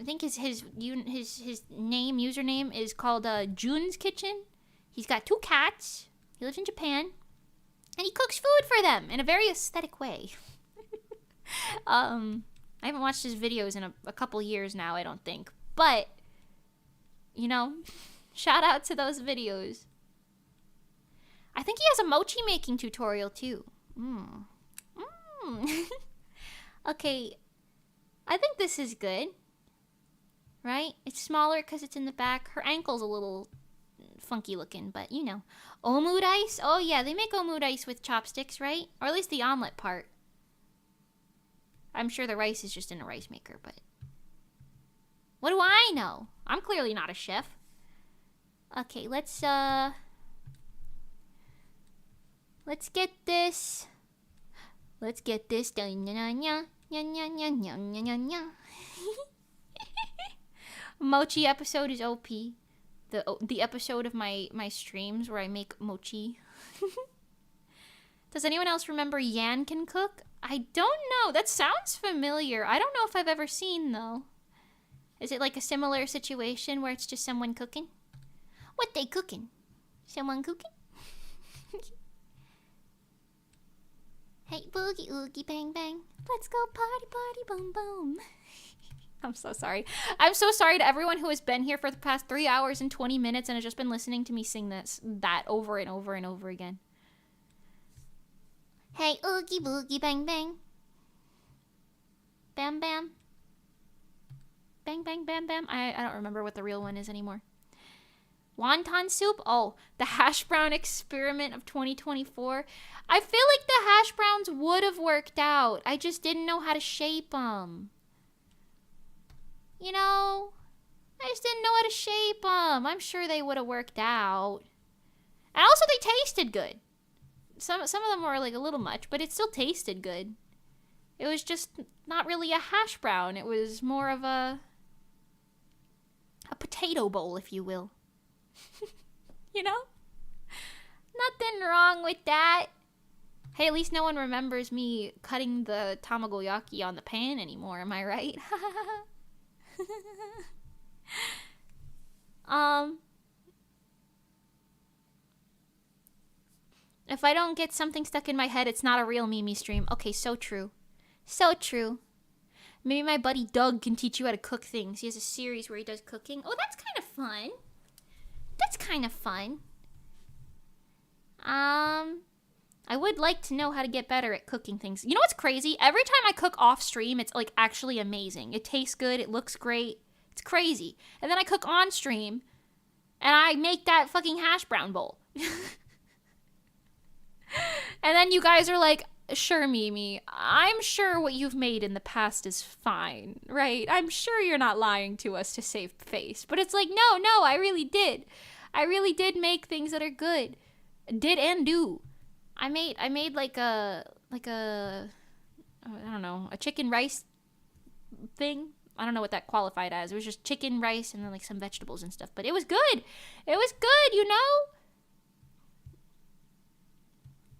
I think his username is called Jun's Kitchen. He's got 2 cats. He lives in Japan, and he cooks food for them in a very aesthetic way. I haven't watched his videos in a couple years now, I don't think. But, you know, shout out to those videos. I think he has a mochi making tutorial too. Okay, I think this is good. Right? It's smaller because it's in the back. Her ankle's a little funky looking, but you know. Omurice? Oh yeah, they make omurice with chopsticks, right? Or at least the omelet part. I'm sure the rice is just in a rice maker, but what do I know? I'm clearly not a chef. Okay, let's get this. Let's get this done. Mochi episode is OP. The episode of my streams where I make mochi. Does anyone else remember Yan Can Cook? I don't know. That sounds familiar. I don't know if I've ever seen, though. Is it like a similar situation where it's just someone cooking? What they cooking? Someone cooking? Hey, boogie oogie bang bang. Let's go party party boom boom. I'm so sorry. I'm so sorry to everyone who has been here for the past 3 hours and 20 minutes and has just been listening to me sing that over and over and over again. Hey, oogie boogie bang bang. Bam bam. Bang bang bam bam. I don't remember what the real one is anymore. Wonton soup? Oh, the hash brown experiment of 2024. I feel like the hash browns would have worked out. I just didn't know how to shape them. You know, I just didn't know how to shape them. I'm sure they would have worked out. And also they tasted good. Some of them were like a little much, but it still tasted good. It was just not really a hash brown. It was more of a potato bowl, if you will. You know? Nothing wrong with that. Hey, at least no one remembers me cutting the tamagoyaki on the pan anymore, am I right? If I don't get something stuck in my head, it's not a real Mimi stream. Okay, so true. So true. Maybe my buddy Doug can teach you how to cook things. He has a series where he does cooking. Oh, that's kind of fun. That's kind of fun. I would like to know how to get better at cooking things. You know what's crazy? Every time I cook off stream, it's like actually amazing. It tastes good. It looks great. It's crazy. And then I cook on stream, and I make that fucking hash brown bowl. And then you guys are like, sure, Mimi, I'm sure what you've made in the past is fine, right? I'm sure you're not lying to us to save face. But it's like, no, I really did. I really did make things that are good. Did and do. I made like a I don't know, a chicken rice thing. I don't know what that qualified as. It was just chicken, rice, and then like some vegetables and stuff. But it was good. It was good, you know?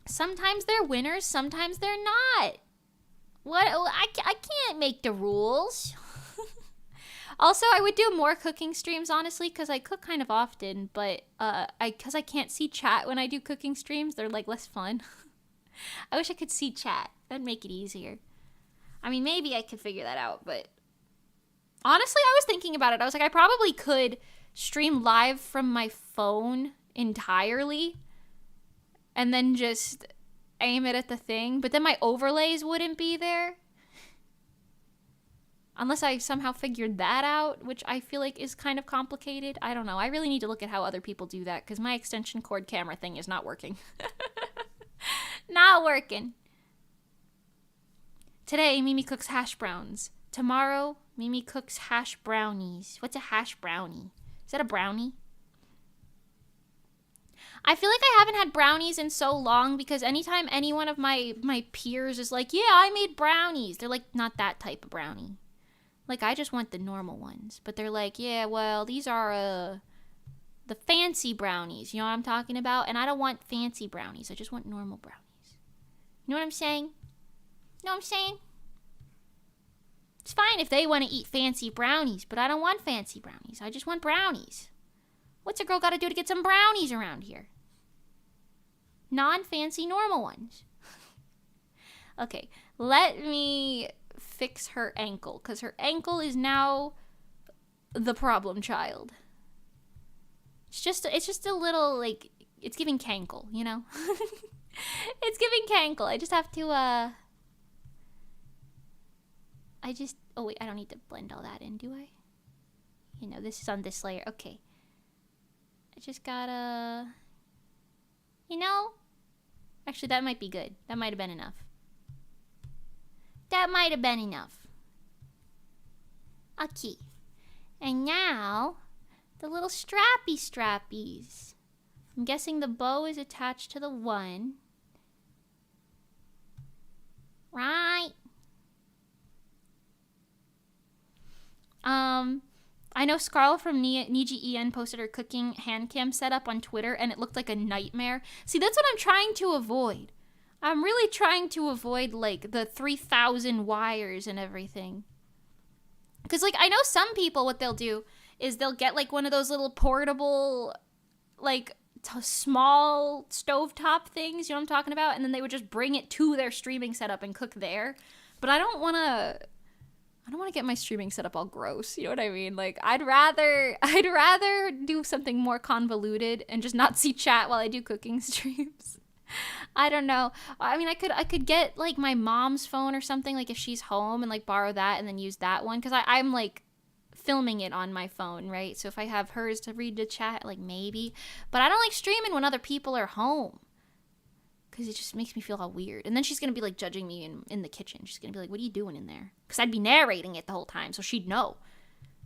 Sometimes they're winners, sometimes they're not. What? I can't make the rules. Also, I would do more cooking streams, honestly, because I cook kind of often, but because I can't see chat when I do cooking streams, they're like less fun. I wish I could see chat. That'd make it easier. I mean, maybe I could figure that out, but honestly, I was thinking about it. I was like, I probably could stream live from my phone entirely and then just aim it at the thing, but then my overlays wouldn't be there. Unless I somehow figured that out, which I feel like is kind of complicated. I don't know. I really need to look at how other people do that, because my extension cord camera thing is not working. Not working. Today, Mimi cooks hash browns. Tomorrow, Mimi cooks hash brownies. What's a hash brownie? Is that a brownie? I feel like I haven't had brownies in so long, because anytime any one of my peers is like, yeah, I made brownies, they're like, not that type of brownie. Like, I just want the normal ones. But they're like, yeah, well, these are the fancy brownies. You know what I'm talking about? And I don't want fancy brownies. I just want normal brownies. You know what I'm saying? You know what I'm saying? It's fine if they want to eat fancy brownies, but I don't want fancy brownies. I just want brownies. What's a girl got to do to get some brownies around here? Non-fancy, normal ones. Okay, let me fix her ankle, because her ankle is now the problem child. It's just a little, like, it's giving cankle, you know? It's giving cankle. I just have to, oh wait, I don't need to blend all that in, do I? You know, this is on this layer. Okay. I just gotta, you know? Actually, that might be good. That might have been enough. That might have been enough. Okay. And now, the little strappies. I'm guessing the bow is attached to the one. Right. I know Scarlett from Niji En posted her cooking hand cam setup on Twitter, and it looked like a nightmare. See, that's what I'm trying to avoid. I'm really trying to avoid, like, the 3,000 wires and everything. Because, like, I know some people, what they'll do is they'll get, like, one of those little portable, like, small stovetop things, you know what I'm talking about? And then they would just bring it to their streaming setup and cook there. But I don't want to get my streaming setup all gross, you know what I mean? Like, I'd rather do something more convoluted and just not see chat while I do cooking streams. I don't know. I mean, I could get, like, my mom's phone or something, like, if she's home, and, like, borrow that and then use that one, because I'm, like, filming it on my phone, right? So if I have hers to read the chat, like, maybe. But I don't like streaming when other people are home, because it just makes me feel all weird. And then she's going to be, like, judging me in the kitchen. She's going to be like, what are you doing in there? Because I'd be narrating it the whole time, so she'd know.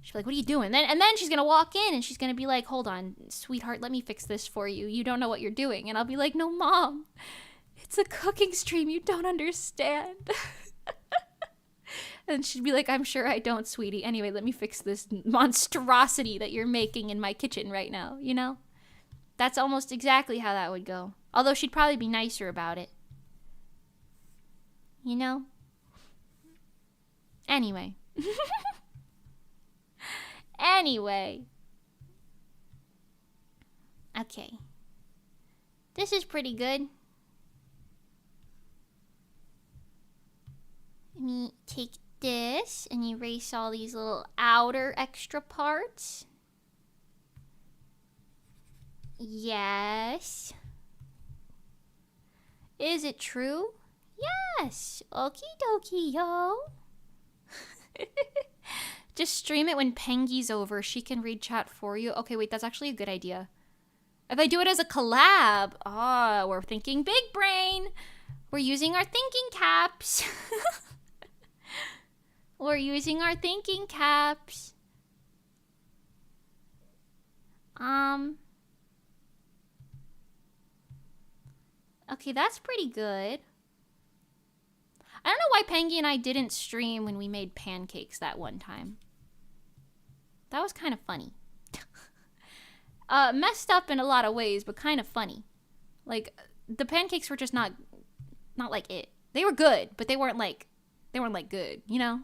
She'd be like, what are you doing? And then she's going to walk in, and she's going to be like, hold on, sweetheart, let me fix this for you. You don't know what you're doing. And I'll be like, no, Mom, it's a cooking stream. You don't understand. And she'd be like, I'm sure I don't, sweetie. Anyway, let me fix this monstrosity that you're making in my kitchen right now, you know? That's almost exactly how that would go. Although she'd probably be nicer about it. You know? Anyway. Anyway. Okay. This is pretty good. Let me take this and erase all these little outer extra parts. Yes. Is it true? Yes. Okie dokie, yo. Just stream it when Pengy's over. She can read chat for you. Okay, wait, that's actually a good idea. If I do it as a collab, we're thinking big brain. We're using our thinking caps. We're using our thinking caps. Okay, that's pretty good. I don't know why Pengy and I didn't stream when we made pancakes that one time. That was kind of funny. Messed up in a lot of ways, but kind of funny. Like, the pancakes were just not like it. They were good, but they weren't like good, you know?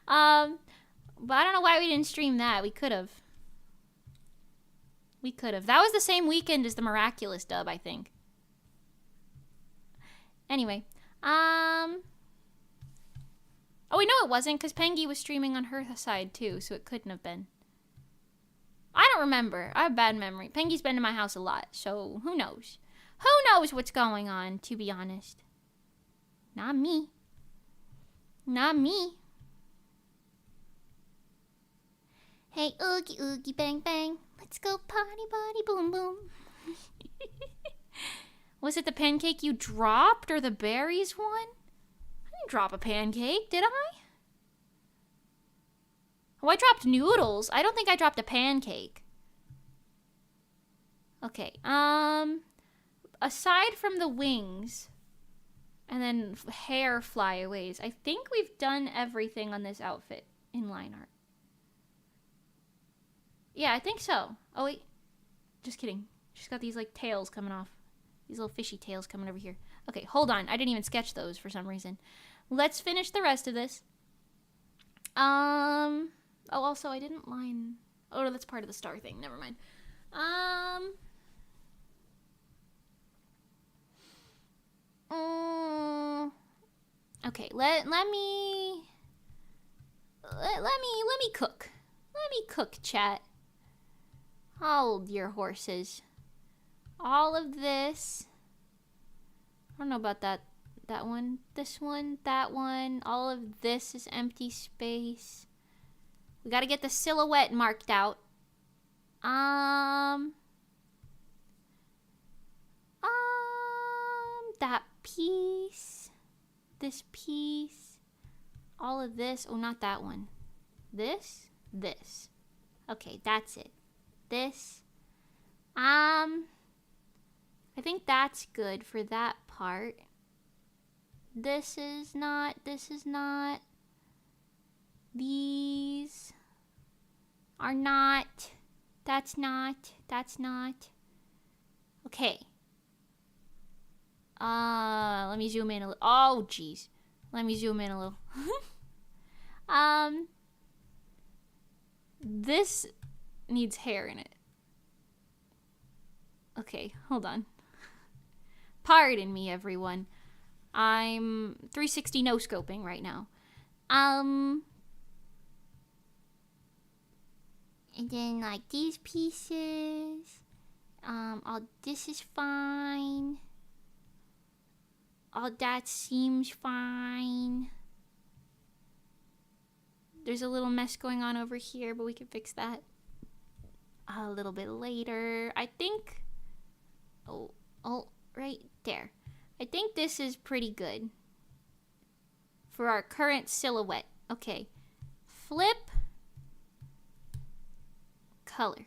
But I don't know why we didn't stream that. We could have. That was the same weekend as the Miraculous dub, I think. Anyway, oh, we know it wasn't, because Pengy was streaming on her side, too, so it couldn't have been. I don't remember. I have bad memory. Pengy's been to my house a lot, so who knows? Who knows what's going on, to be honest? Not me. Not me. Hey, oogie, oogie, bang, bang. Let's go party, party, boom, boom. Was it the pancake you dropped or the berries one? I didn't drop a pancake, did I? Oh, I dropped noodles. I don't think I dropped a pancake. Okay, aside from the wings and then hair flyaways, I think we've done everything on this outfit in line art. Yeah, I think so. Oh, wait. Just kidding. She's got these, like, tails coming off. These little fishy tails coming over here. Okay, hold on. I didn't even sketch those for some reason. Let's finish the rest of this. Oh, also, I didn't line... Oh, no, that's part of the star thing. Never mind. Okay, let me cook. Let me cook, chat. Hold your horses. All of this. I don't know about that one, this one, that one. All of this is empty space. We gotta get the silhouette marked out. That piece. This piece. All of this. Oh, not that one. This. Okay, that's it. This. I think that's good for that part. This is not. These are not. That's not. Okay. Let me zoom in a little. Oh, jeez. Let me zoom in a little. This needs hair in it. Okay, hold on. Pardon me, everyone. I'm 360 no-scoping right now. And then, like, these pieces. All this is fine. All that seems fine. There's a little mess going on over here, but we can fix that a little bit later. I think... Oh, right there. I think this is pretty good for our current silhouette. Okay. Flip. Color.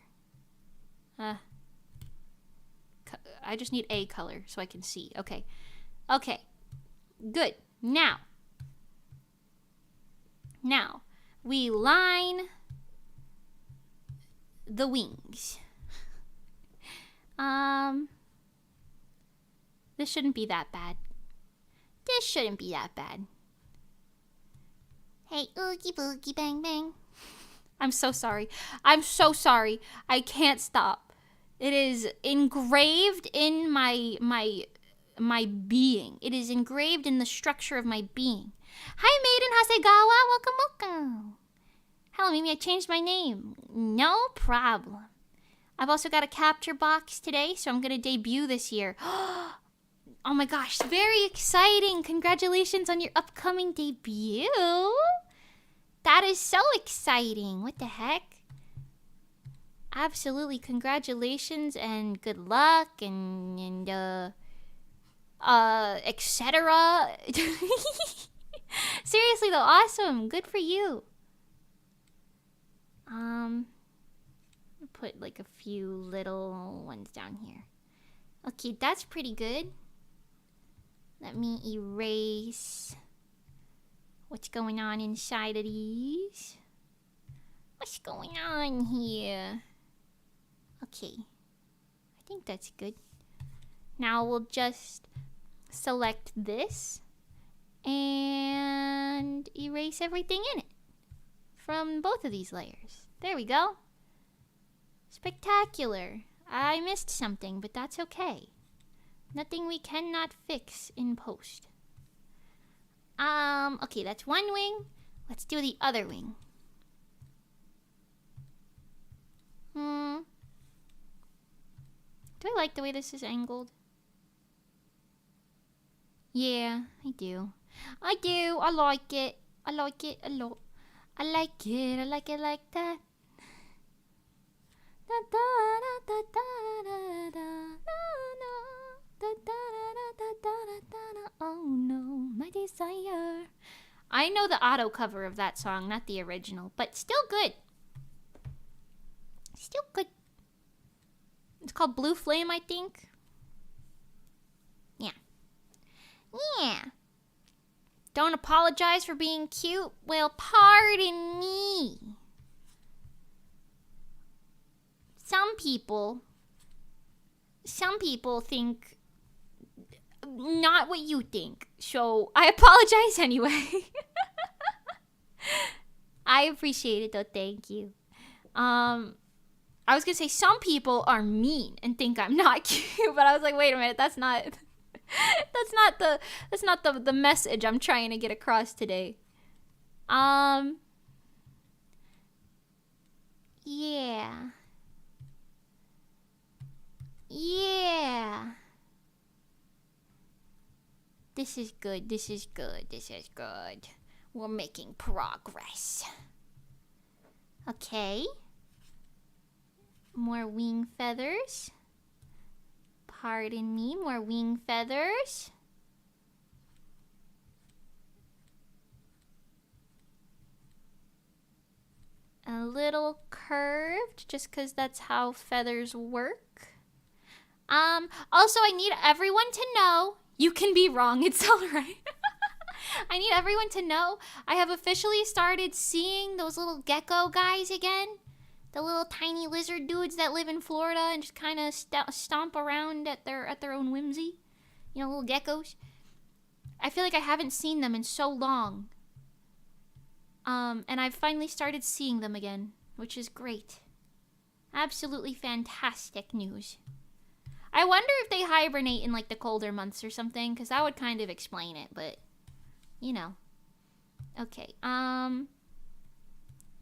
I just need a color so I can see. Okay. Okay. Good. Now, we line the wings. This shouldn't be that bad. This shouldn't be that bad. Hey, oogie boogie bang bang. I'm so sorry. I'm so sorry. I can't stop. It is engraved in my being. It is engraved in the structure of my being. Hi, Maiden Hasegawa. Welcome, welcome. Hello, Mimi. I changed my name. No problem. I've also got a capture box today, so I'm going to debut this year. Oh my gosh, very exciting. Congratulations on your upcoming debut. That is so exciting. What the heck? Absolutely, congratulations and good luck and etc. Seriously though, awesome. Good for you. Put like a few little ones down here. Okay, that's pretty good. Let me erase what's going on inside of these. What's going on here? Okay, I think that's good. Now we'll just select this and erase everything in it from both of these layers. There we go. Spectacular. I missed something, but that's okay. Nothing we cannot fix in post. Okay, that's one wing. Let's do the other wing. Do I like the way this is angled? Yeah, I do. I do. I like it. I like it a lot. I like it. I like it like that. Oh no, my desire. I know the auto cover of that song, not the original, but still good. Still good. It's called Blue Flame, I think. Yeah. Yeah. Don't apologize for being cute? Well, pardon me. Some people think not what you think. So I apologize anyway. I appreciate it though, thank you. I was gonna say some people are mean and think I'm not cute, but I was like, wait a minute, that's not the message I'm trying to get across today. Yeah. Yeah. This is good. This is good. This is good. We're making progress. Okay. More wing feathers. Pardon me, more wing feathers. A little curved, just because that's how feathers work. Also, I need everyone to know, you can be wrong, it's alright. I need everyone to know, I have officially started seeing those little gecko guys again. The little tiny lizard dudes that live in Florida and just kind of stomp around at their own whimsy. You know, little geckos. I feel like I haven't seen them in so long. And I've finally started seeing them again, which is great. Absolutely fantastic news. I wonder if they hibernate in like the colder months or something, because that would kind of explain it, but you know. Okay,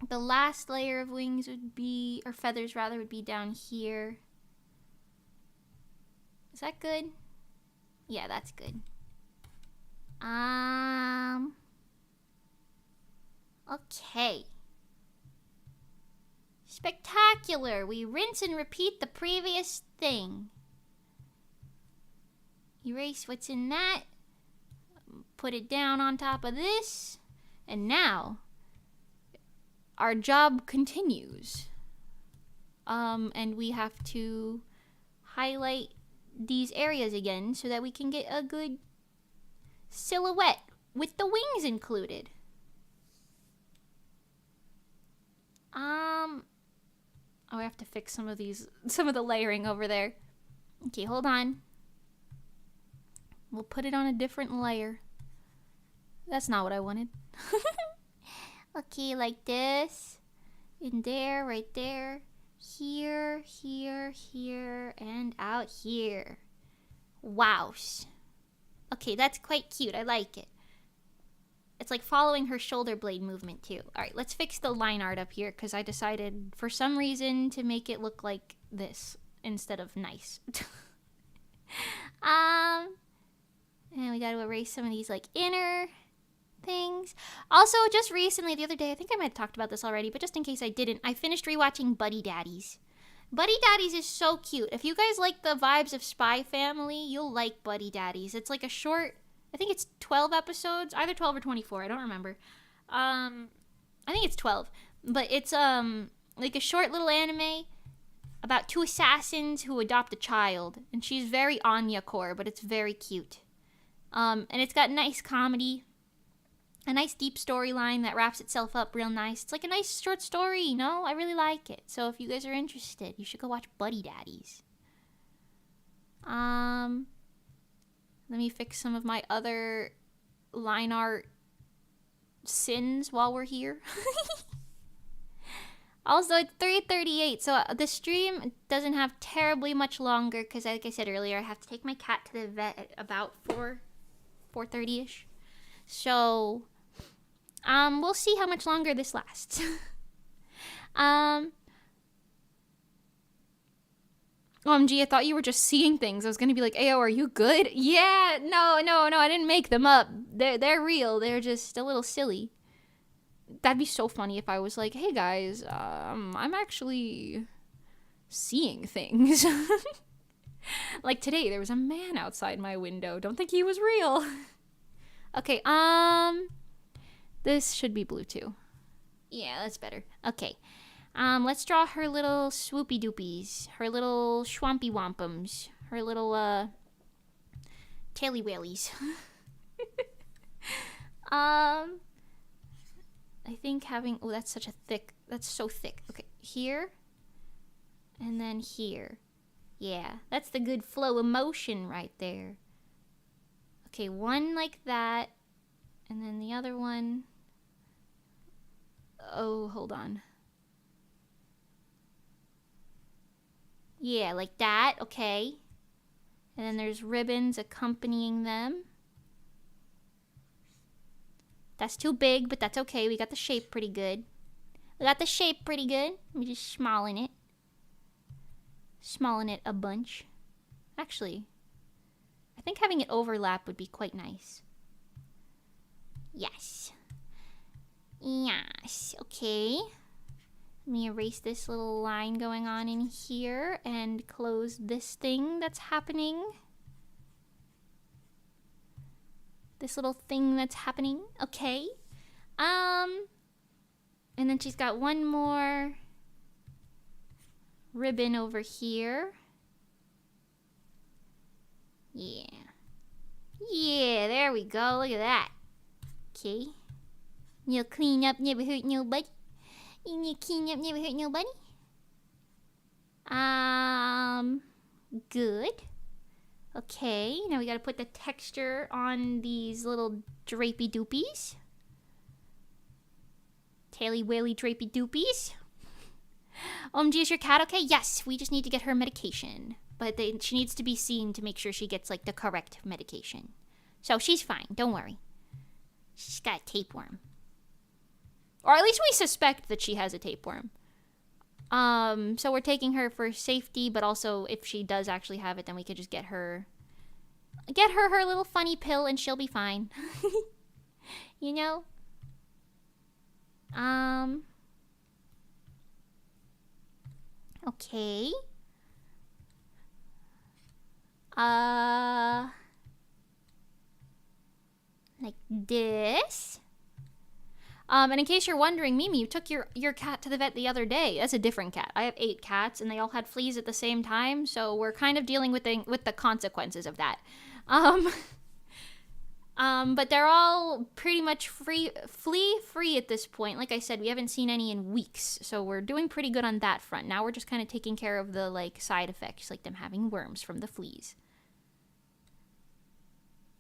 the last layer of wings would be, or feathers rather, would be down here. Is that good? Yeah, that's good. Okay. Spectacular. We rinse and repeat the previous thing. Erase what's in that. Put it down on top of this. And now, our job continues. And we have to highlight these areas again so that we can get a good silhouette with the wings included. Oh, I have to fix some of the layering over there. Okay, hold on. We'll put it on a different layer. That's not what I wanted. Okay, like this. In there, right there. Here, here, here, and out here. Wow. Okay, that's quite cute. I like it. It's like following her shoulder blade movement too. Alright, let's fix the line art up here because I decided for some reason to make it look like this instead of nice. And we gotta erase some of these like inner things. Also, just recently, the other day, I think I might have talked about this already, but just in case I didn't, I finished rewatching Buddy Daddies. Buddy Daddies is so cute. If you guys like the vibes of Spy Family, you'll like Buddy Daddies. It's like a short, I think it's 12 episodes, either 12 or 24, I don't remember. I think it's 12, but it's like a short little anime about two assassins who adopt a child, and she's very Anya core, but it's very cute. And it's got nice comedy, a nice deep storyline that wraps itself up real nice. It's like a nice short story, you know? I really like it. So if you guys are interested, you should go watch Buddy Daddies. Let me fix some of my other line art sins while we're here. Also, it's 3:38, so the stream doesn't have terribly much longer because, like I said earlier, I have to take my cat to the vet at about 4:30ish. So, we'll see how much longer this lasts. OMG, I thought you were just seeing things. I was gonna be like, Ayo, are you good? Yeah, no, I didn't make them up. They're real. They're just a little silly. That'd be so funny if I was like, hey guys, I'm actually seeing things. Like today, there was a man outside my window. Don't think he was real. Okay, this should be blue too. Yeah, that's better. Okay, let's draw her little swoopy doopies, her little schwampy wampums, her little, taily whalies. I think having, oh, that's so thick. Okay, here, and then here. Yeah, that's the good flow of motion right there. Okay, one like that, and then the other one, oh, hold on. Yeah, like that, okay. And then there's ribbons accompanying them. That's too big, but that's okay. We got the shape pretty good. Let me just smallin it. Smallin it a bunch. Actually, I think having it overlap would be quite nice. Yes. Yes, okay. Let me erase this little line going on in here and close this thing that's happening. This little thing that's happening. Okay. And then she's got one more ribbon over here. Yeah. Yeah, there we go. Look at that. Okay. You'll clean up, never hurt nobody. You clean up, never hurt nobody. Good. Okay, now we gotta put the texture on these little drapey doopies. Taily whaley drapey doopies. OMG, is your cat okay? Yes, we just need to get her medication. But she needs to be seen to make sure she gets, like, the correct medication. So she's fine, don't worry. She's got a tapeworm. Or at least we suspect that she has a tapeworm. So we're taking her for safety, but also if she does actually have it, then we could just get her her little funny pill and she'll be fine. You know? Okay. Like this. And in case you're wondering, Mimi, you took your cat to the vet the other day. That's a different cat. I have 8 cats, and they all had fleas at the same time, so we're kind of dealing with the consequences of that. But they're all pretty much flea free at this point. Like I said, we haven't seen any in weeks, so we're doing pretty good on that front. Now we're just kind of taking care of the like side effects, like them having worms from the fleas.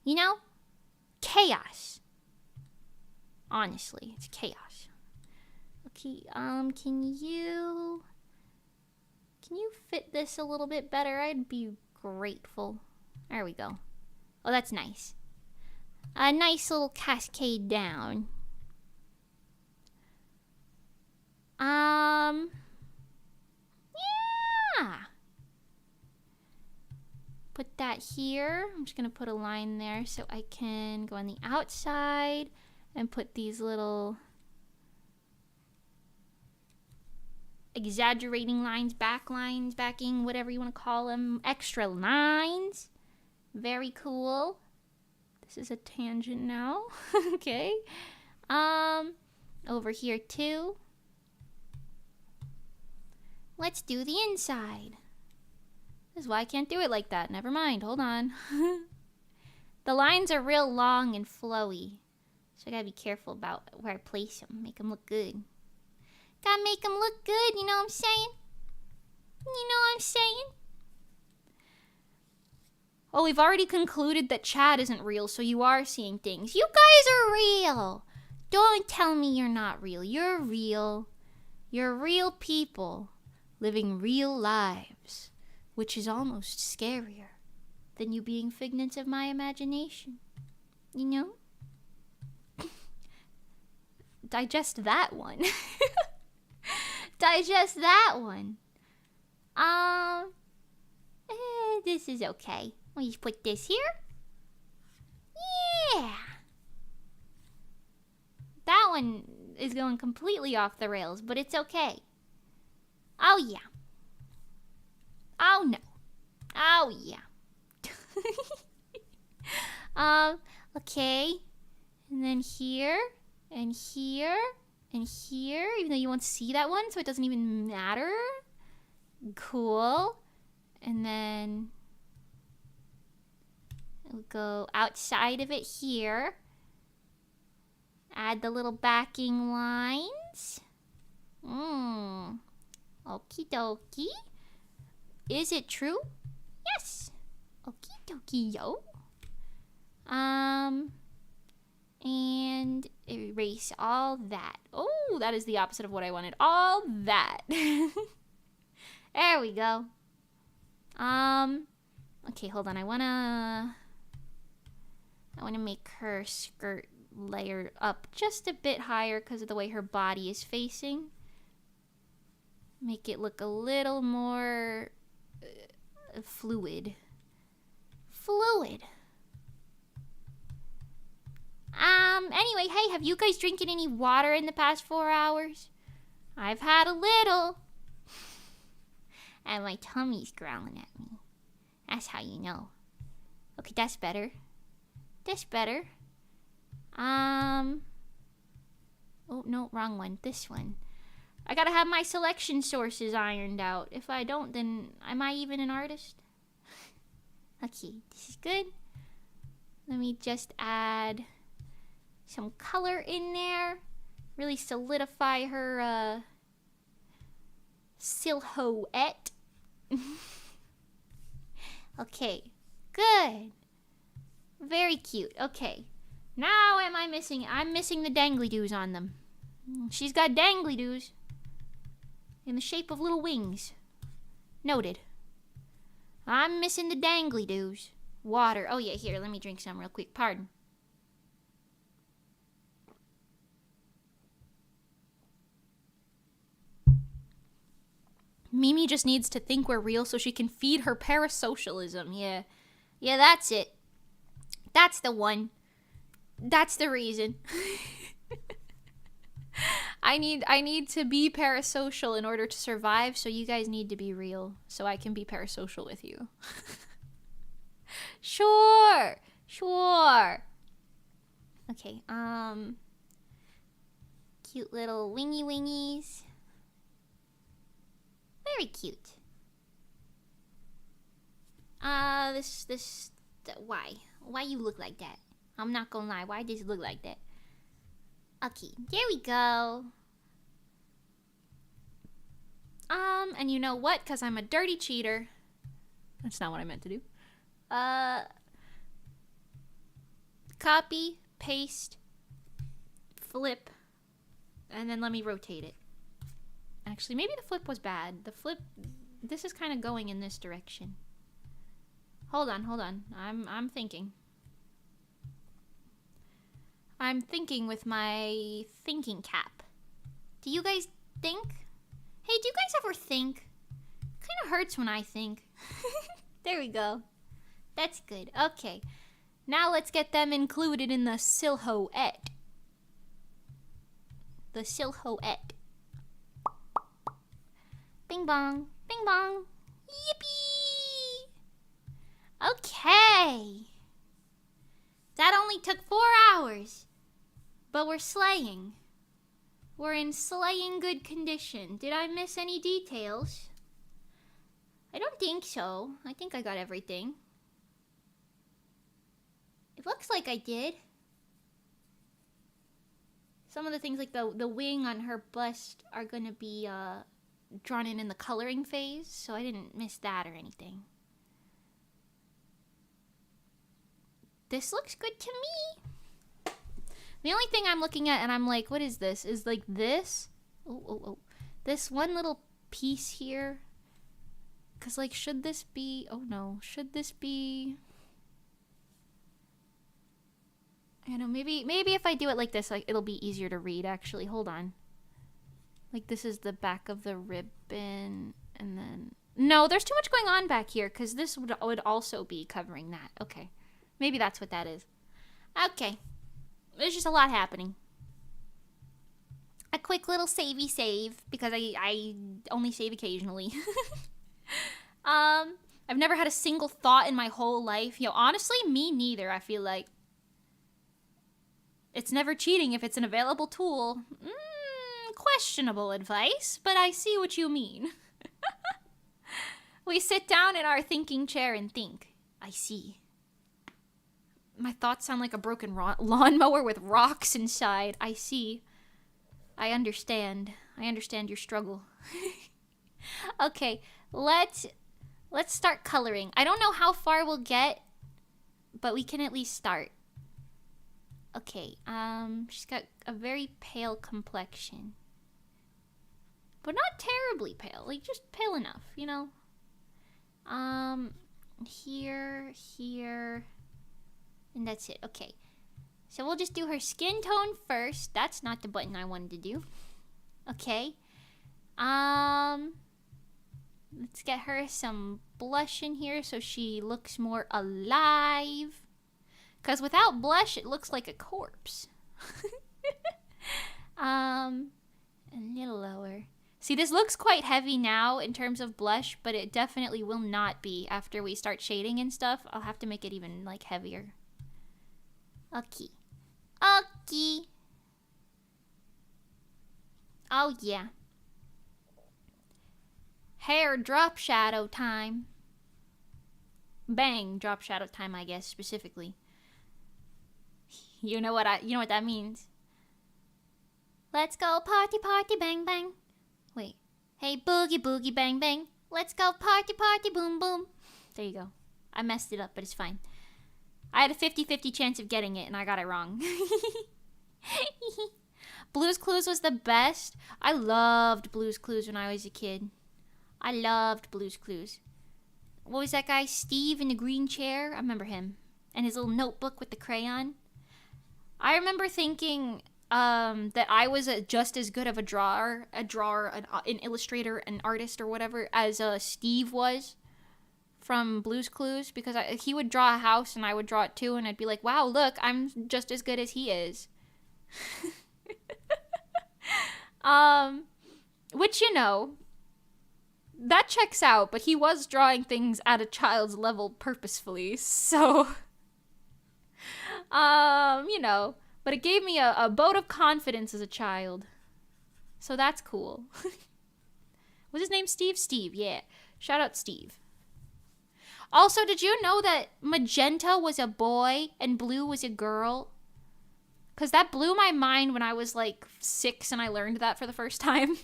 You know? Chaos. Honestly, it's chaos. Okay, can you fit this a little bit better? I'd be grateful. There we go. Oh, that's nice. A nice little cascade down. Yeah. Put that here. I'm just gonna put a line there so I can go on the outside and put these little exaggerating lines, backing, whatever you want to call them, extra lines. Very cool. This is a tangent now. Okay. Over here too. Let's do the inside. This is why I can't do it like that. Never mind. Hold on. The lines are real long and flowy, so I gotta be careful about where I place them. Make them look good. Gotta make them look good, you know what I'm saying? You know what I'm saying? Oh, we've already concluded that Chad isn't real, so you are seeing things. You guys are real! Don't tell me you're not real. You're real. You're real people living real lives, which is almost scarier than you being figments of my imagination. You know? Digest that one. Digest that one. This is okay. We just put this here. Yeah. That one is going completely off the rails, but it's okay. Oh, yeah. Oh, no. Oh, yeah. Okay. And then here, and here, and here, even though you won't see that one, so it doesn't even matter. Cool. And then we'll go outside of it here. Add the little backing lines. Okie dokie. Is it true? Yes. Okie dokie, yo. And erase all that. Oh, that is the opposite of what I wanted. All that. There we go. Okay, hold on. I wanna make her skirt layer up just a bit higher because of the way her body is facing. Make it look a little more fluid. Anyway, hey, have you guys drinking any water in the past 4 hours? I've had a little. And my tummy's growling at me. That's how you know. Okay, that's better. That's better. Oh, no, wrong one. This one. I gotta have my selection sources ironed out. If I don't, then am I even an artist? Okay, this is good. Let me just add some color in there. Really solidify her silhouette. Okay, good. Very cute. Okay, now am I missing? I'm missing the dangly-doos on them. She's got dangly-doos in the shape of little wings. Noted. I'm missing the dangly-doos. Water. Oh yeah, here, let me drink some real quick. Pardon. Mimi just needs to think we're real so she can feed her parasocialism. Yeah. Yeah, that's it. That's the one. That's the reason. I need to be parasocial in order to survive, so you guys need to be real so I can be parasocial with you. Sure. Okay, cute little wingy wingies. Very cute. Why? Why you look like that? I'm not gonna lie. Why does it look like that? Okay, there we go. And you know what? Because I'm a dirty cheater. That's not what I meant to do. Copy, paste, flip, and then let me rotate it. Actually, maybe the flip was bad. The flip, this is kind of going in this direction. Hold on. I'm thinking. I'm thinking with my thinking cap. Do you guys think? Hey, do you guys ever think? Kind of hurts when I think. There we go. That's good. Okay. Now let's get them included in the silhouette. The silhouette. Bing bong. Bing bong. Yippee! Okay. That only took 4 hours. But we're slaying. We're in slaying good condition. Did I miss any details? I don't think so. I think I got everything. It looks like I did. Some of the things like the wing on her bust are gonna be drawn in the coloring phase, so I didn't miss that or anything. This looks good to me. The only thing I'm looking at and I'm like, what is this? Is like this. Oh. This one little piece here. Because like, should this be... Oh no. Should this be... I know, maybe if I do it like this, like it'll be easier to read, actually. Hold on. Like, this is the back of the ribbon. And then... No, there's too much going on back here. Because this would also be covering that. Okay. Maybe that's what that is. Okay. There's just a lot happening. A quick little savey save, because I only save occasionally. I've never had a single thought in my whole life. You know, honestly, me neither, I feel like. It's never cheating if it's an available tool. Questionable advice, but I see what you mean. We sit down in our thinking chair and think. I see. My thoughts sound like a broken lawnmower with rocks inside. I see. I understand. I understand your struggle. Okay, let's start coloring. I don't know how far we'll get, but we can at least start. Okay, she's got a very pale complexion. But not terribly pale, like just pale enough, you know? Here, and that's it. Okay. So we'll just do her skin tone first. That's not the button I wanted to do. Okay. Let's get her some blush in here so she looks more alive. Because without blush, it looks like a corpse. A little lower. See, this looks quite heavy now in terms of blush, but it definitely will not be after we start shading and stuff. I'll have to make it even, like, heavier. Okay. Okay. Oh, yeah. Hair drop shadow time. Bang, drop shadow time, I guess, specifically. You know what that means. Let's go party, party, bang, bang. Wait. Hey, boogie, boogie, bang, bang. Let's go party, party, boom, boom. There you go. I messed it up, but it's fine. I had a 50-50 chance of getting it, and I got it wrong. Blue's Clues was the best. I loved Blue's Clues when I was a kid. I loved Blue's Clues. What was that guy? Steve in the green chair? I remember him. And his little notebook with the crayon. I remember thinking that I was just as good of an illustrator, an artist, or whatever, as Steve was from Blue's Clues, because he would draw a house and I would draw it too, and I'd be like, wow, look, I'm just as good as he is. Which, you know, that checks out, but he was drawing things at a child's level purposefully, so, you know, but it gave me a vote of confidence as a child, so that's cool. Was his name Steve? Steve, yeah. Shout out Steve. Also, did you know that magenta was a boy and blue was a girl? Because that blew my mind when I was like 6 and I learned that for the first time.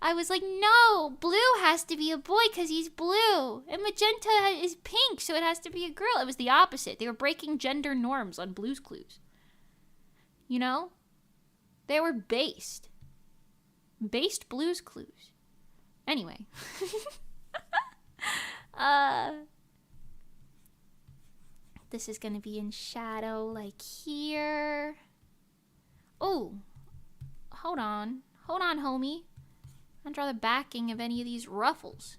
I was like, no, blue has to be a boy because he's blue. And magenta is pink, so it has to be a girl. It was the opposite. They were breaking gender norms on Blue's Clues. You know? They were based. Based Blue's Clues. Anyway. This is going to be in shadow, like here. Oh. Hold on. Hold on, homie. I'm gonna draw the backing of any of these ruffles.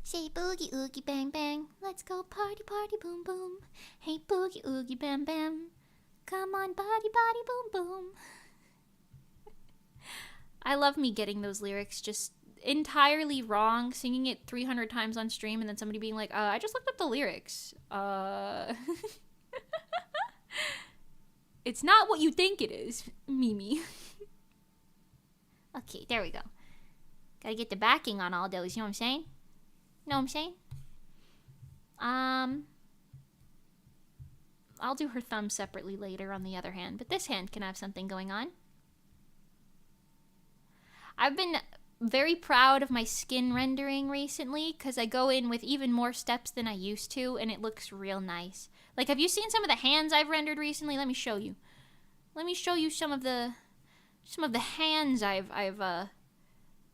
Say boogie oogie bang bang. Let's go party party boom boom. Hey boogie oogie bam bam. Come on body body boom boom. I love me getting those lyrics just entirely wrong, singing it 300 times on stream, and then somebody being like, I just looked up the lyrics. It's not what you think it is, Mimi. Okay, there we go. Gotta get the backing on all those, you know what I'm saying? Know what I'm saying? I'll do her thumb separately later on the other hand, but this hand can have something going on. I've been very proud of my skin rendering recently because I go in with even more steps than I used to, and it looks real nice. Like, have you seen some of the hands I've rendered recently? Let me show you. Let me show you some of the hands I've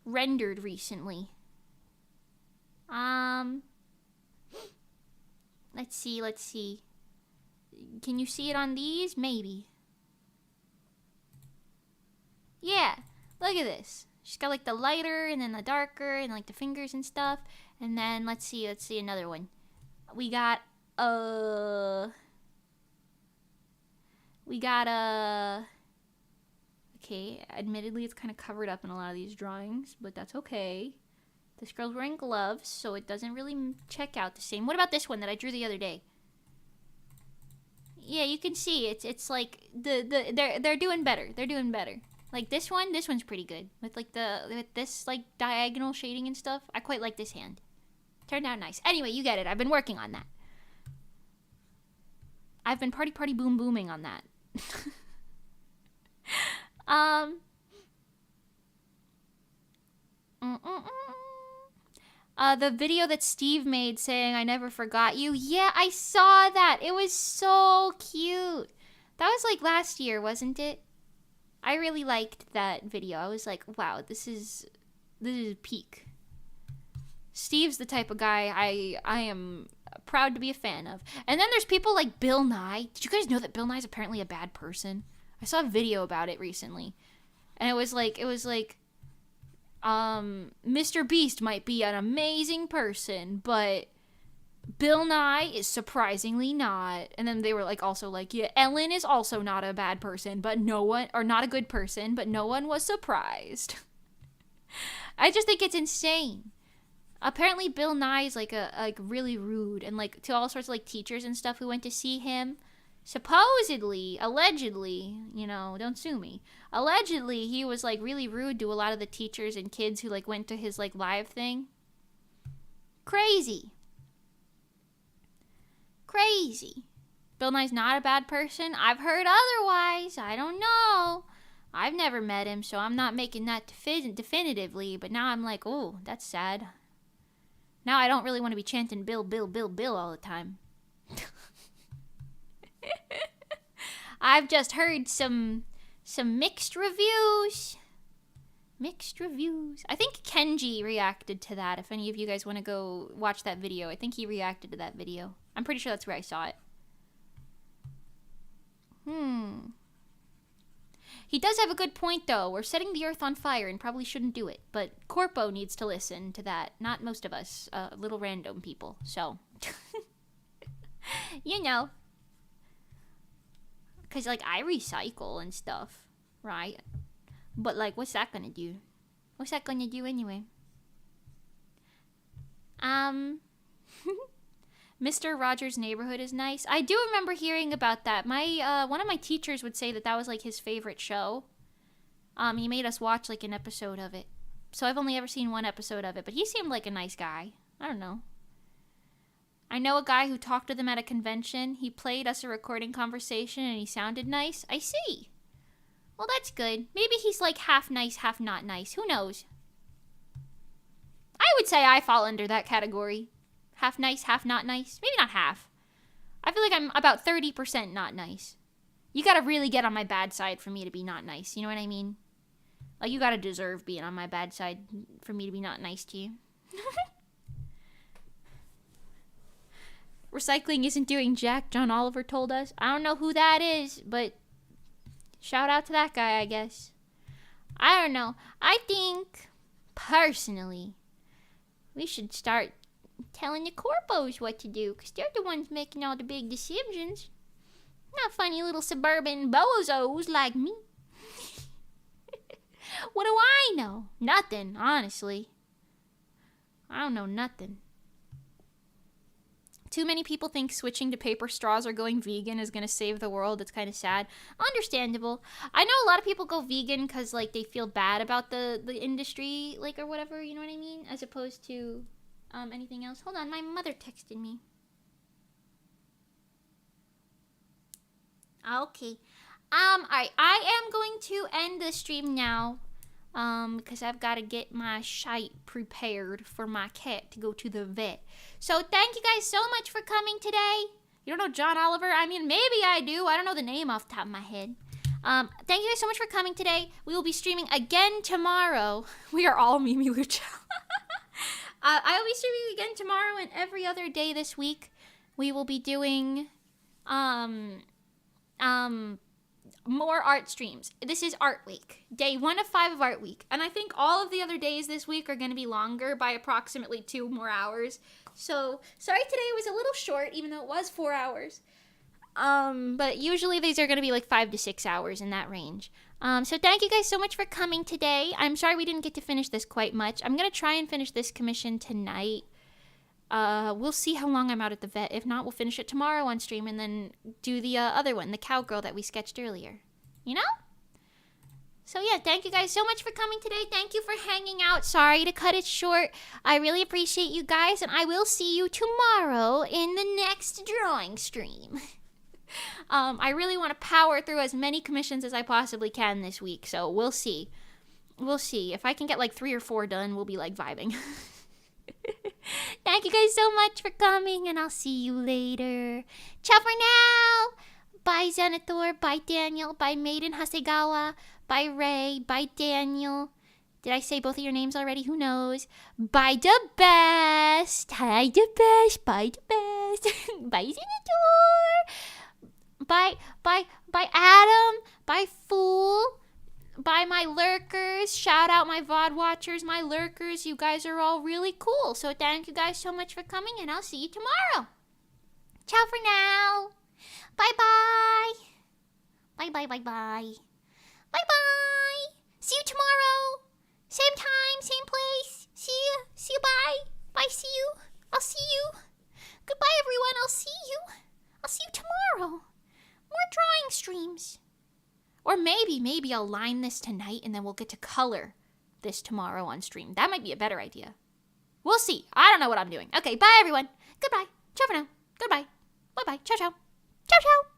rendered recently. Let's see. Can you see it on these? Maybe. Yeah, look at this. She's got like the lighter and then the darker and like the fingers and stuff. And then let's see another one. We got okay, admittedly it's kind of covered up in a lot of these drawings, but that's okay. This girl's wearing gloves, so it doesn't really check out the same. What about this one that I drew the other day? Yeah, you can see it's like they're doing better. They're doing better. Like this one's pretty good with like with this like diagonal shading and stuff. I quite like this hand. Turned out nice. Anyway, you get it. I've been working on that. I've been party boom booming on that. The video that Steve made saying I never forgot you. Yeah, I saw that. It was so cute. That was like last year, wasn't it? I really liked that video. I was like, wow, this is peak. Steve's the type of guy I am proud to be a fan of. And then there's people like Bill Nye. Did you guys know that Bill Nye's apparently a bad person? I saw a video about it recently. And it was like Mr. Beast might be an amazing person, but Bill Nye is surprisingly not. And then they were like also like, yeah, Ellen is also not a bad person, but no one, or not a good person, but no one was surprised. I just think it's insane. Apparently Bill Nye is like really rude, and like to all sorts of like teachers and stuff who went to see him. Supposedly, allegedly, you know, don't sue me. Allegedly, he was like really rude to a lot of the teachers and kids who like went to his like live thing. Crazy. Bill Nye's not a bad person. I've heard otherwise. I don't know. I've never met him, so I'm not making that definitively. But now I'm like, oh, that's sad. Now I don't really want to be chanting Bill, Bill, Bill, Bill all the time. I've just heard some mixed reviews. I think Kenji reacted to that. If any of you guys want to go watch that video, I think he reacted to that video. I'm pretty sure that's where I saw it. He does have a good point, though. We're setting the earth on fire and probably shouldn't do it. But Corpo needs to listen to that. Not most of us. Little random people. So. You know. Because, like, I recycle and stuff. Right? But, like, what's that gonna do? What's that gonna do anyway? Mr. Rogers' Neighborhood is nice. I do remember hearing about that. My one of my teachers would say that was like his favorite show. He made us watch like an episode of it. So I've only ever seen one episode of it, but he seemed like a nice guy. I don't know. I know a guy who talked to them at a convention. He played us a recording conversation and he sounded nice. I see. Well, that's good. Maybe he's like half nice, half not nice. Who knows? I would say I fall under that category. Half nice, half not nice. Maybe not half. I feel like I'm about 30% not nice. You gotta really get on my bad side for me to be not nice. You know what I mean? Like, you gotta deserve being on my bad side for me to be not nice to you. Recycling isn't doing jack, John Oliver told us. I don't know who that is, but shout out to that guy, I guess. I don't know. I think, personally, we should start telling the corpos what to do, because they're the ones making all the big decisions. Not funny little suburban bozos like me. What do I know? Nothing, honestly. I don't know nothing. Too many people think switching to paper straws or going vegan is going to save the world. It's kind of sad. Understandable. I know a lot of people go vegan because, like, they feel bad about the industry, like, or whatever, you know what I mean? As opposed to anything else. Hold on, my mother texted me. Okay. Alright, I am going to end the stream now. Because I've got to get my shite prepared for my cat to go to the vet. So thank you guys so much for coming today. You don't know John Oliver? I mean, maybe I do. I don't know the name off the top of my head. Thank you guys so much for coming today. We will be streaming again tomorrow. We are all Mimi Lucha. I will be streaming again tomorrow and every other day this week. We will be doing, more art streams. This is Art Week. Day 1 of 5 of Art Week. And I think all of the other days this week are going to be longer by approximately 2 more hours. So, sorry today was a little short, even though it was 4 hours. But usually these are going to be like 5 to 6 hours in that range. So thank you guys so much for coming today. I'm sorry we didn't get to finish this quite much. I'm going to try and finish this commission tonight. We'll see how long I'm out at the vet. If not, we'll finish it tomorrow on stream and then do the other one, the cowgirl that we sketched earlier. You know? So yeah, thank you guys so much for coming today. Thank you for hanging out. Sorry to cut it short. I really appreciate you guys, and I will see you tomorrow in the next drawing stream. I really want to power through as many commissions as I possibly can this week, so we'll see. We'll see. If I can get like 3 or 4 done, we'll be like vibing. Thank you guys so much for coming, and I'll see you later. Ciao for now! Bye, Zenithor. Bye, Daniel. Bye, Maiden Hasegawa. Bye, Ray. Bye, Daniel. Did I say both of your names already? Who knows? Bye, the best. Hi, the best. Bye, the best. Bye, Zenithor. Bye, Adam. Bye, Fool. Bye, my lurkers. Shout out my VOD watchers, my lurkers. You guys are all really cool. So thank you guys so much for coming, and I'll see you tomorrow. Ciao for now. Bye-bye. Bye-bye. Bye-bye. See you tomorrow. Same time, same place. See you. Bye. Bye, see you. I'll see you. Goodbye, everyone. I'll see you. I'll see you tomorrow. More drawing streams. Or maybe I'll line this tonight and then we'll get to color this tomorrow on stream. That might be a better idea. We'll see. I don't know what I'm doing. Okay, bye everyone. Goodbye. Ciao for now. Goodbye. Bye-bye. Ciao, ciao. Ciao, ciao.